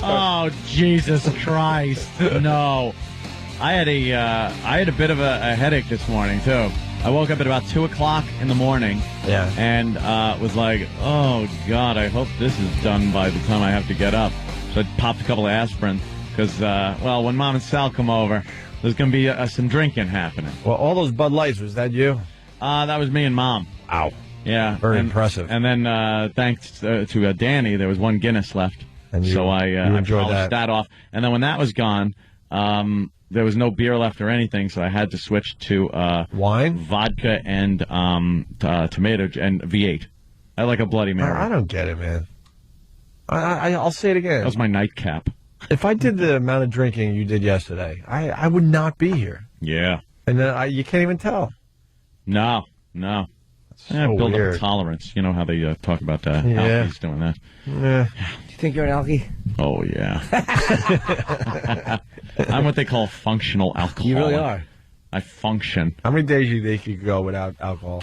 Oh Jesus Christ! No, I had a bit of a headache this morning too. I woke up at about 2:00 in the morning. Yeah, and was like, oh God, I hope this is done by the time I have to get up. So I popped a couple of aspirin because when Mom and Sal come over, there's going to be some drinking happening. Well, all those Bud Lights, was that you? That was me and Mom. Ow. Yeah. Very impressive. And then thanks to Danny, there was one Guinness left. And so I enjoyed polished that off. And then when that was gone, there was no beer left or anything, so I had to switch to wine, vodka, and tomato and V8. I like a Bloody Mary. I don't get it, man. I'll say it again. That was my nightcap. If I did the amount of drinking you did yesterday, I would not be here. Yeah. And you can't even tell. No. So build weird. up tolerance. You know how they talk about alkies doing that. Yeah. Do you think you're an alkie? Oh, yeah. I'm what they call functional alcoholic. You really are. I function. How many days do you think you could go without alcohol?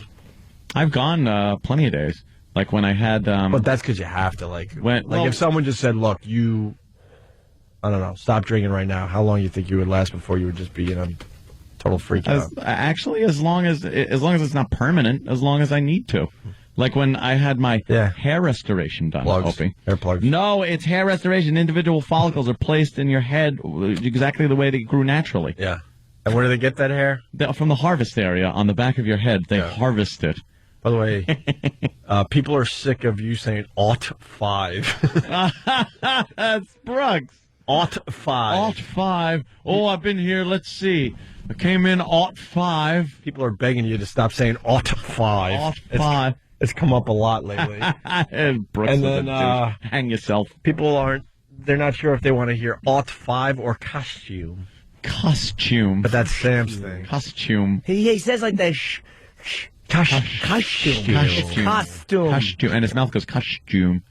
I've gone plenty of days. Like when I had... but that's because you have to. If someone just said, look, I don't know, stop drinking right now, how long do you think you would last before you would just be total freak out? Actually, as long as it's not permanent, as long as I need to. Like when I had my hair restoration done. Plugs. Hair plugs. No, it's hair restoration. Individual follicles are placed in your head exactly the way they grew naturally. Yeah. And where do they get that hair? From the harvest area on the back of your head. They harvest it. By the way, people are sick of you saying '05. That's Brooks. '05. '05. Oh, I've been here. Let's see. I came in '05. People are begging you to stop saying '05. '05. It's come up a lot lately. And Brooks and then hang yourself. People they're not sure if they want to hear '05 or costume. Costume. But that's Sam's thing. Costume. He says like that. Costume. And his mouth goes costume.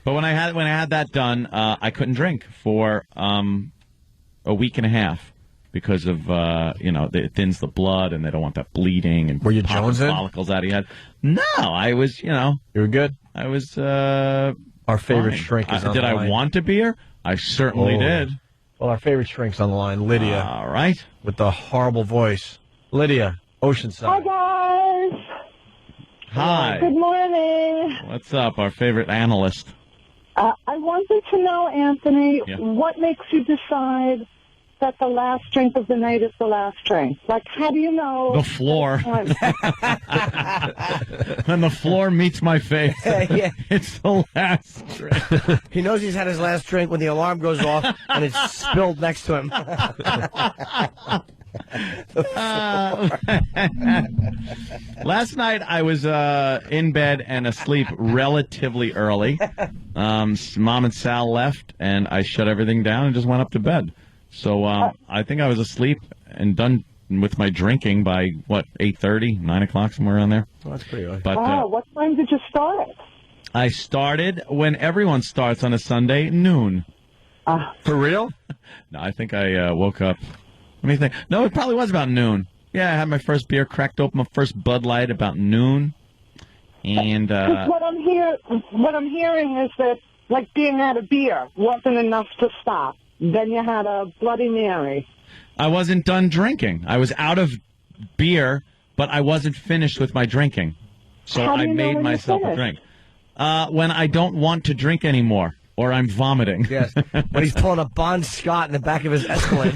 But when I had that done, I couldn't drink for a week and a half because of it thins the blood and they don't want that bleeding and were you popping jonesing? Follicles out of your head. No, I was you were good. I was our favorite fine. shrink is on did the I line. want a beer? I certainly did. Well, our favorite shrink's on the line, Lydia. All right, with the horrible voice, Lydia, Oceanside. Hi guys. Hi. Good morning. What's up? Our favorite analyst. I wanted to know, Anthony, Yeah. what makes you decide that the last drink of the night is the last drink? Like, how do you know? The floor. When the floor meets my face, it's the last drink. He knows he's had his last drink when the alarm goes off and it's spilled next to him. Last night I was in bed and asleep relatively early. Mom and Sal left, and I shut everything down and just went up to bed. So I think I was asleep and done with my drinking by, 8:30, 9 o'clock, somewhere around there. Oh, that's pretty early. But, what time did you start? I started when everyone starts on a Sunday, noon. For real? No, I think I woke up. Let me think. No, it probably was about noon. Yeah, I had my first beer, cracked open my first Bud Light about noon. And what I'm hearing is that, like, being out of beer wasn't enough to stop. Then you had a Bloody Mary. I wasn't done drinking. I was out of beer, but I wasn't finished with my drinking. So I made myself a drink. When I don't want to drink anymore, or I'm vomiting. Yes, when he's pulling a Bon Scott in the back of his Escalade.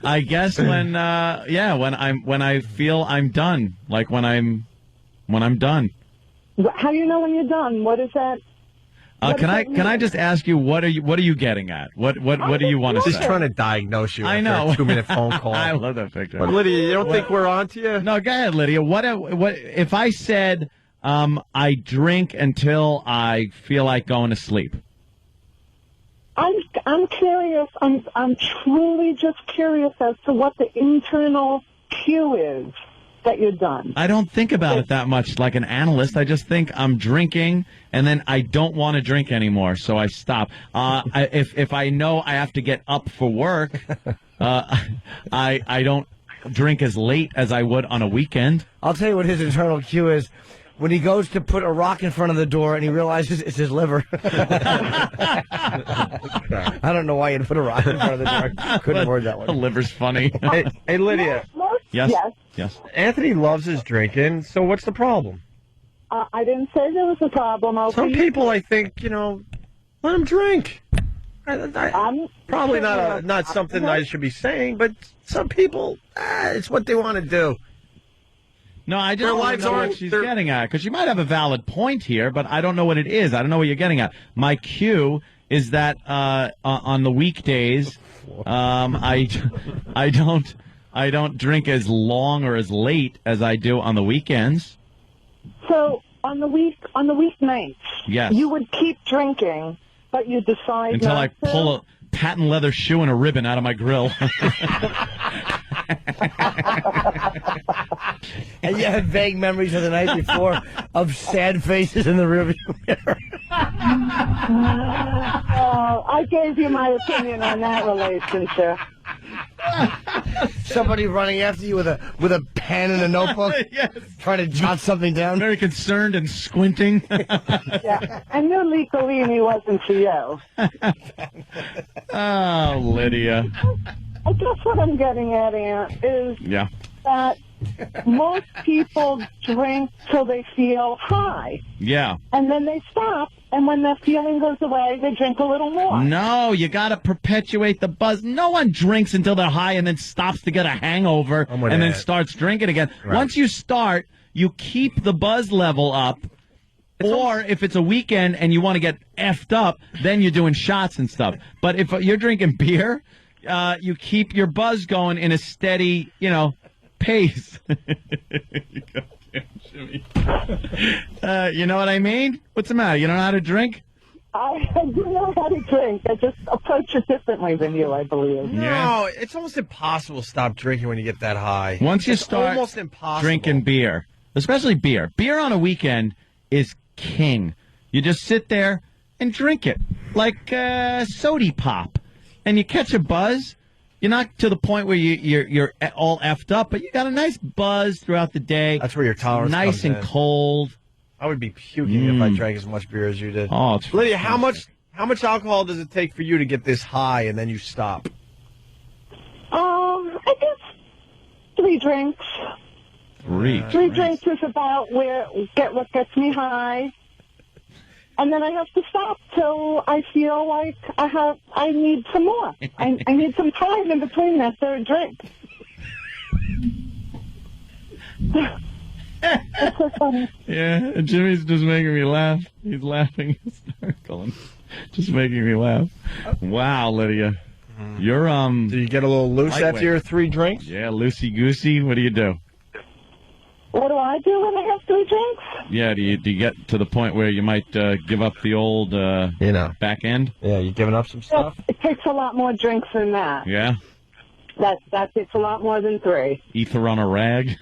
I guess when I feel I'm done, like when I'm done. How do you know when you're done? What is that? Can I just ask you what are you getting at? What do you want to say? Just trying to diagnose you. I know. After a 2-minute phone call. I love that picture. But Lydia, you don't think we're on to you? No, go ahead, Lydia. What if I said I drink until I feel like going to sleep? I'm curious. I'm truly just curious as to what the internal cue is that you're done. I don't think about it that much like an analyst. I just think I'm drinking, and then I don't want to drink anymore, so I stop. If I know I have to get up for work, I don't drink as late as I would on a weekend. I'll tell you what his internal cue is. When he goes to put a rock in front of the door and he realizes it's his liver. I don't know why you'd put a rock in front of the door. Couldn't word that one. The liver's funny. Hey, Lydia. Yes. Yes. Anthony loves his drinking, so what's the problem? I didn't say there was a problem. Some people, I think, let him drink. Probably not something I should be saying, but some people, it's what they want to do. No, I just don't know what she's getting at, because she might have a valid point here, but I don't know what it is. I don't know what you're getting at. My cue is that on the weekdays, I don't drink as long or as late as I do on the weekends. So on the weeknights, yes, you would keep drinking, but you decide until not I pull a patent leather shoe and a ribbon out of my grill. And you have vague memories of the night before of sad faces in the rearview mirror. I gave you my opinion on that relationship. Somebody running after you with a pen and a notebook, yes, trying to jot something down. Very concerned and squinting. Yeah, I knew Lee Collini wasn't for you. Oh, Lydia. I guess what I'm getting at, Aunt, is that most people drink till they feel high. Yeah. And then they stop, and when that feeling goes away, they drink a little more. No, you got to perpetuate the buzz. No one drinks until they're high and then stops to get a hangover and then starts drinking again. Right. Once you start, you keep the buzz level up. Or if it's a weekend and you want to get effed up, then you're doing shots and stuff. But if you're drinking beer, you keep your buzz going in a steady, pace. Jimmy. You know what I mean? What's the matter? You don't know how to drink? I do know how to drink. I just approach it differently than you, I believe. No, it's almost impossible to stop drinking when you get that high. Once you it's start almost impossible. Drinking beer, especially beer. Beer on a weekend is king. You just sit there and drink it like sody pop. And you catch a buzz. You're not to the point where you're all effed up, but you got a nice buzz throughout the day. That's where your tolerance nice comes and in. cold. I would be puking if I drank as much beer as you did. Oh, it's Lydia, how much alcohol does it take for you to get this high and then you stop? I guess 3 drinks. 3 drinks is about what gets me high. And then I have to stop till I feel like I need some more. I need some time in between that third drink. It's so funny. Yeah, and Jimmy's just making me laugh. He's laughing hysterically. Just making me laugh. Wow, Lydia. You're Do you get a little loose lightweight. after your 3 drinks? Yeah, loosey-goosey. What do you do? What do I do when I have 3 drinks? Yeah, do you get to the point where you might give up the old back end? Yeah, you giving up some stuff? It takes a lot more drinks than that. Yeah? That takes a lot more than 3. Ether on a rag?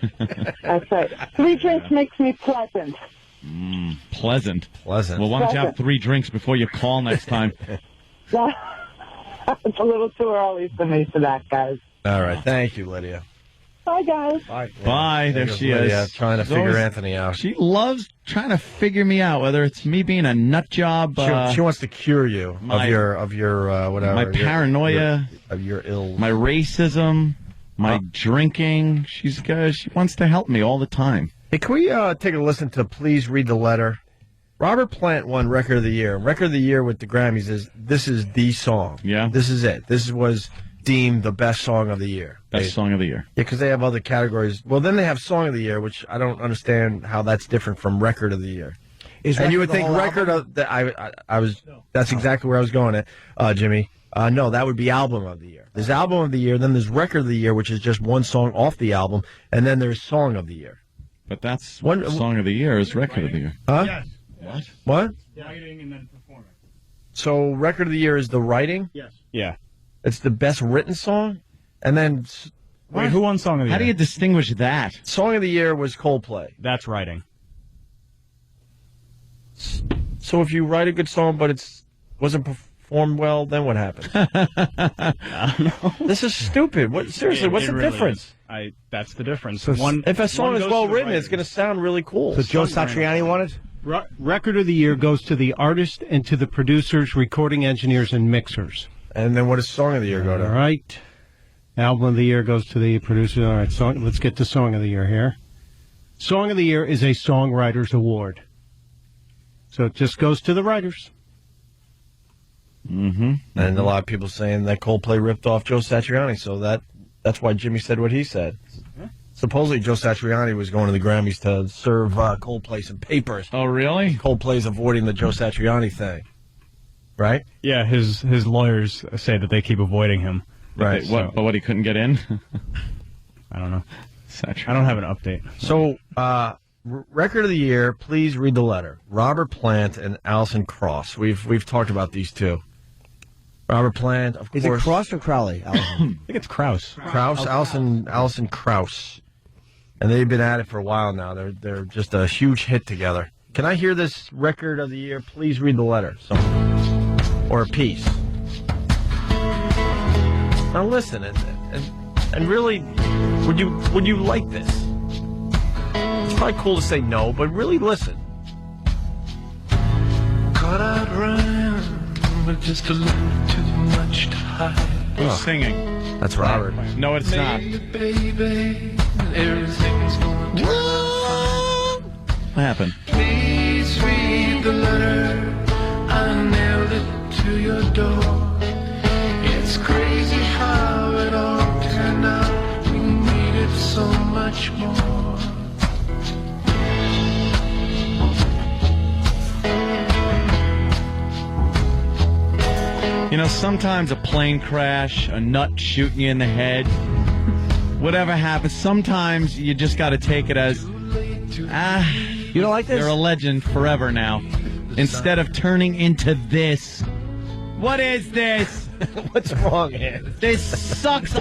That's right. 3 drinks makes me pleasant. Pleasant. Pleasant. Well, why don't you have Pleasant. 3 drinks before you call next time? It's a little too early for me for that, guys. All right. Thank you, Lydia. Bye, guys. Bye. There goes she Lydia, is. trying to She's figure always- Anthony out. She loves trying to figure me out, whether it's me being a nut job. She wants to cure you my- of your whatever. my paranoia, of your ills. my racism, my drinking. She wants to help me all the time. Hey, can we take a listen to Please Read the Letter? Robert Plant won Record of the Year. Record of the Year with the Grammys this is the song. Yeah. This is it. This was deemed the best song of the year. Best song of the year. Yeah, because they have other categories. Well, then they have Song of the Year, which I don't understand how that's different from Record of the Year. And you would think record of the I was that's exactly where I was going at, Jimmy. No, that would be Album of the Year. There's Album of the Year, then there's Record of the Year, which is just one song off the album, and then there's Song of the Year. But that's Song of the Year is Record of the Year. Huh? Yes. What? What? Writing and then performing. So Record of the Year is the writing? Yes. Yeah. It's the best written song? And then... Wait, who won Song of the Year? How do you distinguish that? Song of the Year was Coldplay. That's writing. So if you write a good song, but it wasn't performed well, then what happens? I don't know. This is stupid. Seriously, what's the really difference? is. That's the difference. So if a song is well written, it's going to sound really cool. So Joe Satriani won it? Record of the Year goes to the artist and to the producers, recording engineers, and mixers. And then what does Song of the Year go to? All right. Album of the Year goes to the producer. All right, let's get to Song of the Year here. Song of the Year is a Songwriters Award. So it just goes to the writers. Mm-hmm. And a lot of people saying that Coldplay ripped off Joe Satriani, so that's why Jimmy said what he said. Supposedly Joe Satriani was going to the Grammys to serve Coldplay some papers. Oh, really? Coldplay's avoiding the Joe Satriani thing. Right? Yeah, his lawyers say that they keep avoiding him. Right. But he couldn't get in? I don't know. I don't have an update. So, Record of the Year, Please Read the Letter. Robert Plant and Alison Krauss. We've talked about these two. Robert Plant, of course. Is it Krauss or Crowley? I think it's Krauss. Krauss, Alison Krauss. And they've been at it for a while now. They're just a huge hit together. Can I hear this Record of the Year, Please Read the Letter? Or a piece. Now listen, and really, would you like this? It's probably cool to say no, but really listen. Caught out running with just a little too much to hide. Who's singing? That's Robert. No, it's not. Baby, everything's going to What happened? Please read the letter. I nailed it to your door. It's crazy how it all turned out. We needed so much more. You know, sometimes a plane crash, a nut shooting you in the head, whatever happens, sometimes you just got to take it as, you don't like this? You're a legend forever now. Instead of turning into this. What is this? What's wrong, man? This sucks.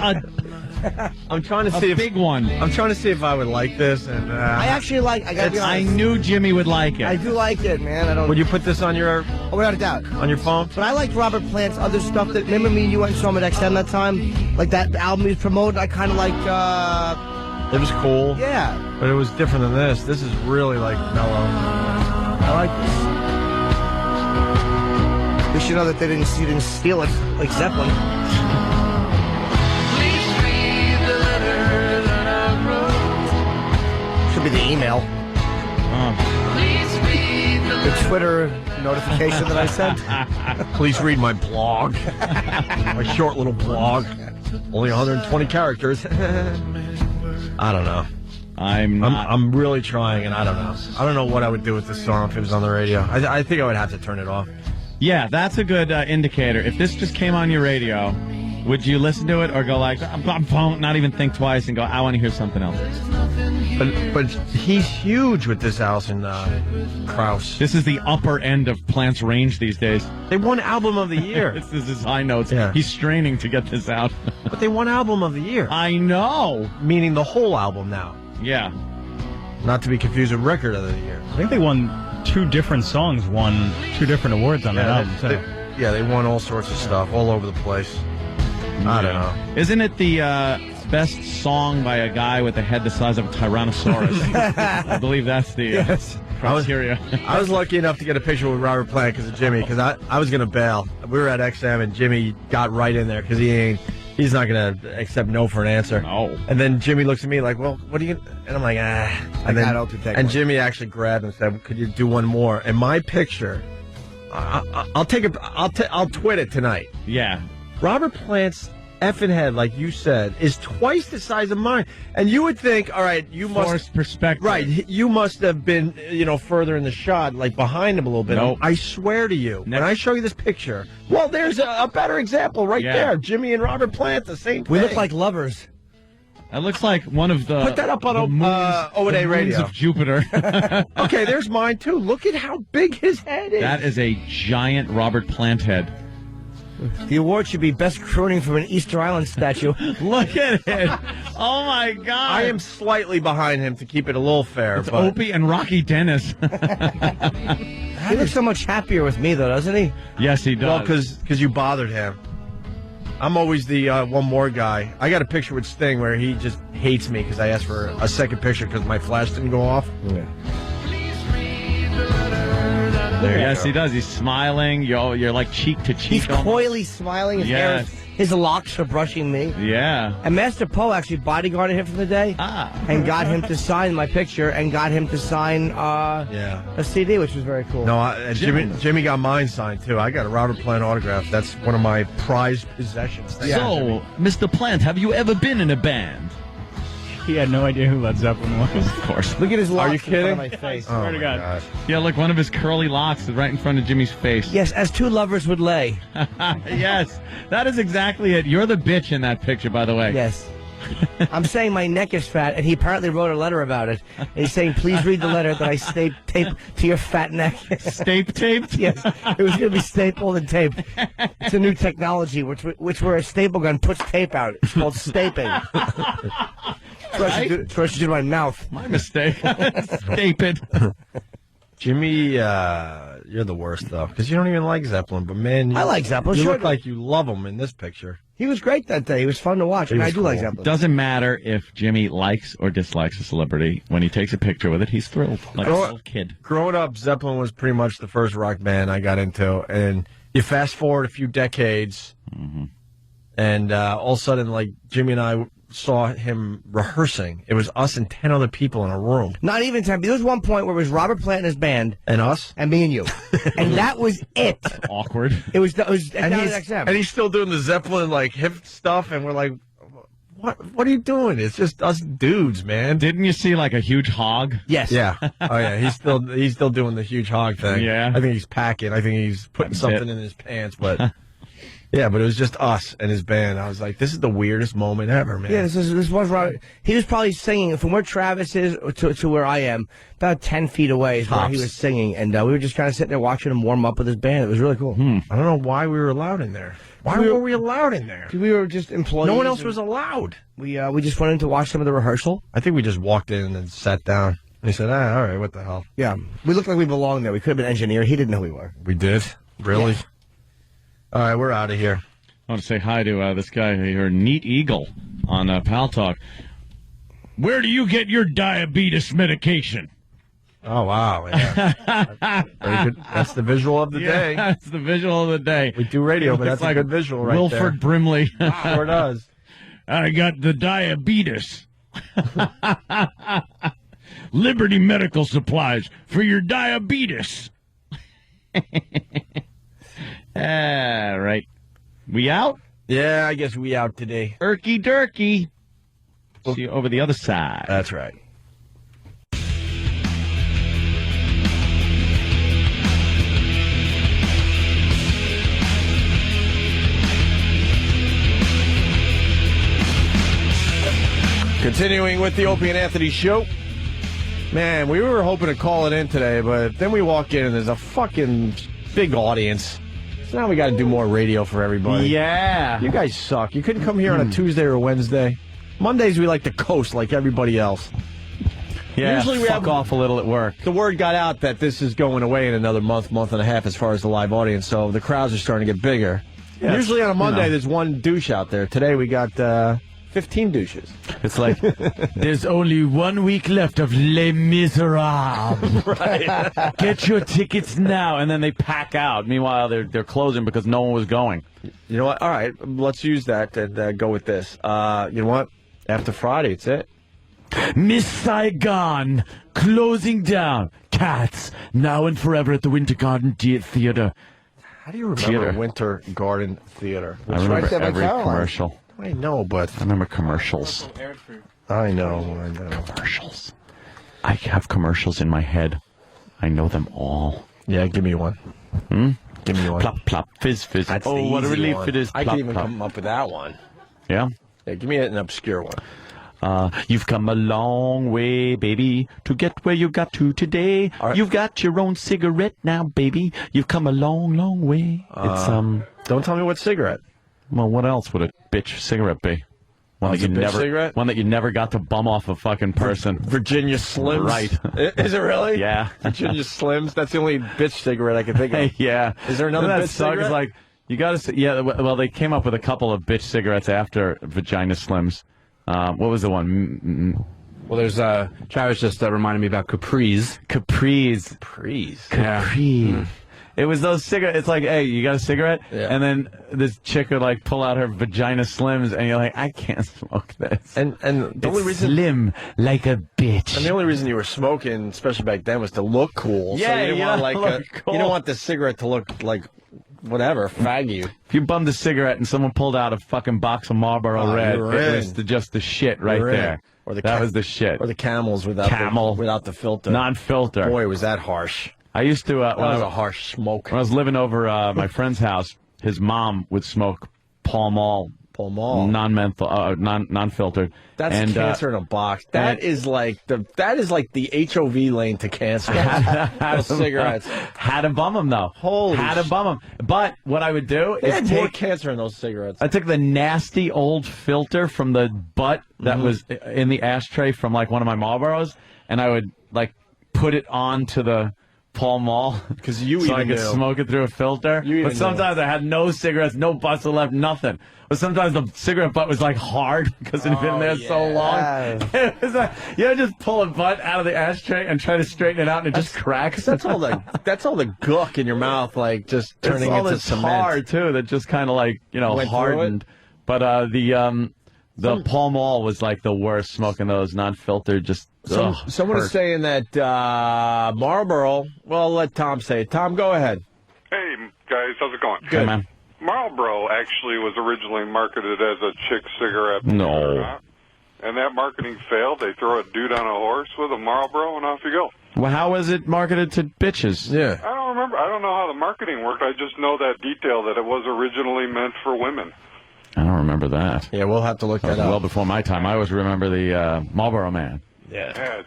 I'm trying to see a big one. I'm trying to see if I would like this, and I actually like. I gotta be I honest. knew Jimmy would like it. I do like it, man. I don't. Would you put this on your? Oh, without a doubt. On your phone? But I liked Robert Plant's other stuff. That remember me and you went and saw him at XM that time, like that album he was promoting. I kind of liked. It was cool. Yeah. But it was different than this. This is really like mellow. I like this. We should know that you didn't steal it like Zeppelin. Should be the email. The Twitter notification that I sent. Please read my blog. My short little blog. Only 120 characters. I don't know. I'm really trying, and I don't know. I don't know what I would do with this song if it was on the radio. I think I would have to turn it off. Yeah, that's a good indicator. If this just came on your radio Would you listen to it or go like, not even think twice and go, I want to hear something else? But he's huge with this Alison Krauss. This is the upper end of Plant's range these days. They won Album of the Year. This is his high notes. Yeah. He's straining to get this out. But they won Album of the Year. I know. Meaning the whole album now. Yeah. Not to be confused with Record of the Year. I think they won 2 different songs, won 2 different awards on that album. They won all sorts of stuff all over the place. I don't know. Isn't it the best song by a guy with a head the size of a Tyrannosaurus? I believe that's the criteria. I was lucky enough to get a picture with Robert Plant because of Jimmy, because I was going to bail. We were at XM, and Jimmy got right in there because he's not going to accept no for an answer. No. And then Jimmy looks at me like, well, what are you... And I'm like, And Jimmy actually grabbed and said, could you do one more? And my picture, I'll twit it tonight. Yeah. Robert Plant's effing head, like you said, is twice the size of mine. And you would think, all right, you must... Forced perspective. Right, you must have been, further in the shot, like behind him a little bit. Nope. I swear to you, when I show you this picture, well, there's a better example right there. Jimmy and Robert Plant, the same thing. We look like lovers. That looks like one of the... Put that up on O&A Radio. Of Jupiter. Okay, there's mine, too. Look at how big his head is. That is a giant Robert Plant head. The award should be Best Crooning from an Easter Island statue. Look at it. Oh, my God. I am slightly behind him to keep it a little fair. It's Opie and Rocky Dennis. He looks so much happier with me, though, doesn't he? Yes, he does. Well, because you bothered him. I'm always the one more guy. I got a picture with Sting where he just hates me because I asked for a second picture because my flash didn't go off. Yeah. Yes, he does. He's smiling. You're like cheek to cheek. He's coyly smiling. His locks are brushing me. Yeah. And Master Poe actually bodyguarded him for the day and got him to sign my picture and got him to sign a CD, which was very cool. No, Jimmy got mine signed, too. I got a Robert Plant autograph. That's one of my prized possessions. So, Mr. Plant, have you ever been in a band? He had no idea who Led Zeppelin was. Of course. Look at his locks Are you kidding? in front of my face. Swear to God. Yeah, look, one of his curly locks is right in front of Jimmy's face. Yes, as two lovers would lay. Yes, that is exactly it. You're the bitch in that picture, by the way. Yes. I'm saying my neck is fat, and he apparently wrote a letter about it. And he's saying, please read the letter that I taped to your fat neck. Taped? Yes. It was going to be stapled and taped. It's a new technology, which where a staple gun puts tape out. It's called staping. That's what I should do to my mouth. My mistake. Tape it. Jimmy, you're the worst, though, because you don't even like Zeppelin. But, man, I like Zeppelin. You look like you love him in this picture. He was great that day. He was fun to watch. And I do like Zeppelin. Doesn't matter if Jimmy likes or dislikes a celebrity. When he takes a picture with it, he's thrilled. Like a little kid. Growing up, Zeppelin was pretty much the first rock band I got into. And you fast forward a few decades, and all of a sudden, like, Jimmy and I saw him rehearsing. It was us and 10 other people in a room. Not even 10. There was one point where it was Robert Plant and his band. And us? And me and you. And that was it. Awkward. It was and he's still doing the Zeppelin, like, hip stuff, and we're like, what are you doing? It's just us dudes, man. Didn't you see, like, a huge hog? Yes. Yeah. Oh, yeah. He's still doing the huge hog thing. Yeah. I think he's packing. I think he's putting something in his pants, but... Yeah, but it was just us and his band. I was like, this is the weirdest moment ever, man. Yeah, this was Robert. He was probably singing from where Travis is to where I am, about 10 feet away is where he was singing. And we were just kind of sitting there watching him warm up with his band. It was really cool. I don't know why we were allowed in there. Why were we allowed in there? We were just employees. No one else was allowed. We just went in to watch some of the rehearsal. I think we just walked in and sat down. And he said, all right, what the hell? Yeah, we looked like we belonged there. We could have been engineer. He didn't know we were. We did? Really? Yeah. All right, we're out of here. I want to say hi to this guy here, Neat Eagle, on Pal Talk. Where do you get your diabetes medication? Oh, wow. Yeah. Very good. That's the visual of the day. That's the visual of the day. We do radio, but that's like a good visual right Wilford there. Wilford Brimley. Sure does. I got the diabetes. Liberty Medical Supplies for your diabetes. Right. We out? Yeah, I guess we out today. Erky Durky. See you over the other side. That's right. Continuing with the Opie and Anthony show. Man, we were hoping to call it in today, but then we walk in and there's a fucking big audience. So now we got to do more radio for everybody. Yeah. You guys suck. You couldn't come here on a Tuesday or a Wednesday. Mondays we like to coast like everybody else. Yeah, usually we fuck off a little at work. The word got out that this is going away in another month and a half as far as the live audience, so the crowds are starting to get bigger. Yeah, usually on a Monday there's one douche out there. Today we got 15 douches. It's like, there's only 1 week left of Les Miserables. Right. Get your tickets now. And then they pack out. Meanwhile, they're closing because no one was going. You know what? All right, let's use that and go with this. You know what? After Friday, it's it. Miss Saigon, closing down. Cats, now and forever at the Winter Garden Theater. How do you remember Winter Garden Theater? I remember every commercial. I know, but I remember commercials. I know. Commercials. I have commercials in my head. I know them all. Yeah, give me one. Give me one. Plop, plop, fizz, fizz. That's oh, the what a easy relief one. it is. I Plop, can even plop. come up with that one. Yeah? Yeah, give me an obscure one. You've come a long way, baby, to get where you got to today. Right. You've got your own cigarette now, baby. You've come a long, long way. It's Don't tell me what cigarette. Well, what else would a bitch cigarette be? One that you never got to bum off a fucking person. Virginia Slims. Right. Is it really? Yeah. Virginia Slims. That's the only bitch cigarette I can think of. Yeah. Is there another bitch cigarette? It's like, you got to. Yeah. Well, they came up with a couple of bitch cigarettes after Vagina Slims. What was the one? Well, there's Travis just reminded me about Capri's. Capri's. Yeah. It was those cigarettes. It's like, hey, you got a cigarette? Yeah. And then this chick would like pull out her Vagina Slims, and you're like, I can't smoke this. And the only reason slim like a bitch. And the only reason you were smoking, especially back then, was to look cool. Yeah, so you didn't want look cool. You don't want the cigarette to look like whatever, fag you. If you bummed a cigarette and someone pulled out a fucking box of Marlboro Red, it was just the shit right there. Or that was the shit. Or the Camels without the filter. Non-filter. Boy, was that harsh. I used to. That was a harsh smoke. When I was living over my friend's house, his mom would smoke Pall Mall. Non-menthol, non-filtered. That's cancer in a box. That is like the HOV lane to cancer. Those cigarettes. Had to bum them though. Had to bum them. But what I would do is more cancer in those cigarettes. I took the nasty old filter from the butt that was in the ashtray from like one of my Marlboros, and I would like put it onto the Pall Mall because I could smoke it through a filter. But sometimes I had no cigarettes, no butts left, nothing. But sometimes the cigarette butt was like hard because it had been there so long. It was like, you just pull a butt out of the ashtray and try to straighten it out, and it just cracks. That's all the guck in your mouth, like just turning into cement. Hard too. That just kind of like hardened. But the Pall Mall was like the worst. Smoking those non-filtered, just. Someone is saying that Marlboro. Well, I'll let Tom say it. Tom, go ahead. Hey, guys, how's it going? Good, man. Marlboro actually was originally marketed as a chick cigarette. No. And that marketing failed. They throw a dude on a horse with a Marlboro, and off you go. Well, how was it marketed to bitches? Yeah. I don't remember. I don't know how the marketing worked. I just know that detail, that it was originally meant for women. I don't remember that. Yeah, we'll have to look that up. Well before my time. I always remember the Marlboro Man. Yeah, have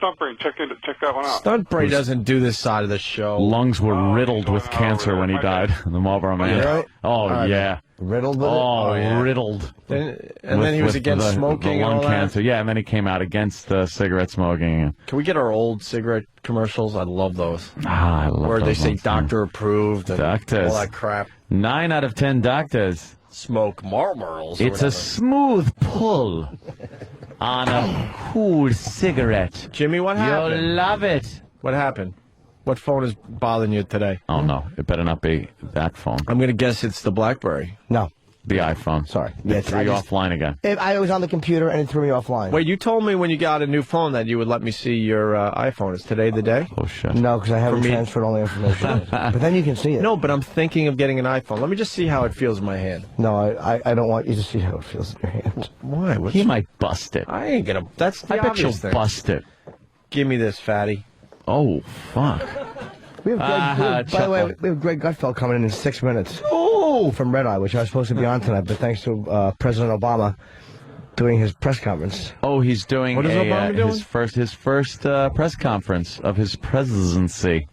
Stuntbrain check that one out. Stuntbrain doesn't do this side of the show. Lungs were riddled with cancer when he died. The Marlboro Man. Right? Oh, yeah. Riddled with it? Oh, yeah. Riddled. Then he was against smoking the lung and all cancer. that? Yeah, and then he came out against cigarette smoking. Can we get our old cigarette commercials? I love those. I love Where those they say ones, doctor approved and doctors. all that crap. 9 out of 10 doctors smoke Marlboros. It's a smooth pull on a cool cigarette. Jimmy, what happened? You'll love it. What happened? What phone is bothering you today? Oh, no. It better not be that phone. I'm going to guess it's the BlackBerry. No. The iPhone. Sorry. It threw you offline again. I was on the computer and it threw me offline. Wait, you told me when you got a new phone that you would let me see your iPhone. Is today the day? Oh, shit. No, because I haven't transferred all the information. But then you can see it. No, but I'm thinking of getting an iPhone. Let me just see how it feels in my hand. No, I don't want you to see how it feels in your hand. Why? He might bust it. I ain't going to. That's the I bet you'll obvious thing. bust it. Give me this, fatty. Oh, fuck. We have by the way, we have Greg Gutfeld coming in 6 minutes. Oh, from Red Eye, which I was supposed to be on tonight, but thanks to President Obama, doing his press conference. Oh, he's doing What is Obama doing? his first press conference of his presidency.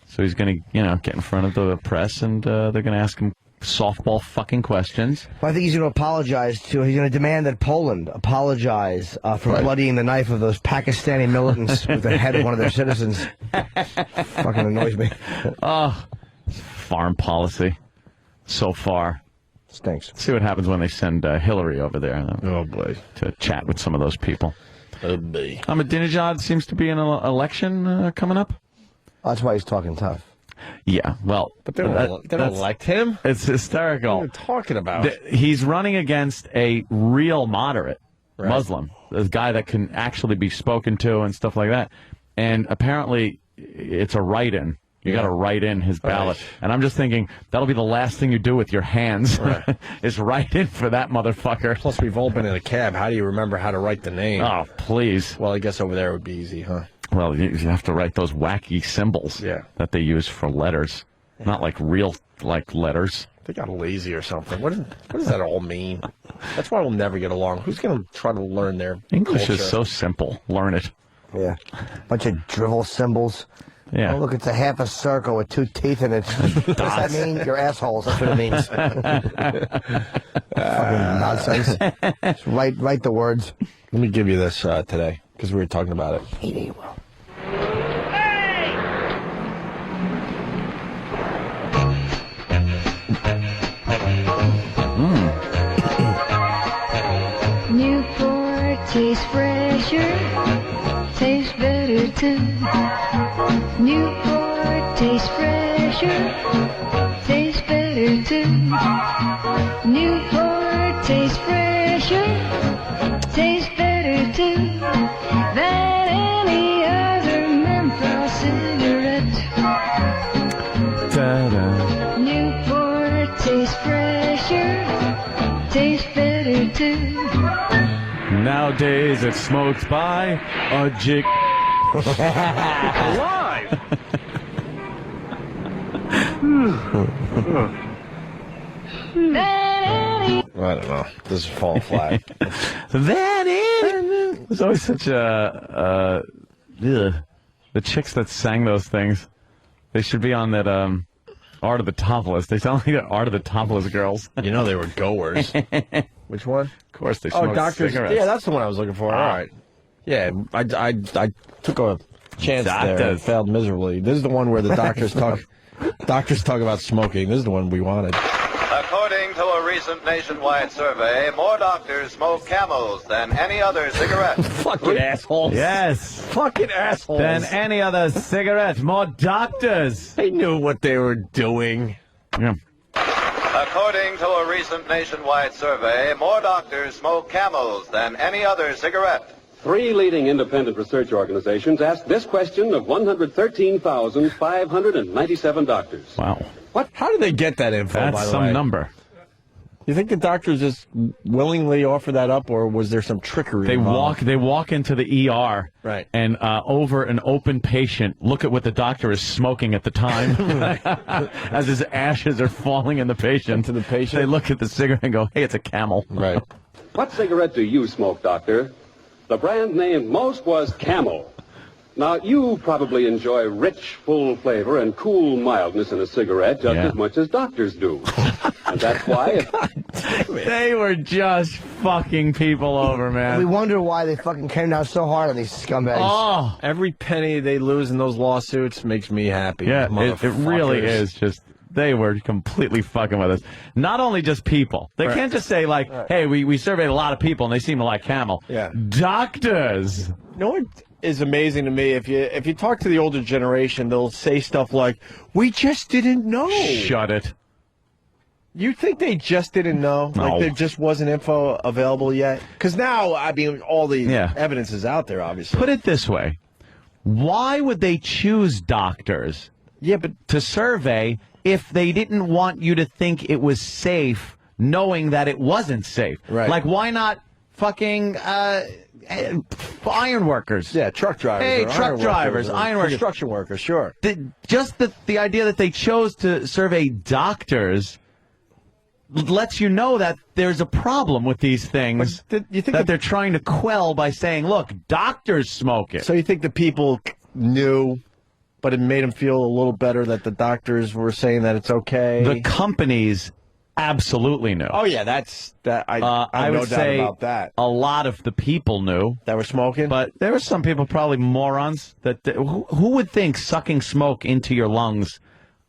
So he's going to, get in front of the press, and they're going to ask him softball fucking questions. Well, I think he's going to apologize to. He's going to demand that Poland apologize for bloodying the knife of those Pakistani militants with the head of one of their citizens. Fucking annoys me. Oh, foreign policy so far. Stinks. See what happens when they send Hillary over there. Oh, boy. To chat with some of those people. Oh, boy. Ahmadinejad seems to be an election coming up. That's why he's talking tough. Yeah, well... But they don't elect him? It's hysterical. What are you talking about? He's running against a real moderate Muslim. A guy that can actually be spoken to and stuff like that. And apparently, it's a write-in. You got to write in his ballot. Right. And I'm just thinking, that'll be the last thing you do with your hands, is write in for that motherfucker. Plus, we've all been in a cab. How do you remember how to write the name? Oh, please. Well, I guess over there it would be easy, huh? Well, you have to write those wacky symbols that they use for letters. Not like real, letters. They got lazy or something. What does that all mean? That's why we'll never get along. Who's going to try to learn their English culture? is so simple. Learn it. Yeah. Bunch of drivel symbols. Yeah. Oh, look, it's a half a circle with 2 teeth in it. What does that mean? You're assholes. That's what it means. Fucking nonsense. Just write the words. Let me give you this today, because we were talking about it. Hey, well. Newport tastes fresher, tastes better too. Newport tastes fresher, tastes better too. Newport tastes fresher, tastes better too than any other menthol cigarette. Ta-da. Newport tastes fresher, tastes better too. Nowadays it's smoked by a jig. Alive! I don't know. This is falling flat. There's always such the chicks that sang those things. They should be on that Art of the Topless. They sound like the Art of the Topless girls. You know they were goers. Which one? Of course they smoked Doctors. cigarettes. Yeah, that's the one I was looking for. All right. Yeah, I took a chance there and failed miserably. This is the one where the doctors talk about smoking. This is the one we wanted. According to a recent nationwide survey, more doctors smoke Camels than any other cigarette. Fucking assholes. Yes. Fucking assholes. Than any other cigarette. More doctors. They knew what they were doing. Yeah. According to a recent nationwide survey, more doctors smoke Camels than any other cigarette. 3 leading independent research organizations asked this question of 113,597 doctors. Wow. What? How did they get that info, That's by the way? some number. You think the doctors just willingly offer that up, or was there some trickery involved? They walk into the ER, right, and over an open patient, look at what the doctor is smoking at the time, as his ashes are falling in the patient. To the patient, they look at the cigarette and go, "Hey, it's a Camel." Right. What cigarette do you smoke, doctor? The brand named most was Camel. Now, you probably enjoy rich, full flavor and cool mildness in a cigarette just as much as doctors do. And that's why... They were just fucking people over, man. We wonder why they fucking came down so hard on these scumbags. Oh, every penny they lose in those lawsuits makes me happy. Yeah, it really is just... They were completely fucking with us. Not only just people. They can't just say, like, hey, we surveyed a lot of people, and they seem to like Camel. Yeah. Doctors. You know what is amazing to me? If you talk to the older generation, they'll say stuff like, we just didn't know. Shut it. You think they just didn't know? No. Like there just wasn't info available yet? Because now, I mean, all the evidence is out there, obviously. Put it this way. Why would they choose doctors to survey if they didn't want you to think it was safe, knowing that it wasn't safe? Right. Like, why not fucking iron workers? Yeah, truck drivers. Hey, or truck drivers, iron workers. Construction workers, sure. Just the idea that they chose to survey doctors, lets you know that there's a problem with these things that they're trying to quell by saying, look, doctors smoke it. So you think the people knew, but it made them feel a little better that the doctors were saying that it's okay? The companies absolutely knew. Oh, yeah, I would no doubt say about that. A lot of the people knew. That were smoking? But there were some people, probably morons, who would think sucking smoke into your lungs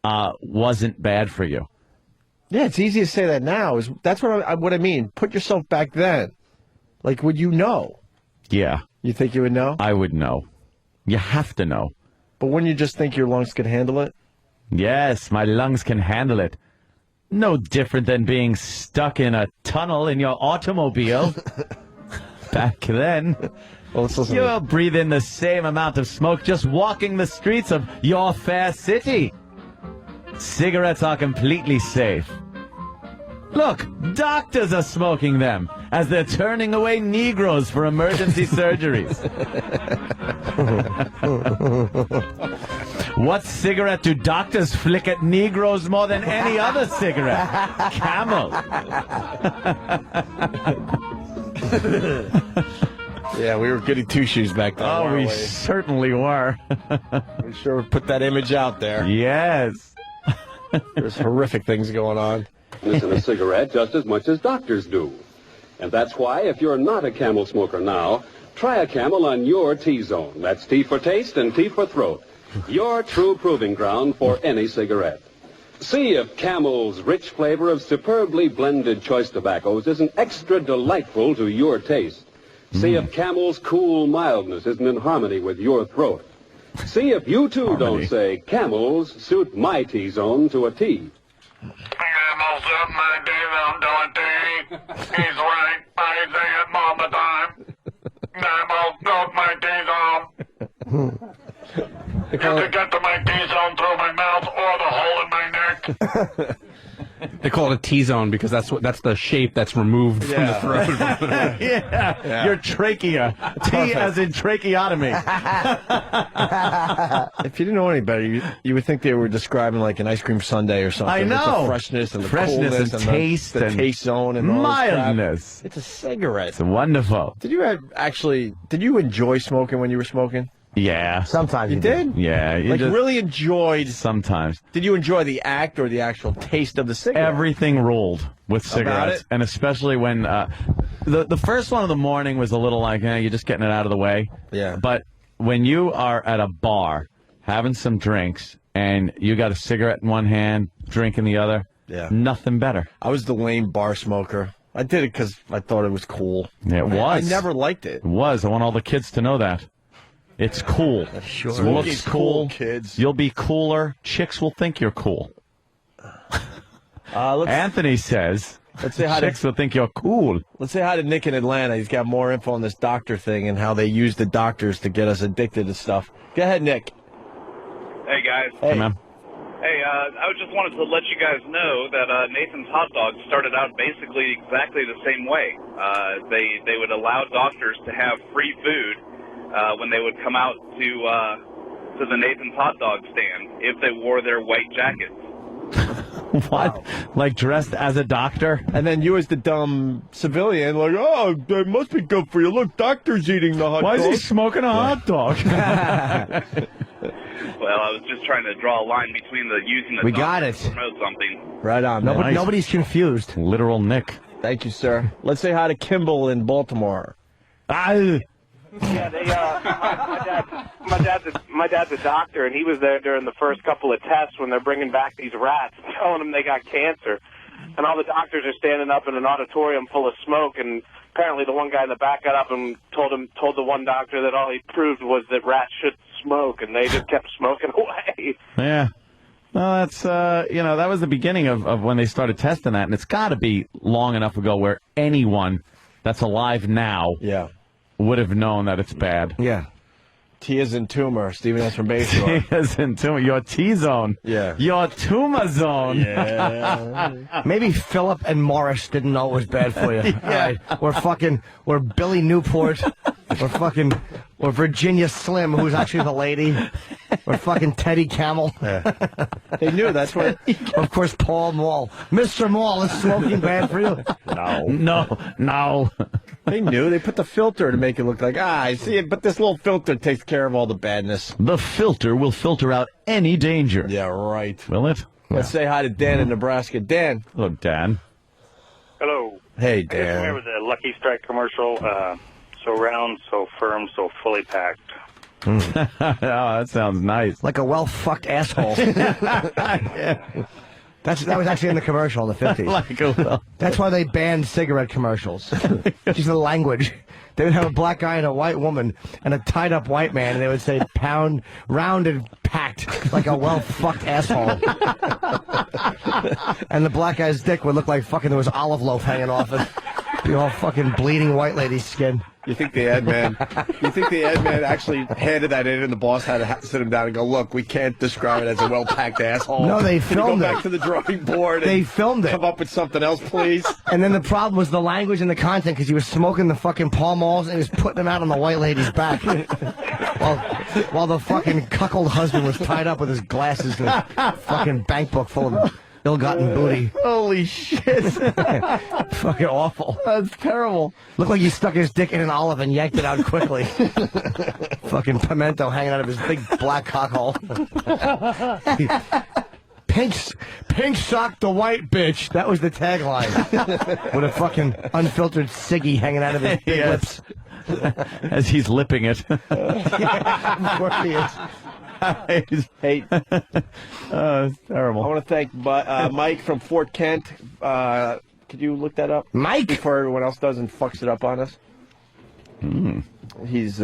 wasn't bad for you? Yeah, it's easy to say that now. That's what I mean. Put yourself back then. Like, would you know? Yeah. You think you would know? I would know. You have to know. But wouldn't you just think your lungs could handle it? Yes, my lungs can handle it. No different than being stuck in a tunnel in your automobile. Back then. Well, you'll breathe in the same amount of smoke just walking the streets of your fair city. Cigarettes are completely safe. Look, doctors are smoking them as they're turning away Negroes for emergency surgeries. What cigarette do doctors flick at Negroes more than any other cigarette? Camel. Yeah, we were goody two-shoes back then. Oh, we certainly were. We sure put that image out there. Yes. There's horrific things going on. Listen to a cigarette just as much as doctors do. And that's why, if you're not a Camel smoker now, try a Camel on your T-zone. That's T for taste and T for throat. Your true proving ground for any cigarette. See if Camel's rich flavor of superbly blended choice tobaccos isn't extra delightful to your taste. See if Camel's cool mildness isn't in harmony with your throat. See if you, too, don't say, Camels suit my T-zone to a T. Camels suit my T-zone to a T. He's right. I say it all the time. Camels suit my T-zone. You can get to my T-zone through my mouth or the hole in my neck. They call it a T-zone because that's the shape that's removed from the throat. Yeah. Your trachea. T as in tracheotomy. If you didn't know any better, you would think they were describing like an ice cream sundae or something. I know. With the freshness and the coolness and taste the taste zone and all this crap. mildness. It's a cigarette. It's wonderful. Did you enjoy smoking when you were smoking? Yeah. Sometimes you did? Yeah. Like really enjoyed? Sometimes. Did you enjoy the act or the actual taste of the cigarette? Everything ruled with cigarettes. And especially when the first one of the morning was a little like, you're just getting it out of the way. Yeah. But when you are at a bar having some drinks and you got a cigarette in one hand, drink in the other, nothing better. I was the lame bar smoker. I did it because I thought it was cool. Yeah, it was. I never liked it. It was. I want all the kids to know that. It's cool. Sure. It looks cool. Kids. You'll be cooler. Chicks will think you're cool. Anthony says, let's say hi chicks will think you're cool. Let's say hi to Nick in Atlanta. He's got more info on this doctor thing and how they use the doctors to get us addicted to stuff. Go ahead, Nick. Hey, guys. Hey, man. Hey, I just wanted to let you guys know that Nathan's Hot Dogs started out basically exactly the same way. They would allow doctors to have free food when they would come out to the Nathan's Hot Dog stand if they wore their white jackets. What? Wow. Like dressed as a doctor? And then you as the dumb civilian, like, oh, it must be good for you. Look, doctor's eating the hot dog. Why is he smoking a hot dog? Well, I was just trying to draw a line between the using the We got doctor it. to promote something. Right on, man. Nice. Nobody's confused. Literal Nick. Thank you, sir. Let's say hi to Kimball in Baltimore. Yeah, my dad's a doctor, and he was there during the first couple of tests when they're bringing back these rats, telling them they got cancer, and all the doctors are standing up in an auditorium full of smoke, and apparently the one guy in the back got up and told the one doctor that all he proved was that rats should smoke, and they just kept smoking away. Yeah. Well, that's, that was the beginning of when they started testing that, and it's got to be long enough ago where anyone that's alive now would have known that it's bad. Yeah. T is in tumor. Stephen S. from Bayshore. T is in tumor. Your T-zone. Yeah. Your tumor zone. Yeah. Maybe Philip and Morris didn't know it was bad for you. Yeah. All right. We're Billy Newport. We're fucking Or Virginia Slim, who's actually the lady. Or fucking Teddy Camel. They knew that's what. Of course, Paul Mall. Mr. Mall, is smoking bad for you? No. They knew. They put the filter to make it look like, I see it, but this little filter takes care of all the badness. The filter will filter out any danger. Yeah, right. Will it? Let's say hi to Dan in Nebraska. Dan. Hello, Dan. Hello. Hey, I just Dan. remember the Lucky Strike commercial. So round, so firm, so fully packed. Oh, that sounds nice. Like a well-fucked asshole. That was actually in the commercial in the 50s. That's why they banned cigarette commercials. Just the language. They would have a black guy and a white woman and a tied-up white man, and they would say, pound, round and packed, like a well-fucked asshole. And the black guy's dick would look like fucking there was olive loaf hanging off it. Be all fucking bleeding white lady's skin. You think the ad man actually handed that in and the boss had to sit him down and go, look, we can't describe it as a well-packed asshole. No, they Can you filmed go it. back to the drawing board They and filmed it. come up with something else, please? And then the problem was the language and the content, because he was smoking the fucking Pall Malls and he was putting them out on the white lady's back. while the fucking cuckold husband was tied up with his glasses and his fucking bank book full of ill-gotten booty. Holy shit. Fucking awful. That's terrible. Looked like he stuck his dick in an olive and yanked it out quickly. Fucking pimento hanging out of his big black cockhole. Pink sock the white bitch. That was the tagline. With a fucking unfiltered ciggy hanging out of his big lips. As he's lipping it. Yeah, of course he is. Hey, it's terrible. I want to thank Mike from Fort Kent. Could you look that up? Mike? Before everyone else does and fucks it up on us. He's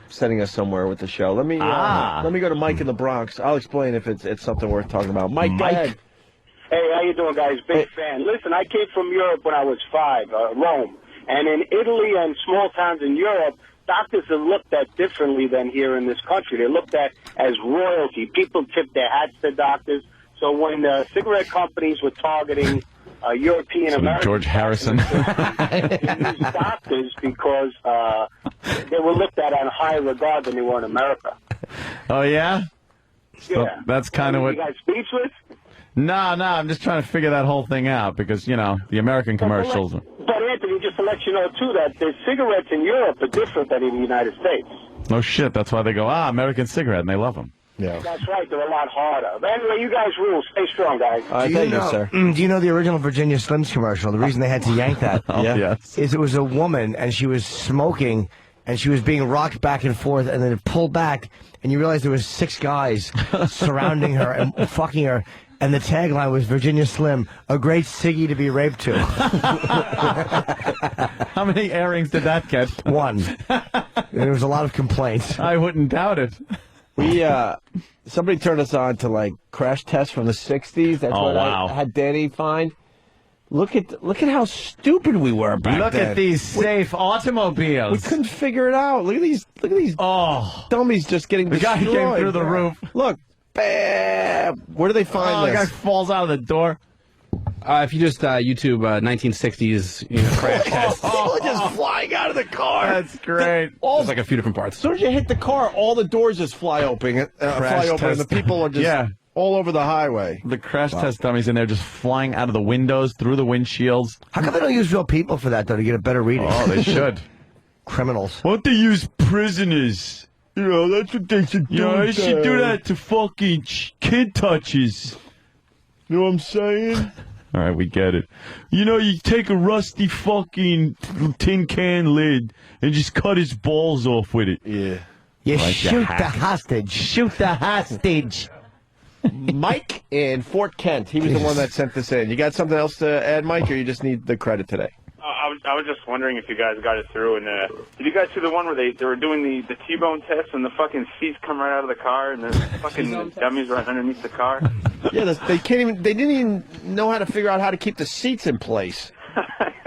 sending us somewhere with the show. Let me go to Mike in the Bronx. I'll explain if it's something worth talking about. Mike, go ahead. Hey, how you doing, guys? Big fan. Listen, I came from Europe when I was 5, Rome. And in Italy and small towns in Europe, doctors are looked at differently than here in this country. They're looked at as royalty. People tip their hats to doctors. So when cigarette companies were targeting European Americans, George Harrison. they used doctors because they were looked at in higher regard than they were in America. Oh, yeah? So Yeah. that's kind of what... You guys speechless? No, I'm just trying to figure that whole thing out because, you know, the American commercials... But Anthony, just to let you know, too, that the cigarettes in Europe are different than in the United States. No shit, that's why they go, American cigarette, and they love them. Yeah. That's right, they're a lot harder. But anyway, you guys rule. Stay strong, guys. Thank you, sir. Do you know the original Virginia Slims commercial? The reason they had to yank that Yes. is it was a woman, and she was smoking, and she was being rocked back and forth, and then it pulled back, and you realized there was 6 guys surrounding her and fucking her. And the tagline was Virginia Slim, a great ciggy to be raped to. How many airings did that get? 1. There was a lot of complaints. I wouldn't doubt it. We somebody turned us on to like crash tests from the 60s. That's what I had Danny find. Look at how stupid we were back then. Look at these safe automobiles. We couldn't figure it out. Look at these dummies just getting destroyed. The guy came through the roof. Look. Bam! Where do they find this? The guy falls out of the door. If you just YouTube 1960s crash test. Just flying out of the car. That's great. There's like a few different parts. As soon as you hit the car, all the doors just fly open. And the people are just all over the highway. The crash test dummies in there just flying out of the windows, through the windshields. How come they don't use real people for that, though, to get a better reading? Oh, they should. Criminals. Why don't they use prisoners? You know, that's what they should do. You know, they should do that to fucking kid touches. You know what I'm saying? All right, we get it. You know, you take a rusty fucking tin can lid and just cut his balls off with it. Yeah. You Like shoot the hostage. Shoot the hostage. Mike in Fort Kent. He was the one that sent this in. You got something else to add, Mike, or you just need the credit today? I was just wondering if you guys got it through. And did you guys see the one where they were doing the T-bone test and the fucking seats come right out of the car and the fucking dummies right underneath the car? Yeah, they didn't even know how to figure out how to keep the seats in place.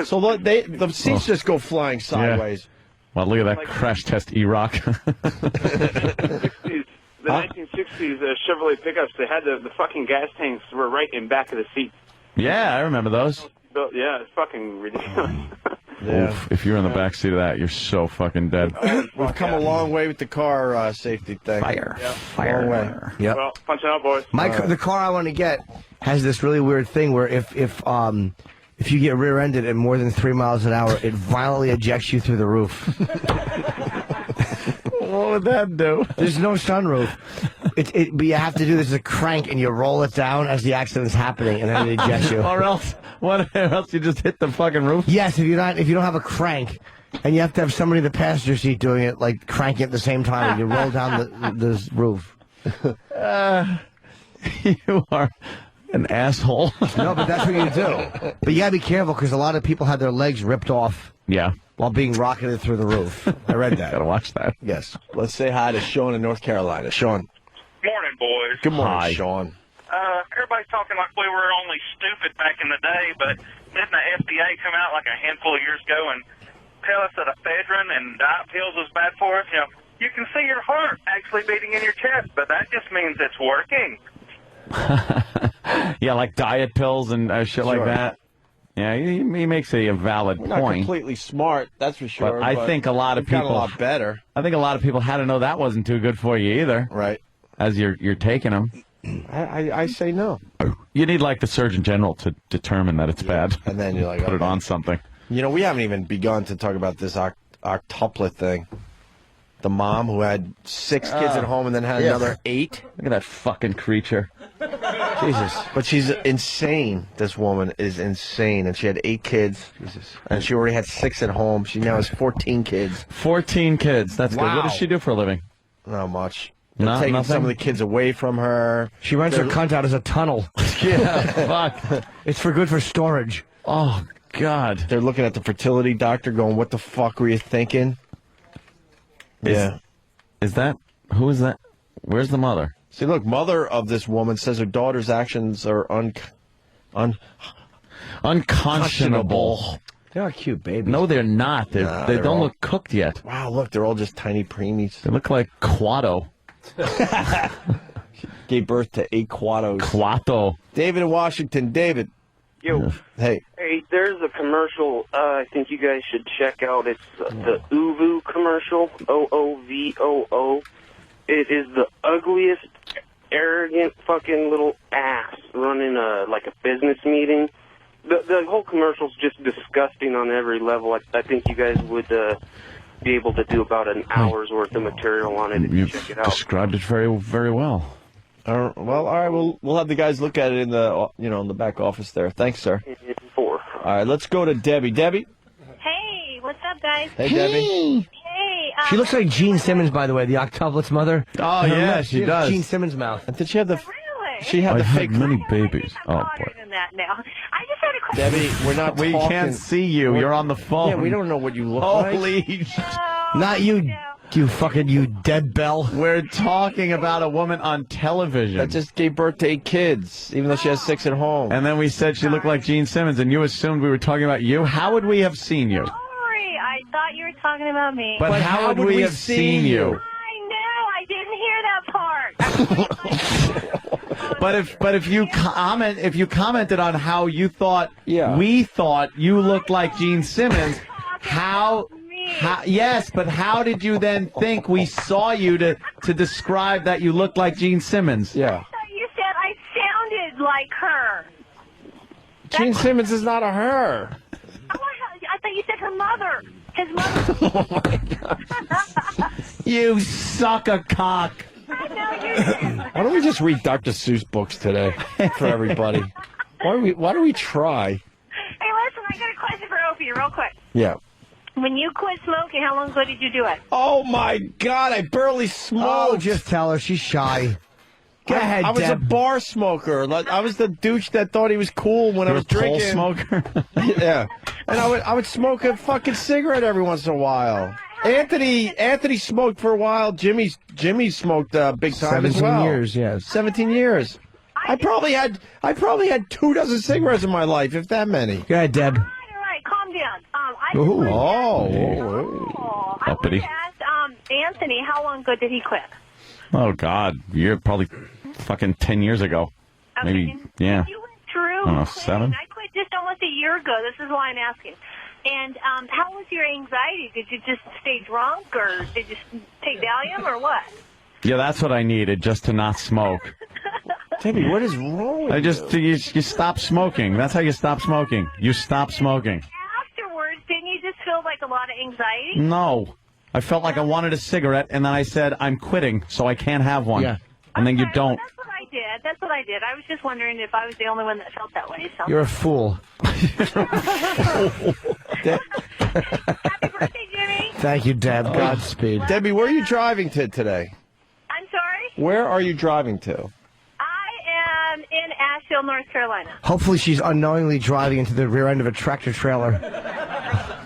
So the seats just go flying sideways. Yeah. Well, look at that crash test E-Rock. The 1960s Chevrolet pickups, they had the fucking gas tanks were right in back of the seats. Yeah, I remember those. Yeah, it's fucking ridiculous. Yeah. Oof, if you're in the back seat of that, you're so fucking dead. We've come a long way with the car safety thing. Fire. Long way. Yep. Well, punch it out, boys. The car I want to get has this really weird thing where if you get rear-ended at more than 3 miles an hour, it violently ejects you through the roof. What would that do? There's no sunroof. But you have to do this as a crank, and you roll it down as the accident's happening, and then it ejects you. Or else you just hit the fucking roof? Yes, if you don't have a crank, and you have to have somebody in the passenger seat doing it, like cranking at the same time, and you roll down the roof. You are an asshole. No, but that's what you do. But you gotta be careful because a lot of people had their legs ripped off. Yeah. While being rocketed through the roof. I read that. Gotta watch that. Yes. Let's say hi to Sean in North Carolina. Sean. Morning, boys. Good morning, Sean. Everybody's talking like we were only stupid back in the day, but didn't the FDA come out like a handful of years ago and tell us that ephedrine and diet pills was bad for us? You can see your heart actually beating in your chest, but that just means it's working. Yeah, like diet pills and shit like that. Yeah, he makes a valid We're not point. completely smart, that's for sure. But I think a lot of we've gotten people a lot better. I think a lot of people had to know that wasn't too good for you either. Right. As you're taking them. I say no. You need like the Surgeon General to determine that it's bad. And then you're like, put it on something. You know, we haven't even begun to talk about this octuplet thing. The mom who had 6 kids at home and then had another 8. Look at that fucking creature. Jesus. But she's insane. This woman is insane. And she had 8 kids. Jesus. And she already had 6 at home. She now has 14 kids. 14 kids. That's good. What does she do for a living? Not much. They're Not taking nothing? some of the kids away from her. She rents her cunt out as a tunnel. Yeah, fuck. It's for good for storage. Oh, God. They're looking at the fertility doctor going, what the fuck were you thinking? Is that... Who is that? Where's the mother? See, look, mother of this woman says her daughter's actions are unconscionable. They are cute babies. No, they're not. They don't look cooked yet. Wow, look, they're all just tiny preemies. They look like Quado. Gave birth to 8 Quados. Quato. David in Washington. David. Yo. Hey. Hey, there's a commercial I think you guys should check out. It's the Oovoo commercial. OOVOO. It is the ugliest, arrogant fucking little ass running a business meeting. The whole commercial's just disgusting on every level. I think you guys would be able to do about an hour's worth of material on it if you check it out. Described it very, very well. Well, all right, we'll have the guys look at it in the in the back office there. Thanks, sir. 4. All right, let's go to Debbie. Debbie. Hey, what's up, guys? Hey, Debbie. Hey. She looks like Gene Simmons, by the way, the octuplet's mother. Oh, Her yeah, lips, she has does. Gene Simmons' mouth. And did she have the... Really? She had the fake... many babies. Oh, boy. Than that now. I just had a question. Debbie, we're not We talking... can't see you. You're on the phone. Yeah, we don't know what you look Holy like. Not you, you dead bell. We're talking about a woman on television. That just gave birth to 8 kids, even though she has 6 at home. And then we said she looked like Gene Simmons, and you assumed we were talking about you? How would we have seen you? Sorry, I thought you were talking about me. But how would we have seen you? I know, I didn't hear that part. But if you commented on how you thought we thought you looked like Gene Simmons, yes, but how did you then think we saw you to describe that you looked like Gene Simmons? Yeah. I thought you said I sounded like her. Gene Simmons is not a her. I thought you said her mother. His mother. Oh, my God. You suck a cock. I know you did. Why don't we just read Dr. Seuss books today for everybody? Why do we try? Hey, listen, I got a question for Opie real quick. Yeah. When you quit smoking, how long ago did you do it? Oh, my God, I barely smoked. Oh, just tell her. She's shy. Go ahead, I was a Deb. bar smoker. I was the douche that thought he was cool when I was drinking. Smoker? Yeah. And I would smoke a fucking cigarette every once in a while. Anthony smoked for a while. Jimmy smoked big time as well. 17 years, yes. 17 years. I probably had 24 cigarettes in my life, if that many. Go ahead, Deb. All right, calm down. I Uppity. asked Anthony, how long ago did he quit? Oh, God. You're probably fucking 10 years ago. Okay. Maybe, yeah. You went through I don't know, quitting. 7? I quit just almost a year ago. This is why I'm asking. And how was your anxiety? Did you just stay drunk, or did you take Valium, or what? Yeah, that's what I needed, just to not smoke. Debbie, what is wrong with you stop smoking. That's how you stop smoking. You stop smoking. Afterwards, didn't you just feel like a lot of anxiety? No. I felt like I wanted a cigarette, and then I said, I'm quitting, so I can't have one. Yeah. And then you don't. That's what I did. That's what I did. I was just wondering if I was the only one that felt that way. So. You're a fool. Happy birthday, Jimmy. Thank you, Deb. Godspeed. Debbie, where are you driving to today? I'm sorry? Where are you driving to? I am in Asheville, North Carolina. Hopefully she's unknowingly driving into the rear end of a tractor trailer.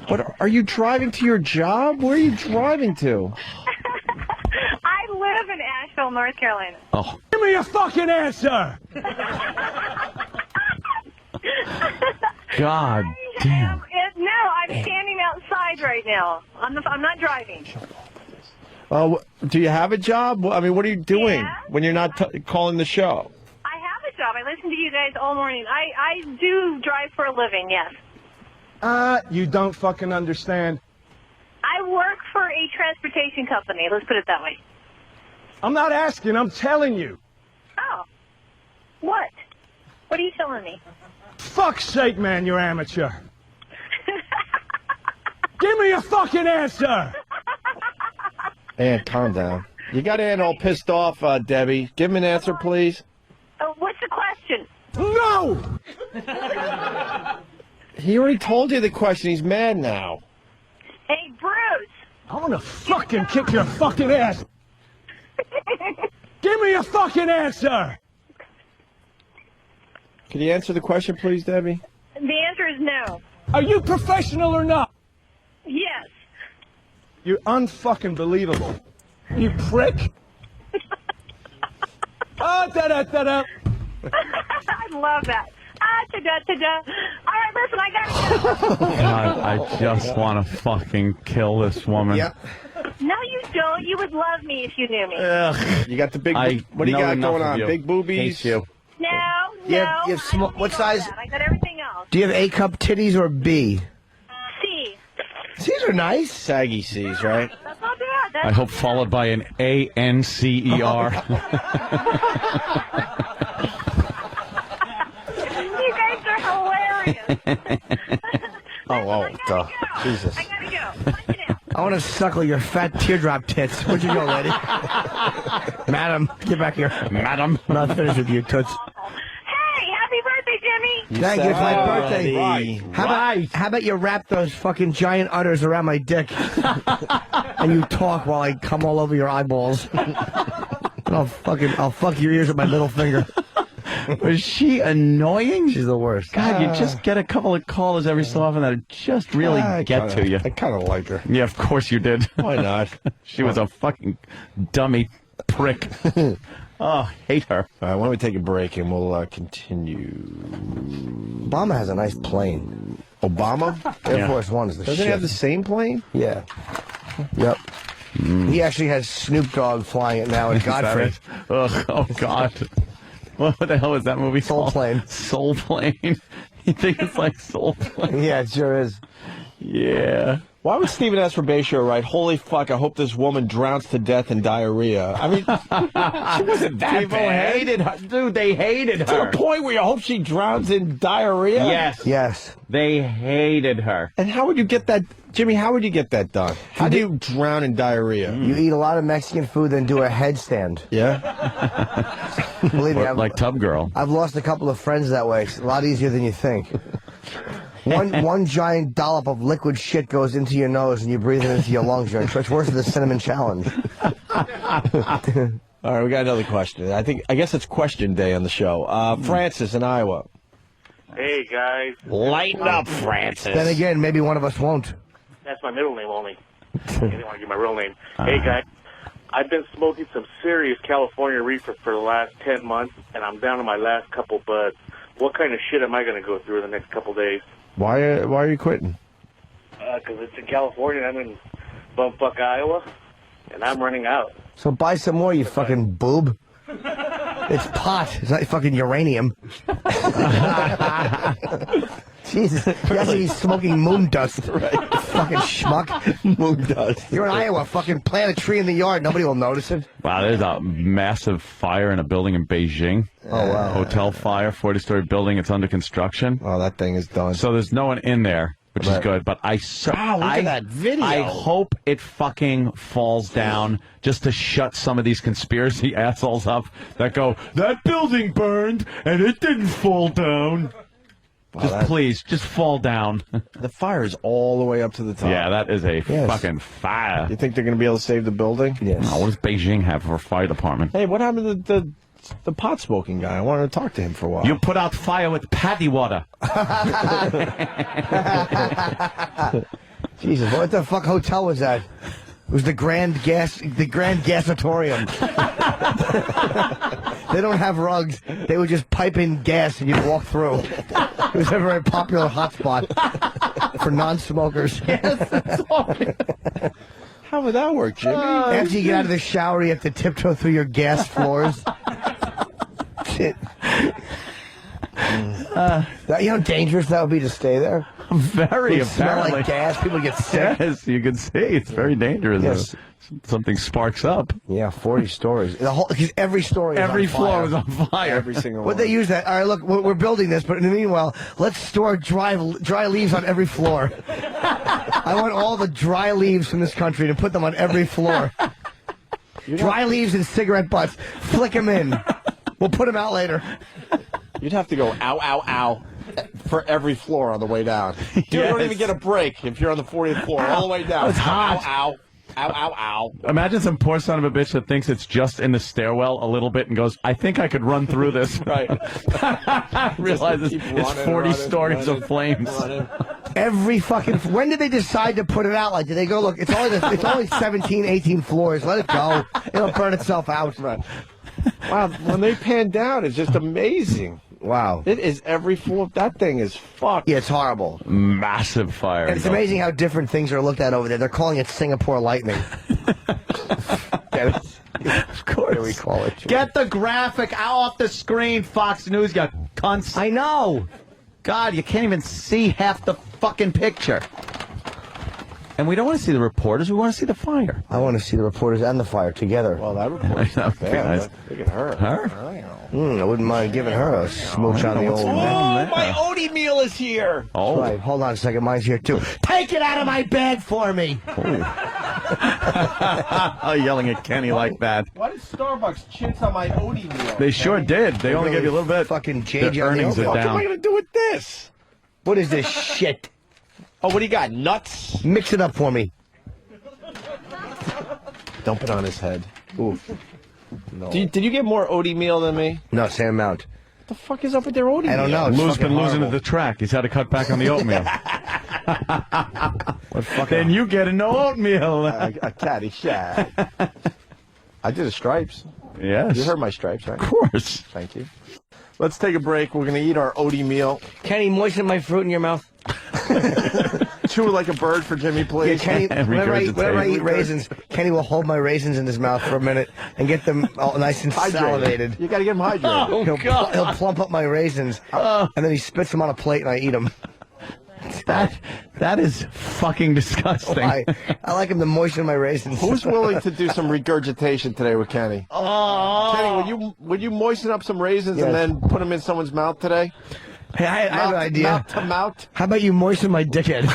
What, are you driving to your job? Where are you driving to? I live in Asheville, North Carolina. Oh. Give me a fucking answer! God damn. No, I'm standing outside right now. I'm not driving. Do you have a job? I mean, what are you doing when you're not calling the show? I have a job. I listen to you guys all morning. I do drive for a living, yes. You don't fucking understand. I work for a transportation company. Let's put it that way. I'm not asking, I'm telling you. Oh. What? What are you telling me? Fuck's sake, man, you're amateur. Give me a fucking answer! Ann, calm down. You got Ann all pissed off, Debbie. Give him an answer, please. What's the question? No! He already told you the question. He's mad now. Hey, Bruce! I want to fucking kick your fucking ass! Give me a fucking answer! Can you answer the question, please, Debbie? The answer is no. Are you professional or not? Yes. You're unfucking believable. You prick. Da-da-da-da. I love that. Ta-da-ta-da. All right, listen, I gotta go. God, I just want to fucking kill this woman. Yep. No, you don't. You would love me if you knew me. You got the big... what do you got going on? Big boobies? Hate you. No, You have small... What size? I got everything else. Do you have A-cup titties or B? C. C's are nice. Saggy C's, right? That's not bad. That's I hope followed by an A-N-C-E-R. You guys are hilarious. Duh. Jesus. I gotta go. Punch it out. I want to suckle your fat teardrop tits. Where'd you go, lady? Madam, get back here. Madam. I'm not finished with you, toots. Hey, happy birthday, Jimmy. Thank you, it's my birthday. Right. How about you wrap those fucking giant udders around my dick and you talk while I come all over your eyeballs. And I'll fuck your ears with my middle finger. Was she annoying? She's the worst. God, you just get a couple of callers every so often that just really get to you. I kind of like her. Yeah, of course you did. Why not? She was a fucking dummy prick. Oh, hate her. All right, why don't we take a break and we'll continue. Obama has a nice plane. Obama? Air Force One is the Doesn't shit. he have the same plane? Yeah. Yep. He actually has Snoop Dogg flying it now in Godfrey. Ugh, oh, God. What the hell is that movie Soul called? Plane. Soul Plane. You think it's like Soul Plane? Yeah, it sure is. Yeah. Why would Stephen S. Rebascio write, "Holy fuck, I hope this woman drowns to death in diarrhea"? I mean, she wasn't that People bad. hated her. Dude, they hated To her. the point where you hope she drowns in diarrhea? Yes. Yes. They hated her. And how would you get that, Jimmy, how would you get that done? How do you drown in diarrhea? You eat a lot of Mexican food, then do a headstand. Yeah? Believe me, Like Tub Girl. I've lost a couple of friends that way. It's a lot easier than you think. One giant dollop of liquid shit goes into your nose and you breathe it into your lungs. It's worse than the cinnamon challenge. All right, we got another question. I guess it's question day on the show. Francis in Iowa. Hey, guys. Lighten up, Francis. Then again, maybe one of us won't. That's my middle name only. I didn't want to give my real name. Hey, guys. I've been smoking some serious California reefer for the last 10 months, and I'm down to my last couple buds. What kind of shit am I going to go through in the next couple days? Why are you quitting? Because it's in California, I'm in bumfuck Iowa, and I'm running out. So buy some more, you fucking boob. It's pot. It's not fucking uranium. Jesus. Yes, he's smoking moon dust. Right. Fucking schmuck. Moon dust. You're in Iowa. Fucking plant a tree in the yard. Nobody will notice it. Wow, there's a massive fire in a building in Beijing. Oh, wow. Hotel fire, 40-story building. It's under construction. Oh, that thing is done. So there's no one in there, which is good. But Wow, look at that video. I hope it fucking falls down just to shut some of these conspiracy assholes up that go, that building burned and it didn't fall down. Wow, please, just fall down. The fire is all the way up to the top. Yeah, that is a fucking fire. You think they're going to be able to save the building? Yes. Oh, what does Beijing have for a fire department? Hey, what happened to the pot smoking guy? I wanted to talk to him for a while. You put out fire with paddy water. Jesus, what the fuck hotel was that? It was the Grand Gasatorium. They don't have rugs. They would just pipe in gas and you'd walk through. It was a very popular hotspot for non-smokers. How would that work, Jimmy? After you get out of the shower, you have to tiptoe through your gas floors. Shit. You know how dangerous that would be to stay there? Very, it would smell apparently. like gas. People get sick. Yes, you can see. It's very dangerous. Yes. Something sparks up. Yeah, 40 stories. Because every story is Every on floor fire. was on fire. Every single What one. they use that? All right, look, we're building this, but in the meanwhile, let's store dry leaves on every floor. I want all the dry leaves from this country to put them on every floor. Dry leaves and cigarette butts. Flick them in. We'll put them out later. You'd have to go ow, ow, ow for every floor on the way down. You don't even get a break if you're on the 40th floor all the way down. It's hot. Ow, ow, ow, ow, ow. Imagine some poor son of a bitch that thinks it's just in the stairwell a little bit and goes, I think I could run through this. Right. Realizes it's 40 stories of flames. Every fucking... When did they decide to put it out? Like, did they go, look, it's only 17, 18 floors. Let it go. It'll burn itself out. Right. Wow, when they pan down, it's just amazing. Wow. It is every floor. That thing is fucked. Yeah, it's horrible. Massive fire. And it's amazing how different things are looked at over there. They're calling it Singapore lightning. Of course. What do we call it? Get the graphic out off the screen, Fox News, you cunts. I know. God, you can't even see half the fucking picture. And we don't want to see the reporters. We want to see the fire. I want to see the reporters and the fire together. Well, that reporter's not bad. Nice. Look at her. Her? I wouldn't mind giving her a smooch on the old man. Oh, my Odie meal is here. Oh. Right, hold on a second. Mine's here, too. Take it out of my bag for me. Oh, yelling at Kenny like that. Why did Starbucks chintz on my Odie meal? They sure did. They only gave you a little bit. Fucking Their change on the earnings old are What am I down. going to do with this? What is this shit? Oh, what do you got? Nuts? Mix it up for me. Dump it on his head. Oof. No. Did you get more Odie meal than me? No, same amount. What the fuck is up with their Odie meal? I don't know. It's Lou's been fucking losing horrible. at the track. He's had to cut back on the oatmeal. Then you get a no oatmeal. A catty shat. I did a stripes. Yes. You heard my stripes, right? Of course. Thank you. Let's take a break. We're going to eat our Odie meal. Kenny, moisten my fruit in your mouth. Chew like a bird for Jimmy, Yeah, please. Kenny, whenever I eat raisins, Kenny will hold my raisins in his mouth for a minute and get them all nice and salivated. You got to get them hydrated. He'll plump up my raisins, and then he spits them on a plate, and I eat them. That is fucking disgusting. I like him to moisten my raisins. Who's willing to do some regurgitation today with Kenny? Oh. Kenny, would you moisten up some raisins and then put them in someone's mouth today? Hey, I have an idea. Mouth to mouth. How about you moisten my dickhead?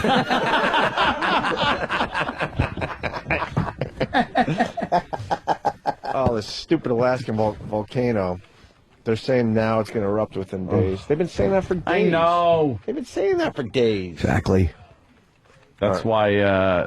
Oh, this stupid Alaskan volcano. They're saying now it's going to erupt within days. They've been saying that for days. I know. They've been saying that for days. Exactly. That's why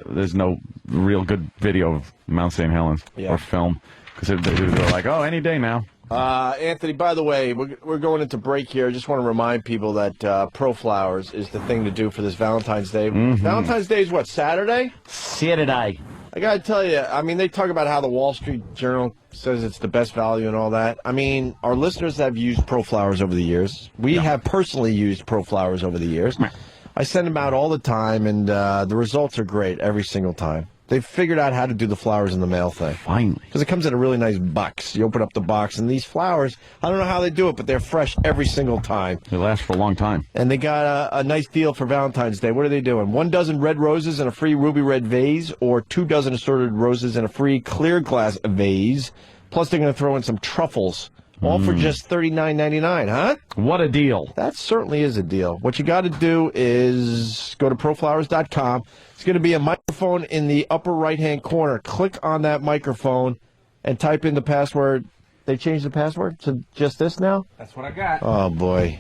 there's no real good video of Mount St. Helens or film. Because they're like, oh, any day now. Anthony, by the way, we're going into break here. I just want to remind people that Pro Flowers is the thing to do for this Valentine's Day. Valentine's Day is what, Saturday? Saturday. I got to tell you, I mean, they talk about how the Wall Street Journal says it's the best value and all that. I mean, our listeners have used Pro Flowers over the years. We have personally used Pro Flowers over the years. I send them out all the time, and the results are great every single time. They figured out how to do the flowers in the mail thing. Finally. Because it comes in a really nice box. You open up the box, and these flowers, I don't know how they do it, but they're fresh every single time. They last for a long time. And they got a nice deal for Valentine's Day. What are they doing? 1 dozen red roses in a free ruby red vase, or 2 dozen assorted roses in a free clear glass vase. Plus, they're going to throw in some truffles. All for just $39.99, huh? What a deal. That certainly is a deal. What you got to do is go to proflowers.com. It's going to be a microphone in the upper right-hand corner. Click on that microphone and type in the password. They changed the password to just this now? That's what I got. Oh, boy.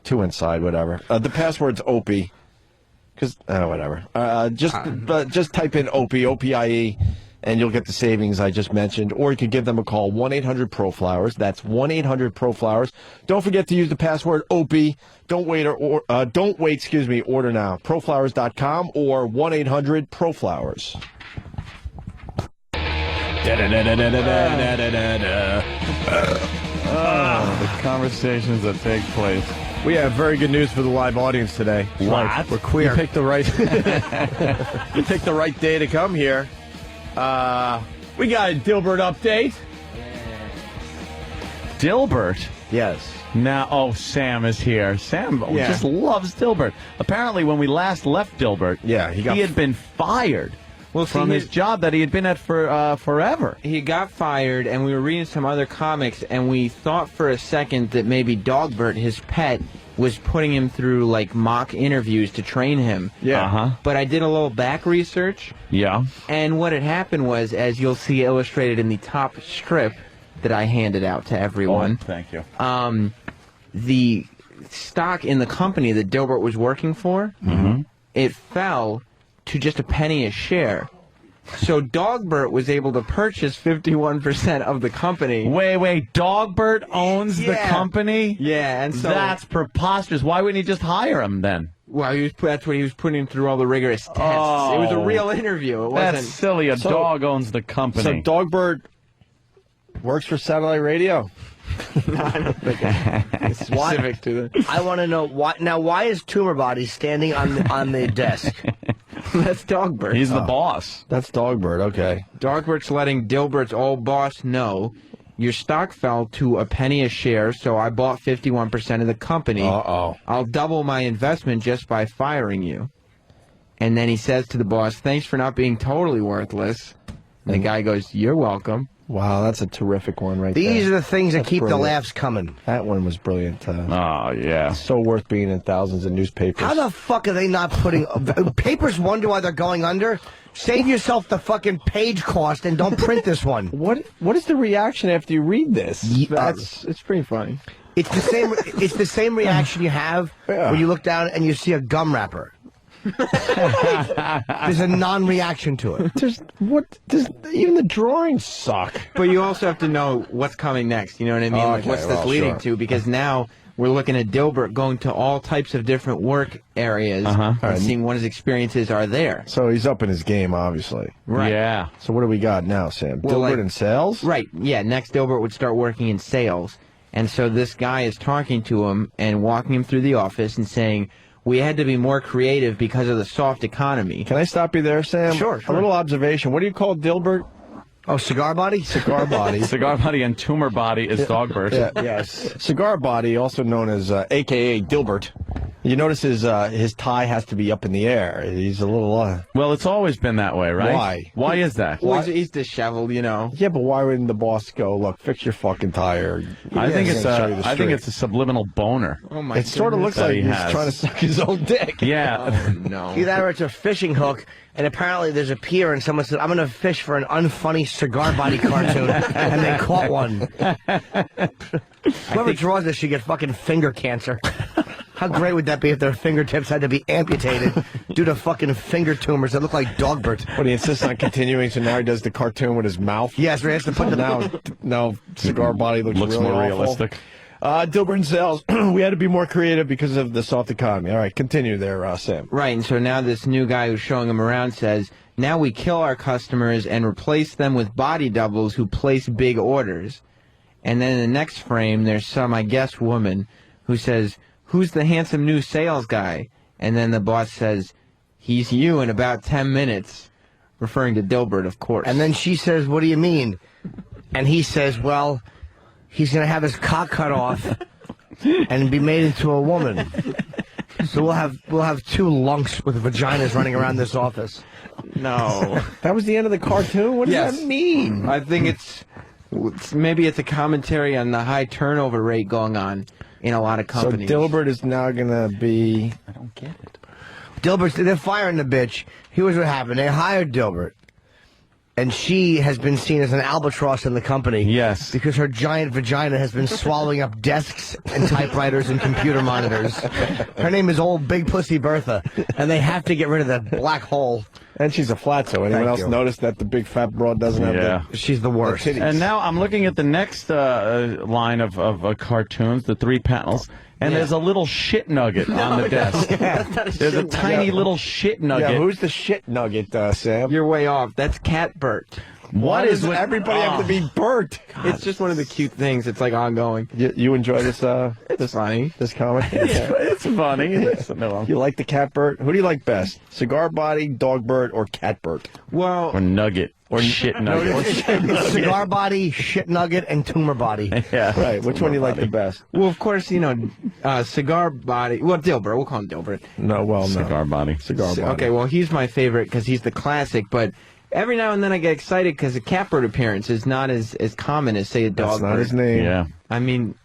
2 inside, whatever. The password's Opie. Whatever. Just type in Opie, O-P-I-E. And you'll get the savings I just mentioned. Or you could give them a call, 1-800-PRO-FLOWERS. That's 1-800-PRO-FLOWERS. Don't forget to use the password Opie. Don't wait, order now. Proflowers.com or 1-800-PRO-FLOWERS. The conversations that take place. We have very good news for the live audience today. What? We're queer. You picked the right day to come here. We got a Dilbert update. Dilbert? Yes. Now, Sam is here. Sam just loves Dilbert. Apparently, when we last left Dilbert, he had been fired from his job that he had been at for forever. He got fired, and we were reading some other comics, and we thought for a second that maybe Dogbert, his pet, was putting him through, like, mock interviews to train him. Yeah. But I did a little back research. Yeah. And what had happened was, as you'll see illustrated in the top strip that I handed out to everyone. Oh, thank you. The stock in the company that Dilbert was working for, it fell to just a penny a share. So Dogbert was able to purchase 51% of the company. Wait, Dogbert owns the company? Yeah, and so that's preposterous. Why wouldn't he just hire him then? Well, that's what he was putting him through all the rigorous tests. It was a real interview. It wasn't. That's silly. A dog owns the company. So Dogbert works for satellite radio. No, I don't think it's specific to the. I want to know why. Now, why is Tumor Body standing on the desk? That's Dogbert. He's the boss. That's Dogbert. Okay. Dogbert's letting Dilbert's old boss know your stock fell to a penny a share, so I bought 51% of the company. I'll double my investment just by firing you. And then he says to the boss, "Thanks for not being totally worthless." And the guy goes, "You're welcome." Wow, that's a terrific one right there. These are the things that That's keep brilliant. the laughs coming. That one was brilliant. Yeah. So worth being in thousands of newspapers. How the fuck are they not putting... papers wonder why they're going under? Save yourself the fucking page cost and don't print this one. What is the reaction after you read this? It's pretty funny. It's the same reaction you have when you look down and you see a gum wrapper. There's a non-reaction to it. Even the drawings suck. But you also have to know what's coming next. You know what I mean? Like, what's this leading to? Because now we're looking at Dilbert going to all types of different work areas and seeing what his experiences are there. So he's up in his game, obviously. Right. Yeah. So what do we got now, Sam? Well, Dilbert in sales? Right. Yeah. Next, Dilbert would start working in sales. And so this guy is talking to him and walking him through the office and saying, "We had to be more creative because of the soft economy." Can I stop you there, Sam? Sure. A little observation. What do you call Dilbert? Oh, Cigar Body? Cigar Body. Cigar Body and Tumor Body is Dogbert. Yes. Cigar Body, also known as a.k.a. Dilbert. You notice his tie has to be up in the air. He's a little... Well, it's always been that way, right? Why? Why is that? Well, he's disheveled, you know. Yeah, but why wouldn't the boss go, "Look, fix your fucking tire"? I think it's a subliminal boner. Oh my! It sort of looks like he's trying to suck his own dick. Yeah. Oh, no. Either it's a fishing hook, and apparently there's a pier, and someone said, "I'm going to fish for an unfunny Cigar Body cartoon," and they caught one. Whoever draws this should get fucking finger cancer. How great would that be if their fingertips had to be amputated due to fucking finger tumors that look like Dogbert? But he insists on continuing, so now he does the cartoon with his mouth. Yes, he has to put the... Now Cigar Body looks really more awful. realistic. Dilbert and sales. We had to be more creative because of the soft economy. All right, continue there, Sam. Right, and so now this new guy who's showing him around says, "Now we kill our customers and replace them with body doubles who place big orders." And then in the next frame, there's some, I guess, woman who says, "Who's the handsome new sales guy?" And then the boss says, he's you in about 10 minutes, referring to Dilbert, of course. And then she says, what do you mean? And he says, well, he's going to have his cock cut off and be made into a woman. So we'll have 2 lunks with vaginas running around this office. No. That was the end of the cartoon? What does that mean? I think maybe it's a commentary on the high turnover rate going on in a lot of companies. So Dilbert is now going to be... I don't get it. They're firing the bitch. Here's what happened. They hired Dilbert. And she has been seen as an albatross in the company. Yes. Because her giant vagina has been swallowing up desks and typewriters and computer monitors. Her name is Old Big Pussy Bertha. And they have to get rid of that black hole. And she's a flatzo. Anyone else notice that the big fat broad doesn't have the... She's the worst. And now I'm looking at the next line of cartoons, the 3 panels, and there's a little shit nugget on the desk. There's a tiny little shit nugget. Yeah, who's the shit nugget, Sam? You're way off. That's Cat Bert. What is everybody have to be Bert? It's just one of the cute things. It's like ongoing. You enjoy this? It's funny. This comic? It's funny. You like the Cat Bert? Who do you like best? Cigar Body, Dog Bert, or Cat Bert? Well, or Nugget, or shit nugget. Cigar Body, shit nugget, and tumor body. Yeah, right. Which one do you like the best? Well, of course, Cigar Body. Well, Dilbert. We'll call him Dilbert. No. Cigar Body. Cigar Body. Okay, well, he's my favorite because he's the classic, but every now and then I get excited because a Catbird appearance is not as common as, say, a Dogbird. That's not his name. Yeah. I mean,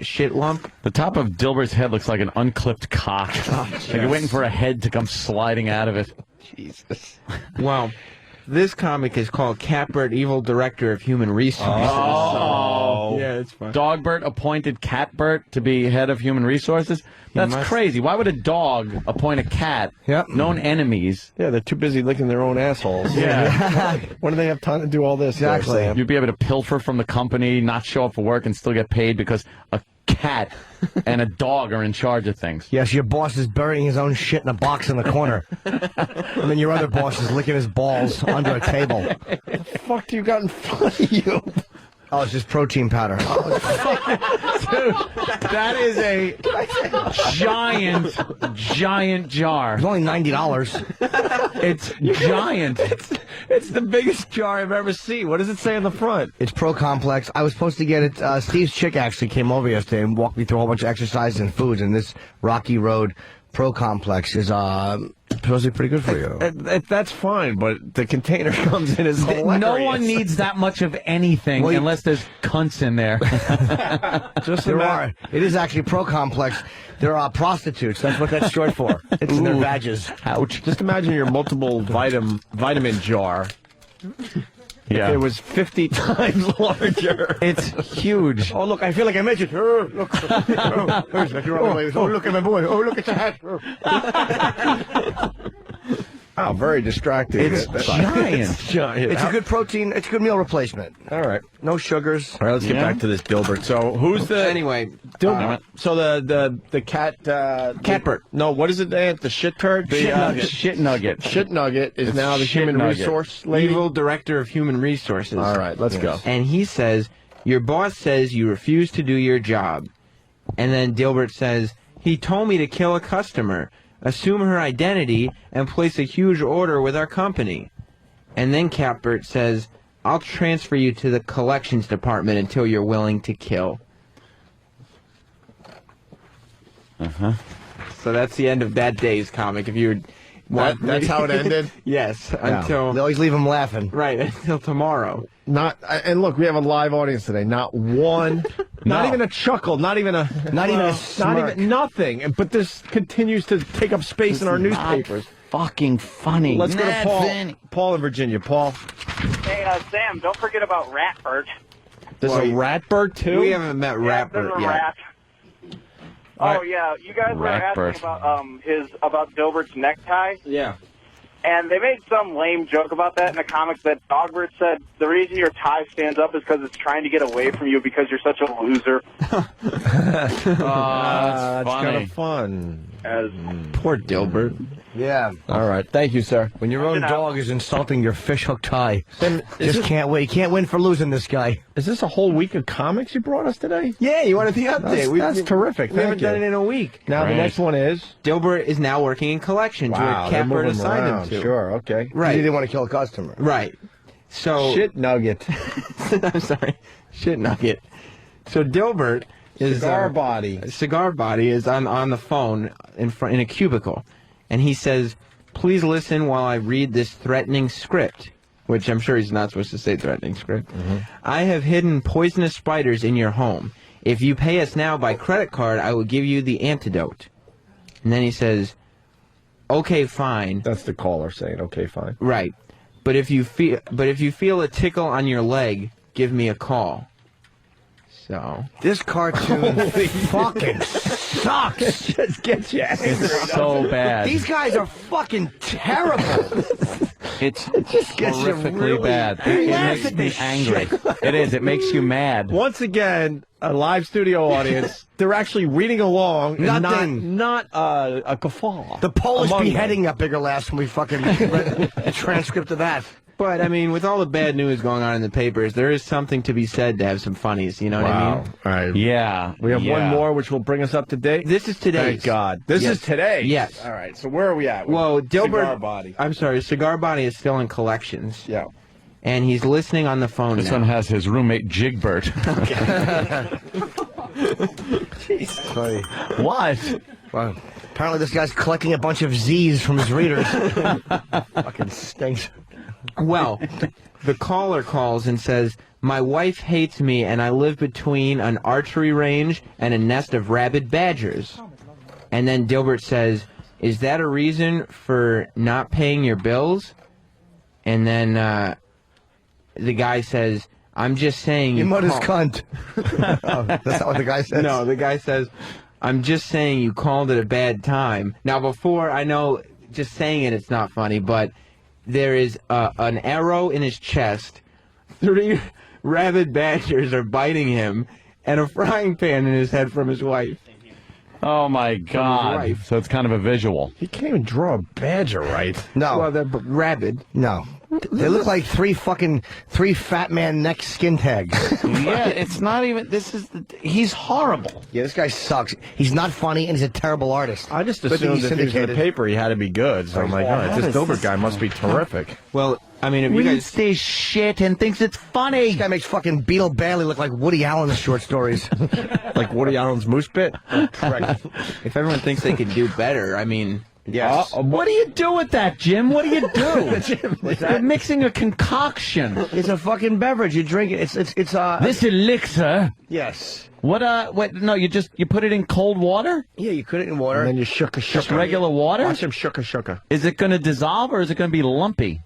shit lump. The top of Dilbert's head looks like an unclipped cock. Like you're waiting for a head to come sliding out of it. Jesus. Well, this comic is called Catbird, Evil Director of Human Resources. Oh. Yeah, it's fun. Dogbert appointed Catbert to be head of human resources? That's crazy. Why would a dog appoint a cat? Yep. Known enemies. Yeah, they're too busy licking their own assholes. Yeah. When do they have time to do all this? Exactly. Sam? You'd be able to pilfer from the company, not show up for work, and still get paid because a cat and a dog are in charge of things. Yes, your boss is burying his own shit in a box in the corner. And then your other boss is licking his balls under a table. What the fuck do you got in front of you? Oh, it's just protein powder. Dude, that is a giant jar. It's only $90. It's giant. It's the biggest jar I've ever seen. What does it say on the front? It's Pro Complex. I was supposed to get it. Steve's chick actually came over yesterday and walked me through a whole bunch of exercises and foods, and this Rocky Road Pro Complex is supposed to be pretty good for you. That's fine, but the container comes in as hilarious. No one needs that much of anything unless there's cunts in there. It is actually Pro Complex. There are prostitutes. That's what that's short for. It's in their badges. Ouch. Just imagine your multiple vitamin jar. Yeah. It was 50 times larger. It's huge. Oh, look, I feel like I mentioned. Oh, look. Oh, look at my boy. Oh, look at the hat. Oh, very distracting. It's giant. It's giant. It's a good protein. It's a good meal replacement. All right. No sugars. All right, let's get back to this Dilbert. So, who's the... Anyway. Dilbert. So, the cat... Catbert. No, what is it, Dan? The shit turd? Shit nugget. Shit nugget is It's now the shit human nugget. resource lady? Evil Director of Human Resources. All right, let's go. And he says, your boss says you refuse to do your job. And then Dilbert says, he told me to kill a customer, assume her identity, and place a huge order with our company. And then Catbert says, I'll transfer you to the collections department until you're willing to kill. Uh-huh. So that's the end of that day's comic. If you That's how it ended? Yes, Yeah. until... They always leave them laughing. Right, until tomorrow. And look, we have a live audience today. Not one, not even a chuckle, not even a smirk. nothing. But this continues to take up space in our newspapers. Fucking funny. Let's go to Paul. Funny. Paul in Virginia. Paul. Hey, Sam, don't forget about Ratbert. There's a Ratbert too. We haven't met There's Ratbert a yet. rat. Oh yeah, you guys were Ratbert. asking about Dilbert's necktie. Yeah. And they made some lame joke about that in the comics that Dogbert said the reason your tie stands up is because it's trying to get away from you because you're such a loser. That's kind of fun. as Poor Dilbert. Yeah. All right. Thank you, sir. When your own dog is insulting your fishhook tie, just can't win. You can't win for losing this guy. Is this a whole week of comics you brought us today? Yeah, you wanted the update. That's terrific. We haven't Thank done you. it in a week. Now the next one is Dilbert is now working in collections Wow, where they're Catbird moving assigned him around. to. Sure, okay. Right. He didn't want to kill a customer. Right. So Shit nugget. I'm sorry. Shit nugget. So Dilbert is Cigar Body. Cigar Body is on the phone in a cubicle, and he says, "Please listen while I read this threatening script," which I'm sure he's not supposed to say threatening script. "I have hidden poisonous spiders in your home. If you pay us now by credit card, I will give you the antidote." And then he says, "Okay, fine." That's the caller saying, "Okay, fine." Right. But if you feel a tickle on your leg, give me a call. So this cartoon fucking sucks. It just gets you angry. It's so bad. These guys are fucking terrible. It's just gets you horrifically really bad. It makes me angry. It is. It makes you mad. Once again, a live studio audience, they're actually reading along and not a guffaw. The Polish among beheading them. got bigger last when we fucking read the transcript of that. But, I mean, with all the bad news going on in the papers, there is something to be said to have some funnies, you know what I mean? All right. Yeah. We have one more, which will bring us up to date. This is today. Thank God. This is today. Yes. All right. So where are we at? Well, Dilbert... Cigar Body. I'm sorry, Cigar Body is still in collections. Yeah. And he's listening on the phone This now. one has his roommate Jigbert. What? Well, apparently this guy's collecting a bunch of Z's from his readers. Fucking stinks. Well, the caller calls and says, "My wife hates me and I live between an archery range and a nest of rabid badgers." And then Dilbert says, "Is that a reason for not paying your bills?" And then the guy says, "I'm just saying You mud his call-" cunt. Oh, that's not what the guy says? No, the guy says, "I'm just saying you called it a bad time." Now, before, I know just saying it's not funny, but there is an arrow in his chest, 3 rabid badgers are biting him, and a frying pan in his head from his wife. Oh, my God. wife. So it's kind of a visual. He can't even draw a badger right. No. Well, they're rabid. No. They look like three fat man neck skin tags. Yeah, it's not even... He's horrible. Yeah, this guy sucks. He's not funny, and he's a terrible artist. I just But assumed he's if he was in the syndicated. paper, he had to be good. So I'm like, all right, this Dilbert guy must be terrific. Well, I mean, if you Reads guys... this shit and thinks it's funny. This guy makes fucking Beetle Bailey look like Woody Allen in short stories. Like Woody Allen's moose bit? Correct. If everyone thinks they can do better, I mean... Yes. What do you do with that, Jim? What do you do? You're mixing a concoction. It's a fucking beverage. You drink it. It's This elixir. Yes. What? No, you put it in cold water. Yeah, you put it in water. And then you shook. Just regular water. Watch him shook. Is it going to dissolve or is it going to be lumpy?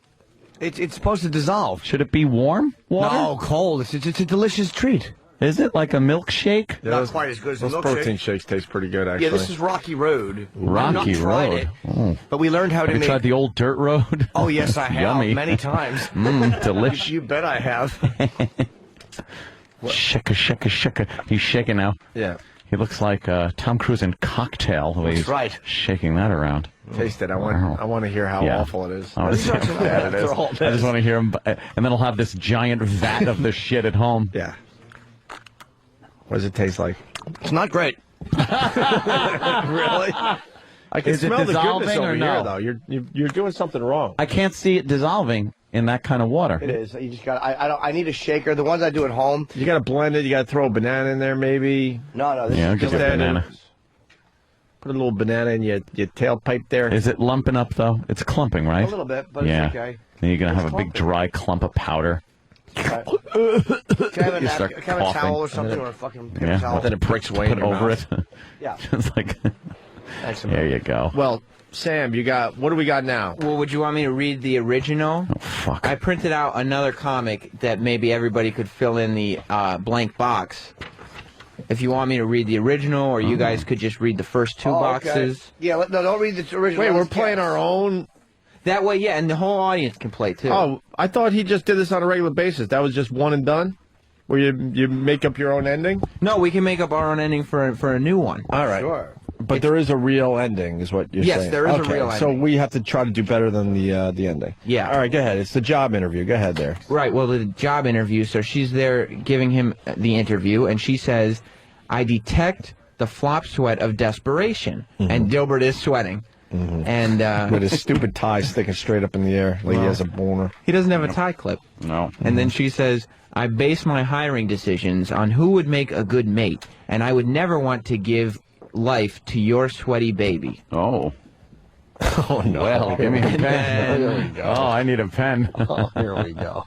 It's supposed to dissolve. Should it be warm water? No, cold. It's a delicious treat. Is it like a milkshake? Not quite as good as a Those milkshake. protein shakes taste pretty good, actually. Yeah, this is Rocky Road. Rocky I've not tried Road. it, Oh. but we learned how to Have you make. tried the old dirt road? Oh yes, I have. Yummy. Many times. Delicious. You bet I have. Shaka. He's shaking now. Yeah. He looks like Tom Cruise in Cocktail. The way That's he's right. shaking that around. Taste it. I want to hear how Yeah. awful it is. I want to see how bad it is. I just want to hear him, and then I'll have this giant vat of this shit at home. Yeah. What does it taste like? It's not great. Really? I can Is it smell the dissolving goodness or over no? here, though. You're doing something wrong. I can't see it dissolving in that kind of water. It is. You just got. I need a shaker. The ones I do at home. You got to blend it. You got to throw a banana in there, maybe. No. This Yeah, I'll is give just you a that banana. Put a little banana in your tailpipe there. Is it lumping up, though? It's clumping, right? a little bit, but Yeah. it's okay. Then you're going to It's have a big clumping. dry clump of powder. Can I have You start a coughing. towel or something, or a fucking paper Yeah. towel? Then it breaks away in Put your over mouth. it. Yeah. It's like, Thanks, there you go. Well, Sam, what do we got now? Well, would you want me to read the original? Oh, fuck. I printed out another comic that maybe everybody could fill in the blank box. If you want me to read the original, or you guys could just read the first 2 boxes. Yeah. No, don't read the original. Wait, we're Let's playing guess. our own. That way, yeah, and the whole audience can play, too. Oh, I thought he just did this on a regular basis. That was just one and done? Where you make up your own ending? No, we can make up our own ending for a new one. All right. Sure. But there is a real ending, is what you're saying. Yes, there is a real ending. So we have to try to do better than the ending. Yeah. All right, go ahead. It's the job interview. Go ahead there. Right, well, the job interview, so she's there giving him the interview, and she says, I detect the flop sweat of desperation. And Dilbert is sweating. And with his stupid tie sticking straight up in the air like he has a boner. He doesn't have a tie clip. No. And then she says, I base my hiring decisions on who would make a good mate, and I would never want to give life to your sweaty baby. Oh. Oh, no. Well, give me a pen. There we go. Oh, I need a pen. Oh, here we go.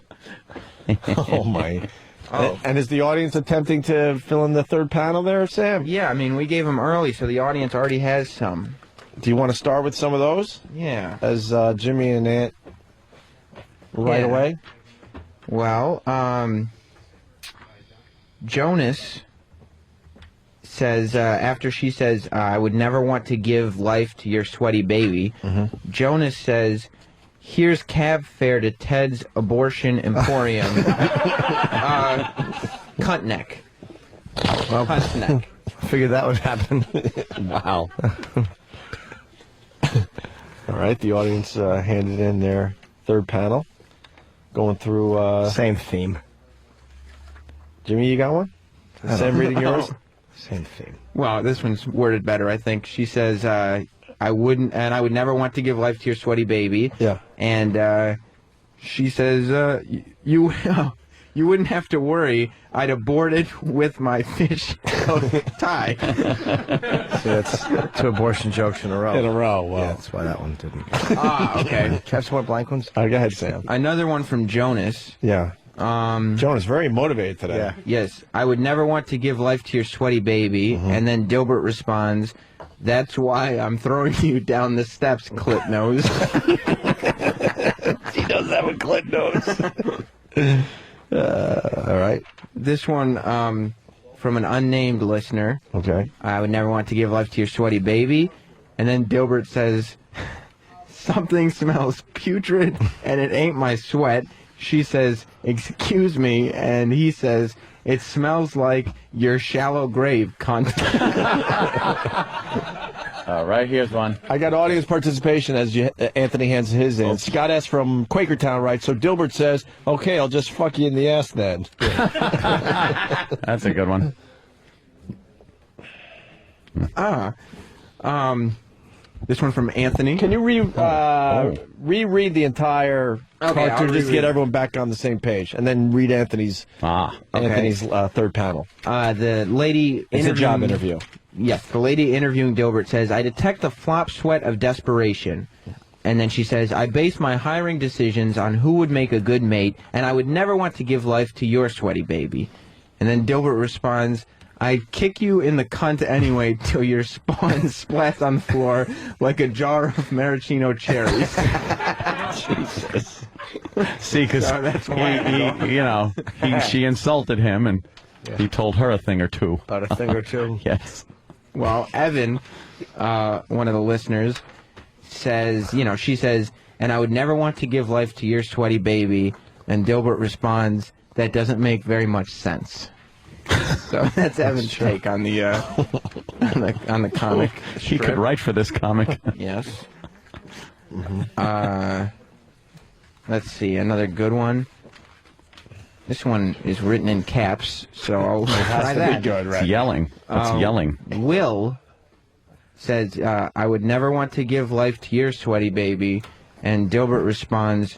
Oh, my. And is the audience attempting to fill in the third panel there, Sam? Yeah, I mean, we gave them early, so the audience already has some. Do you want to start with some of those? Yeah. As Jimmy and Aunt right away? Well, Jonas says, after she says, I would never want to give life to your sweaty baby, Jonas says, here's cab fare to Ted's Abortion Emporium. Cunt neck. Well, Cunt neck. Figured that would happen. Wow. All right, the audience handed in their third panel. Going through... Same theme. Jimmy, you got one? Sam reading yours? Same theme. Well, this one's worded better, I think. She says, I would never want to give life to your sweaty baby. Yeah. And she says, you wouldn't have to worry. I'd abort it with my fish tie. See, that's 2 abortion jokes in a row. In a row, wow. Yeah, that's why that one didn't. Okay. Do you have some more blank ones? Go ahead, Sam. Another one from Jonas. Yeah. Jonas, very motivated today. Yeah. Yes. I would never want to give life to your sweaty baby. And then Dilbert responds, that's why I'm throwing you down the steps, clip nose. He does have a clip nose. All right. This one from an unnamed listener. Okay. I would never want to give life to your sweaty baby. And then Dilbert says, something smells putrid and it ain't my sweat. She says, excuse me. And he says, it smells like your shallow grave, cunt. All right, here's one. I got audience participation as Anthony hands his in. Scott S. from Quakertown writes, so Dilbert says, okay, I'll just fuck you in the ass then. That's a good one. This one from Anthony. Can you reread the entire cartoon just to get everyone back on the same page, and then read Anthony's third panel? The lady. It's a job interview. Yes, the lady interviewing Dilbert says, I detect the flop sweat of desperation. And then she says, I base my hiring decisions on who would make a good mate, and I would never want to give life to your sweaty baby. And then Dilbert responds, I'd kick you in the cunt anyway till your spawn splats on the floor like a jar of maraschino cherries. Jesus. See, because she insulted him, and he told her a thing or two. About a thing or two? Yes. Well, Evan, one of the listeners, says, she says, and I would never want to give life to your sweaty baby. And Dilbert responds, that doesn't make very much sense. So that's Evan's take on the on the comic. He could write for this comic. Yes. Let's see, another good one. This one is written in caps, so I'll try that. Be good, right? It's yelling. It's yelling. Will says, I would never want to give life to your sweaty baby. And Dilbert responds,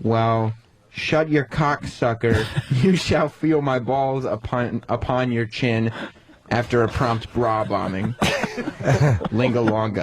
well, shut your cock, sucker. You shall feel my balls upon your chin after a prompt bra bombing. Linga-longa.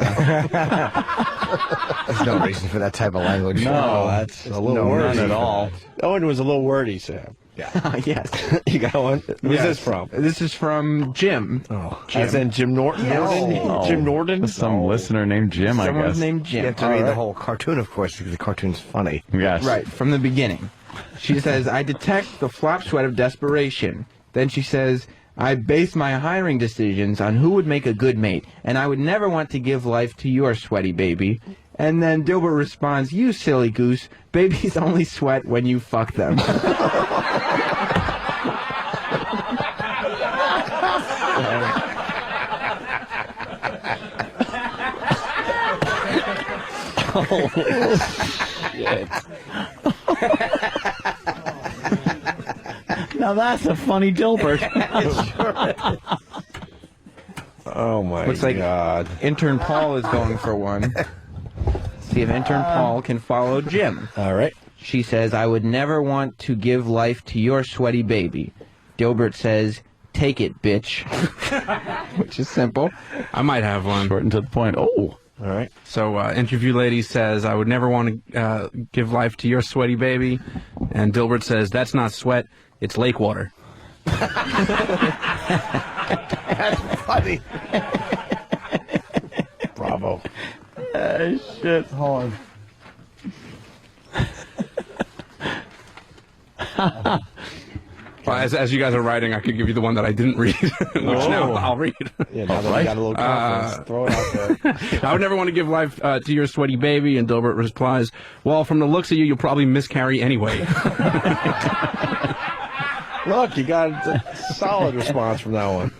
There's no reason for that type of language. No, that's a little wordy. None at all. That one was a little wordy, Sam. Yeah. Yes. You got one? Who's this from? This is from Jim. Oh, Jim. As in Jim Norton? Yes. Jim Norton? Some listener named Jim, I guess. Someone's named Jim. You have to read the whole cartoon, of course, because the cartoon's funny. Yes. Right, from the beginning. She says, I detect the flop sweat of desperation. Then she says, I base my hiring decisions on who would make a good mate, and I would never want to give life to your sweaty baby. And then Dilbert responds, you silly goose, babies only sweat when you fuck them. Holy shit. Now that's a funny Dilbert. Oh my Looks like God. intern Paul is going for one. See if intern Paul can follow Jim. All right. She says, I would never want to give life to your sweaty baby. Dilbert says, take it, bitch. Which is simple. I might have one. Short and to the point. Oh. All right. So, interview lady says, I would never want to give life to your sweaty baby. And Dilbert says, that's not sweat, it's lake water. That's funny. Bravo. Shit. Hold on. Well, as you guys are writing, I could give you the one that I didn't read, which now I'll read. Yeah, now that we got a little confidence, throw it out there. I would never want to give life to your sweaty baby, and Dilbert replies, well, from the looks of you, you'll probably miscarry anyway. Look, you got a solid response from that one.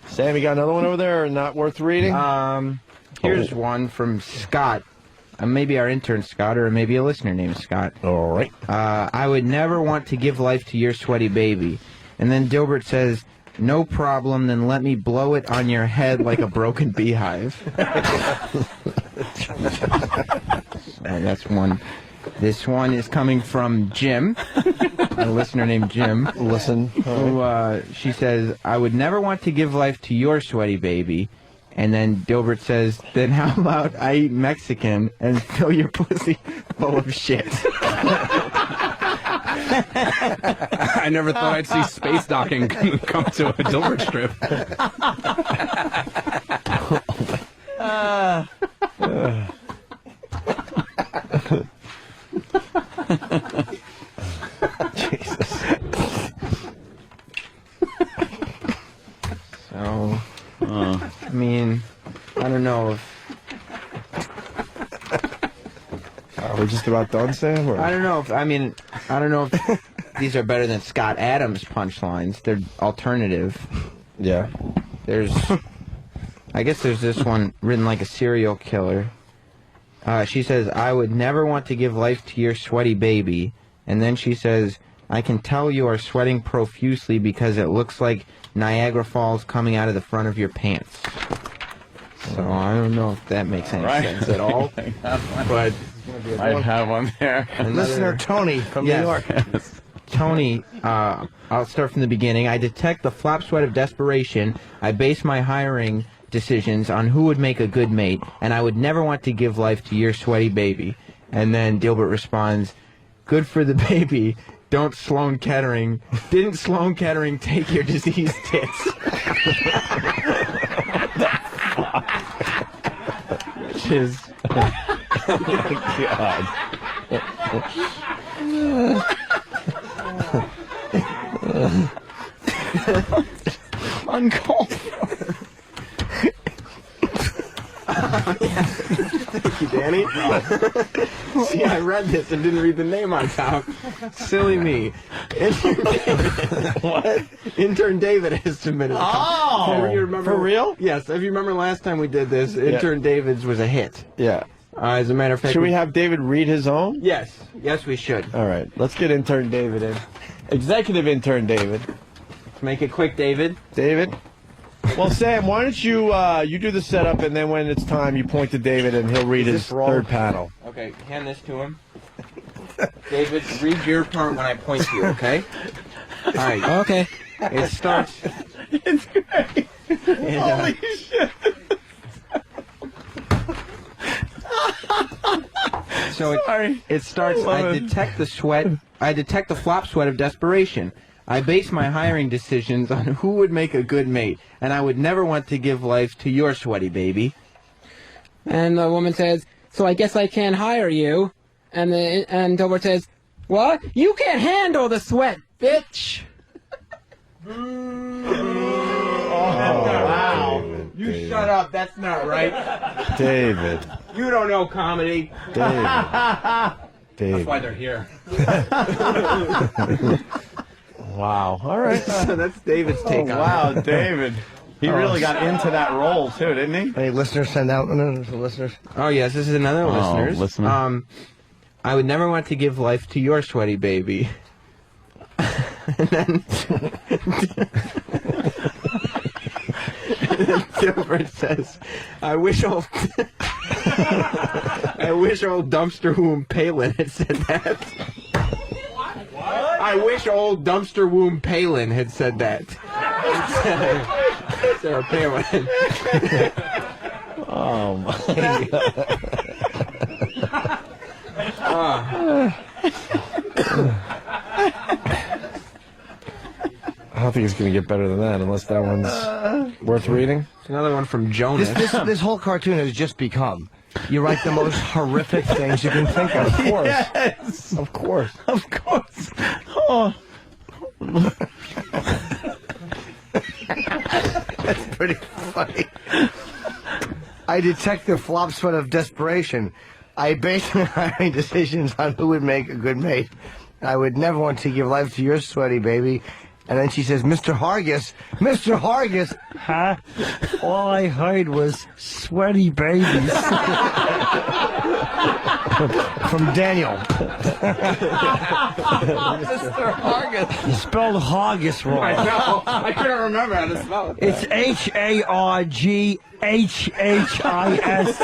Sam, you got another one over there, or not worth reading? Here's one from Scott. Maybe our intern Scott, or maybe a listener named Scott. All right. I would never want to give life to your sweaty baby. And then Dilbert says, no problem, then let me blow it on your head like a broken beehive. That's one. This one is coming from Jim, a listener named Jim. Listen. Who, she says, I would never want to give life to your sweaty baby. And then Dilbert says, then how about I eat Mexican and fill your pussy full of shit? I never thought I'd see space docking come to a Dilbert strip. Jesus. So, I mean, I don't know if... Are we just about done, Sam? Or? I don't know if these are better than Scott Adams' punchlines. They're alternative. Yeah. I guess there's this one written like a serial killer. She says, I would never want to give life to your sweaty baby. And then she says, I can tell you are sweating profusely because it looks like Niagara Falls coming out of the front of your pants. So I don't know if that makes any sense at all. But I'd have one there. Listener Tony from New York. Tony, I'll start from the beginning. I detect the flop sweat of desperation. I base my hiring decisions on who would make a good mate, and I would never want to give life to your sweaty baby. And then Dilbert responds, good for the baby. Didn't Sloan Kettering take your diseased tits? Which is... God. Uncalled for. Thank you, Danny. See, I read this and didn't read the name on top. Silly me. Intern David. What? Intern David has submitted. Oh! You remember, for real? Yes. If you remember last time we did this, Intern David's was a hit. Yeah. As a matter of fact... Should we have David read his own? Yes. Yes, we should. All right. Let's get intern David in. Executive intern David. Let's make it quick, David. David? Well, Sam, why don't you you do the setup, and then when it's time, you point to David, and he'll read his third panel. Okay, hand this to him. David, read your part when I point to you, okay? All right. Okay. It starts... It's great. Holy shit. So it starts, I detect the flop sweat of desperation. I base my hiring decisions on who would make a good mate, and I would never want to give life to your sweaty baby. And the woman says, so I guess I can't hire you. And Dilbert says, what? You can't handle the sweat, bitch. Wow. You shut up, that's not right. David. You don't know comedy. David. That's why they're here. Wow. All right. So that's David's take on it. Wow, David. He really got into that role, too, didn't he? Any listeners send out? Listeners? Oh, yes, this is another listener. I would never want to give life to your sweaty baby. And then Gilbert says, I wish old dumpster womb Palin had said that. I wish old dumpster womb Palin had said that. Sarah Palin. Oh my God. I don't think it's going to get better than that, unless that one's worth reading. Another one from Jonas. This whole cartoon has just become. You write the most horrific things you can think of. Of course. Yes. Of course. Of course. Oh. That's pretty funny. I detect the flop sweat of desperation. I base my hiring decisions on who would make a good mate. I would never want to give life to your sweaty baby. And then she says, Mr. Hargis. Mr. Hargis. Huh? All I heard was sweaty babies. From Daniel. Mr. Hargis. You spelled Hargis wrong. I know. I couldn't remember how to spell it. It's Harghishis.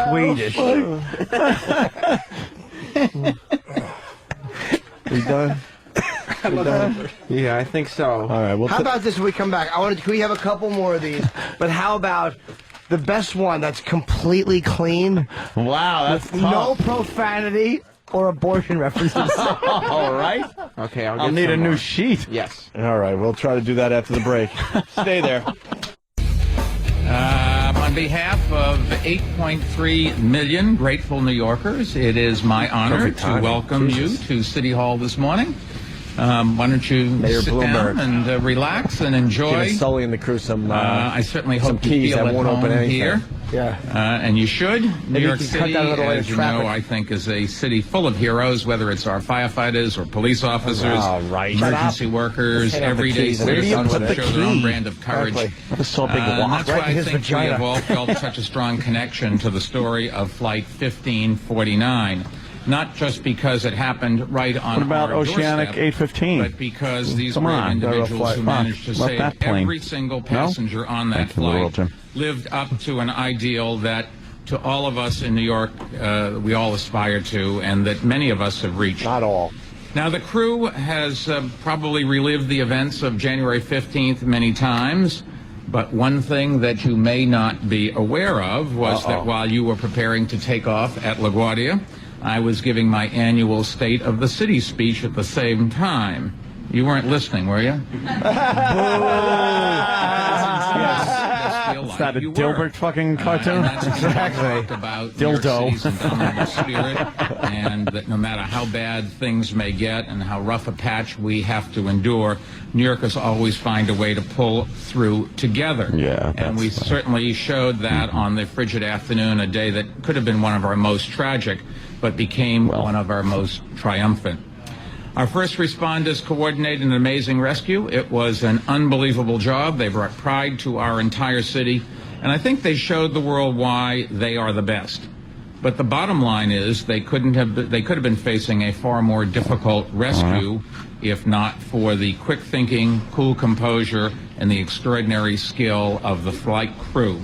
Swedish. We done? Yeah, I think so. All right. How about this when we come back? Can we have a couple more of these? But how about the best one that's completely clean? Wow, that's with tough. no profanity or abortion references. All right. Okay, I'll need a new sheet. Yes. All right. We'll try to do that after the break. Stay there. On behalf of 8.3 million grateful New Yorkers, it is my honor to welcome you to City Hall this morning. Why don't you sit down and relax and enjoy. Give Sully and the crew some. I certainly hope you keys feel that at won't home open anything. here. Yeah. And you should. New York you can cut City, down a little as you know, I think is a city full of heroes, whether it's our firefighters or police officers, emergency workers, everyday citizens who show their own brand of courage. That's why I think we have all felt such a strong connection to the story of Flight 1549. Not just because it happened right on What about our Oceanic doorstep, 815? but because these Come were on. individuals who managed to save that plane. every single passenger on that flight, lived up to an ideal that to all of us in New York we all aspire to, and that many of us have reached. Not all. Now, the crew has probably relived the events of January 15th many times, but one thing that you may not be aware of was that while you were preparing to take off at LaGuardia, I was giving my annual State of the City speech at the same time. You weren't listening, were you? Is that a Dilbert fucking cartoon? That's exactly about Dildo. New York City's indomitable spirit, and that no matter how bad things may get and how rough a patch we have to endure, New Yorkers always find a way to pull through together. Yeah, and we certainly showed that on the frigid afternoon, a day that could have been one of our most tragic, but became one of our most triumphant. Our first responders coordinated an amazing rescue. It was an unbelievable job. They brought pride to our entire city, and I think they showed the world why they are the best. But the bottom line is they could have been facing a far more difficult rescue if not for the quick thinking, cool composure, and the extraordinary skill of the flight crew.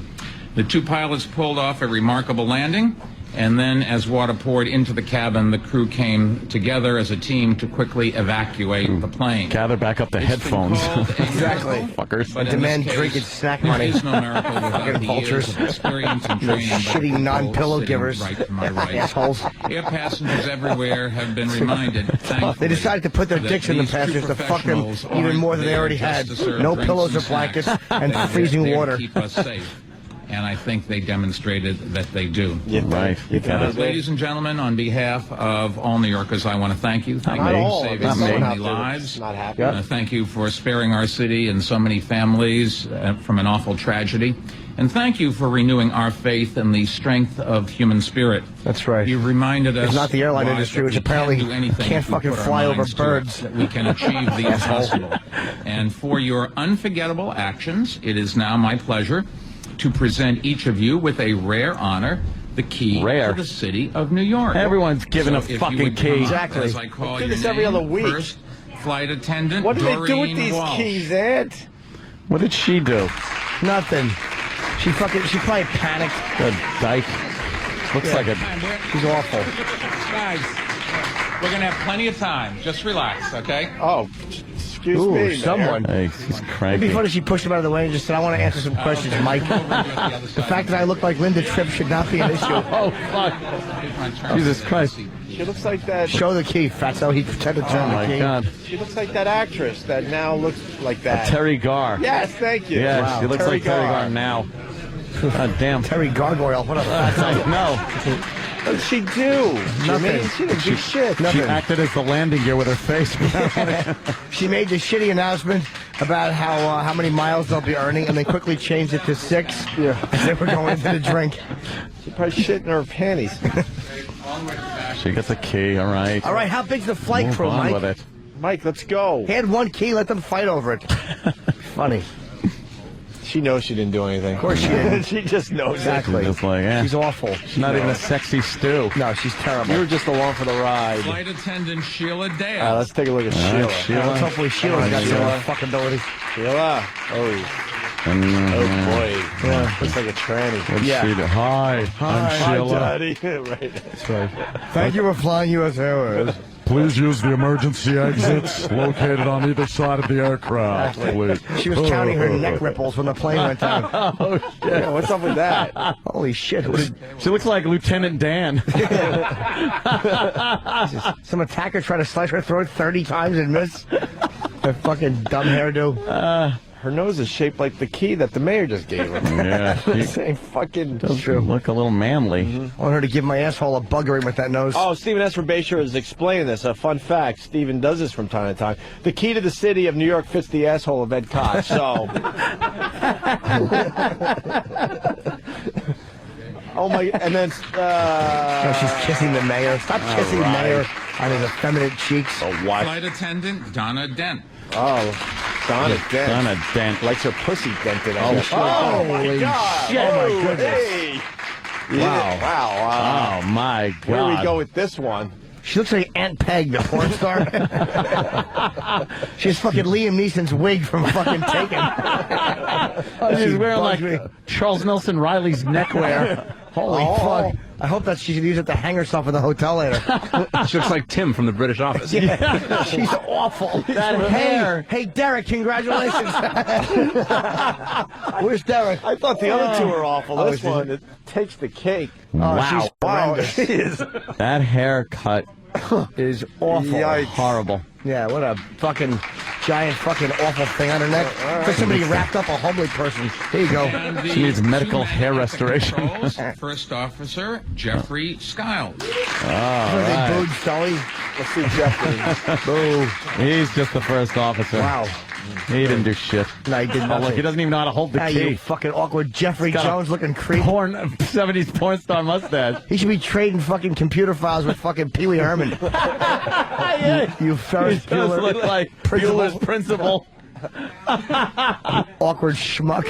The two pilots pulled off a remarkable landing. And then, as water poured into the cabin, the crew came together as a team to quickly evacuate the plane. Gather back up the headphones. Exactly. Fuckers. And demand drinking snack money. There is no miracle without the years of experience and training. Shitty non-pillow givers. Right to my right. Assholes. Air passengers everywhere have been reminded, They decided to put their dicks in the passengers to fuck them even more than they already had. No pillows or blankets and freezing water. Keep us safe. and I think they demonstrated that they do. Right. Ladies and gentlemen, on behalf of all New Yorkers, I want to thank you. Thank you for saving so many lives. Thank you for sparing our city and so many families from an awful tragedy. And thank you for renewing our faith in the strength of human spirit. That's right. You've reminded us. It's not the airline why industry, that which we apparently can do anything can't if we fucking put our fly over minds to it, birds. that we can achieve the impossible. And for your unforgettable actions, it is now my pleasure to present each of you with a rare honor, the key to the city of New York. Everyone's given a fucking key. Exactly. As I call do your this every name, other week. First flight attendant, What do they do with Doreen these Walsh. keys, Ed? What did she do? Nothing. She probably panicked. Good dyke. Looks like a... She's awful. Guys, we're going to have plenty of time. Just relax, okay? Oh, excuse me, someone. Hey, she's It'd cranky. be funny if she pushed him out of the way and just said, I want to answer some questions, Mike. The fact that I look like Linda Tripp should not be an issue. Oh, fuck. Jesus Christ. She looks like that. Show the key, Fatso. He pretended to turn the key. Oh, my God. She looks like that actress that now looks like that. Terry Garr. Yes, thank you. Yeah, Wow. she looks like Terry Garr now. God damn. Terry Gargoyle. What a No. What did she do? Nothing. She didn't do shit. She acted as the landing gear with her face. She made the shitty announcement about how many miles they'll be earning, and they quickly changed it to 6 as they were going into the drink. She probably shit in her panties. She gets a key, all right. All right, how big's the flight Move crew, on Mike? with it. Mike, let's go. He had one key. Let them fight over it. Funny. She knows she didn't do anything. Of course she didn't. She just knows Exactly. Just like, eh. She's awful. She's not even a sexy stew. No, she's terrible. You were just along for the ride. Flight attendant Sheila Dale. All right, let's take a look at Sheila. Let's hopefully Sheila's got some fucking ability. Sheila. Oh. Oh, boy. Yeah. Looks like a tranny. What'd she do? Hi, I'm Sheila. Hi, Daddy. Right. That's right. Thank you for flying U.S. Airways. Please use the emergency exits located on either side of the aircraft, please. She was counting her neck ripples when the plane went down. Oh, shit. Yeah, what's up with that? Holy shit. She looks like Lieutenant Dan. Some attacker tried to slice her throat 30 times and miss. Her fucking dumb hairdo. Her nose is shaped like the key that the mayor just gave her. Yeah. Same fucking True. Look a little manly. I want her to give my asshole a buggering with that nose. Oh, Stephen S. Rebasher is explaining this. A fun fact. Stephen does this from time to time. The key to the city of New York fits the asshole of Ed Koch. So. Oh my! And then she's kissing the mayor. Stop kissing the mayor on his effeminate cheeks. Oh, what? Flight attendant Donna Dent. Oh, Donna Dent. Donna Dent. Likes her pussy dented. Oh, my God! Shit. Oh my goodness! Hey. Wow! Wow! Oh my God! Where do we go with this one? She looks like Aunt Peg, the porn star. She's fucking Liam Neeson's wig from fucking Taken. She's wearing like Charles Nelson Riley's neckwear. Holy fuck. I hope that she can use it to hang herself in the hotel later. She looks like Tim from the British Office. Yeah. She's awful. That hair. Hey, Derek, congratulations. Where's Derek? I thought the other two were awful. This one, it takes the cake. Wow. She's horrendous. She is. That haircut is awful. Yikes. horrible. Yeah, what a fucking giant fucking awful thing on her neck. For somebody wrapped up a homely person. There you go. She needs medical hair restoration. First Officer Jeffrey Skiles. They booed Sully. Let's see Jeffrey. Boo. He's just the first officer. Wow. He didn't do shit. No, he did Oh, nothing. look, he doesn't even know how to hold the Hey, key. you fucking awkward Jeffrey got a Jones looking creep. 70s porn star mustache. He should be trading fucking computer files with fucking Pee Wee Herman. You Ferris He does Bueller. look like Bueller's principal. Awkward schmuck.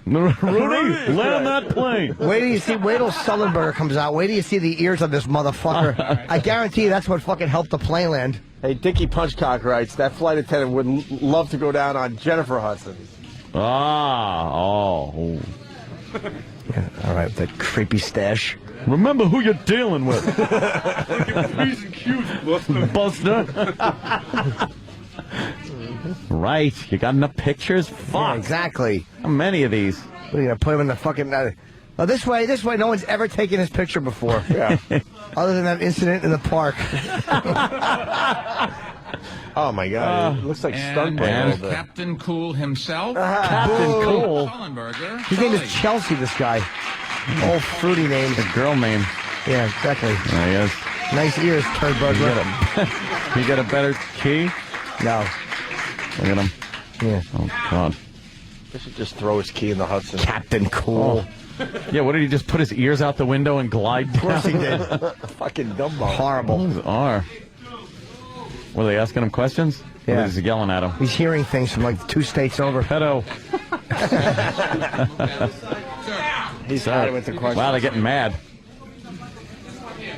Rudy, land that plane. Wait till Sullenberger comes out. Wait till you see the ears of this motherfucker. I guarantee you that's what fucking helped the plane land. Hey, Dickie Punchcock writes, that flight attendant would love to go down on Jennifer Hudson. Oh. Yeah, all right, that creepy stash. Remember who you're dealing with. P's and Q's, Buster. Right, you got enough pictures? Fuck. Yeah, exactly. How many of these? What are you gonna put him in the fucking? This way, no one's ever taken his picture before. Yeah. Other than that incident in the park. Oh, my God. It looks like and Stuntman. Captain Cool himself. Captain Cool. Sullenberger. His name is Chelsea, this guy. Old fruity name. A girl name. Yeah, exactly. There he is. Nice ears, Turd Burglar. You got a better key? No. Look at him. Yeah. Oh, God. They should just throw his key in the Hudson. Captain Cool. Oh. Yeah, what did he just put his ears out the window and glide down? Of course he did. Fucking Dumbo. Horrible. Those are. Were they asking him questions? Yeah. Or is he yelling at him? He's hearing things from like 2 states over. Pedo. He's started with the question. Wow, they're getting mad.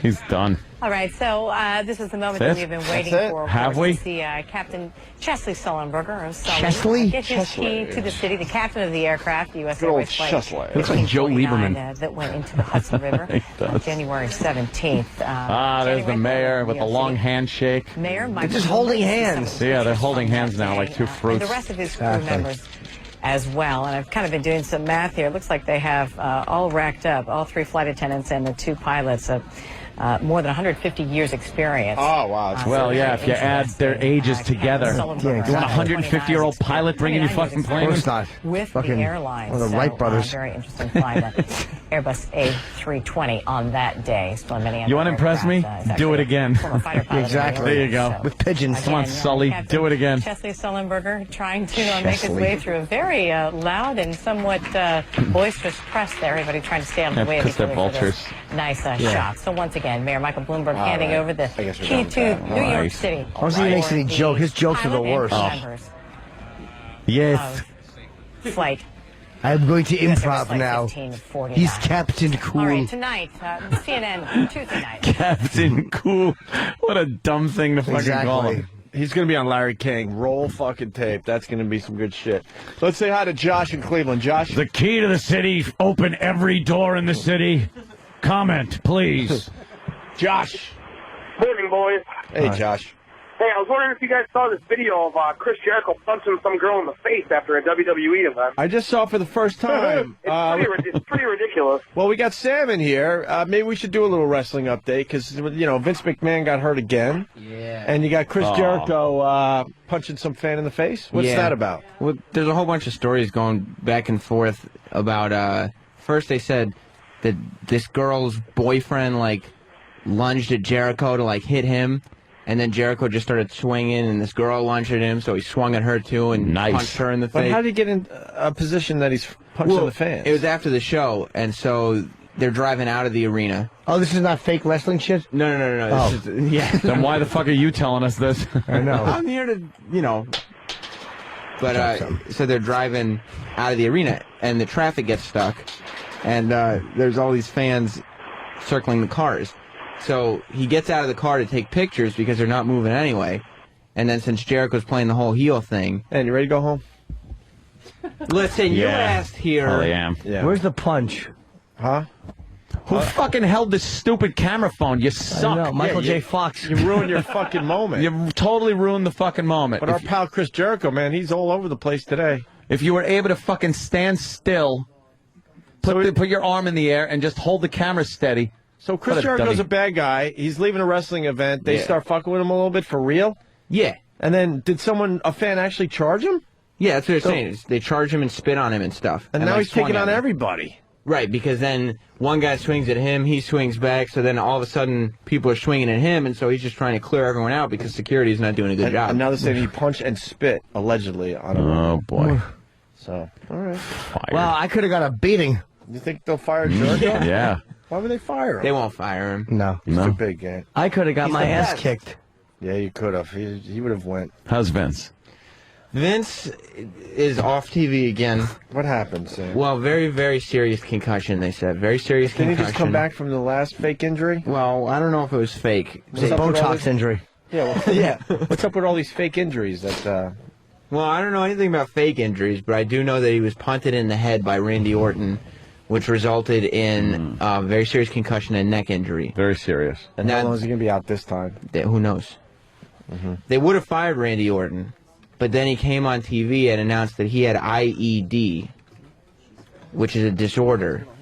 He's done. All right, so this is the moment that we've been waiting for. Have we? To see Captain Chesley Sullenberger of Sully Chesley? get his key to the city, the captain of the aircraft, U.S. Good old Airways flight. Chesley. Looks like Joe 1849, Lieberman. that went into the Hudson River on January 17th. There's the mayor with the long handshake. Mayor Michael. They're just holding hands. Yeah, they're holding hands now like two And fruits. the rest of his crew members as well. And I've kind of been doing some math here. It looks like they have all racked up, all 3 flight attendants and the 2 pilots, more than 150 years experience. Oh, wow. Well, yeah, if you add their ages together. You want a 150-year-old pilot bringing you fucking planes? Of course not. With Fucking the airlines. one of the Wright brothers. Very interesting flight. Airbus A320 on that day. Still many You want to impress me? Do it again. Exactly. There you go. With pigeons. Come on, Sully. Do it again. Chesley Sullenberger trying to make his way through a very loud and somewhat boisterous press there. Everybody trying to stay out of the way of each other for this nice shot. So once again, Mayor Michael Bloomberg handing over the key to New York City. I don't think he makes any joke. His jokes are the worst. Yes. Flight. I'm going to improv now. He's Captain Cool. All right, tonight, CNN Tuesday night. Captain Cool. What a dumb thing to fucking call him. He's going to be on Larry King. Roll fucking tape. That's going to be some good shit. Let's say hi to Josh in Cleveland. Josh? The key to the city. Open every door in the city. Comment, please. Josh. Morning, boys. Hey, Josh. Hey, I was wondering if you guys saw this video of Chris Jericho punching some girl in the face after a WWE event. I just saw it for the first time. It's pretty ridiculous. Well, we got Sam in here. Maybe we should do a little wrestling update because, Vince McMahon got hurt again. Yeah. And you got Chris Jericho punching some fan in the face. What's that about? Well, there's a whole bunch of stories going back and forth about, first they said that this girl's boyfriend, lunged at Jericho to, hit him. And then Jericho just started swinging, and this girl lunged at him, so he swung at her, too, and punched her in the face. But how did he get in a position that he's punching the fans? It was after the show, and so they're driving out of the arena. Oh, this is not fake wrestling shit? No. Oh. This is, yeah. Then why the fuck are you telling us this? I know. I'm here to, But, so they're driving out of the arena, and the traffic gets stuck, and there's all these fans circling the cars. So he gets out of the car to take pictures because they're not moving anyway. And then since Jericho's playing the whole heel thing... And you ready to go home? Listen, you asked here... I am. Yeah. Where's the punch? Huh? Who fucking held this stupid camera phone? You suck. I know, Michael J. Fox. You ruined your fucking moment. You totally ruined the fucking moment. But our pal Chris Jericho, man, he's all over the place today. If you were able to fucking stand still, put your arm in the air, and just hold the camera steady... So Chris Jericho's a bad guy. He's leaving a wrestling event. They start fucking with him a little bit for real? Yeah. And then did a fan actually charge him? Yeah, that's what they're saying. They charge him and spit on him and stuff. And now he's taking on everybody. Right, because then one guy swings at him, he swings back, so then all of a sudden people are swinging at him, and so he's just trying to clear everyone out because security's not doing a good job. And now they're saying he punched and spit, allegedly, on him. Oh, boy. So, all right. Fired. Well, I could have got a beating. You think they'll fire Jericho? Yeah. Why would they fire him? They won't fire him. No. He's too big, gang. I could have got my ass kicked. Yeah, you could have. He would have went. How's Vince? Vince is off TV again. What happened, Sam? Well, very, very serious concussion, they said. Very serious concussion. Didn't he just come back from the last fake injury? Well, I don't know if it was fake. It was a Botox injury. Yeah, yeah. What's up with all these fake injuries that... Well, I don't know anything about fake injuries, but I do know that he was punted in the head by Randy Orton, which resulted in very serious concussion and neck injury. Very serious. And how long is he going to be out this time? Who knows? They would have fired Randy Orton, but then he came on TV and announced that he had IED, which is a disorder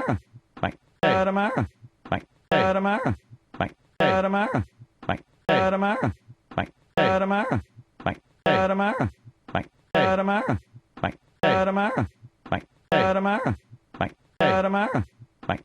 tomorrow. Bye. Tomorrow. Bye. Tomorrow. Bye. Tomorrow. Bye. Tomorrow. Bye. Tomorrow. Bye. Tomorrow. Bye. Tomorrow. Bye. Tomorrow. Bye. Tomorrow. Bye. Tomorrow. Bye.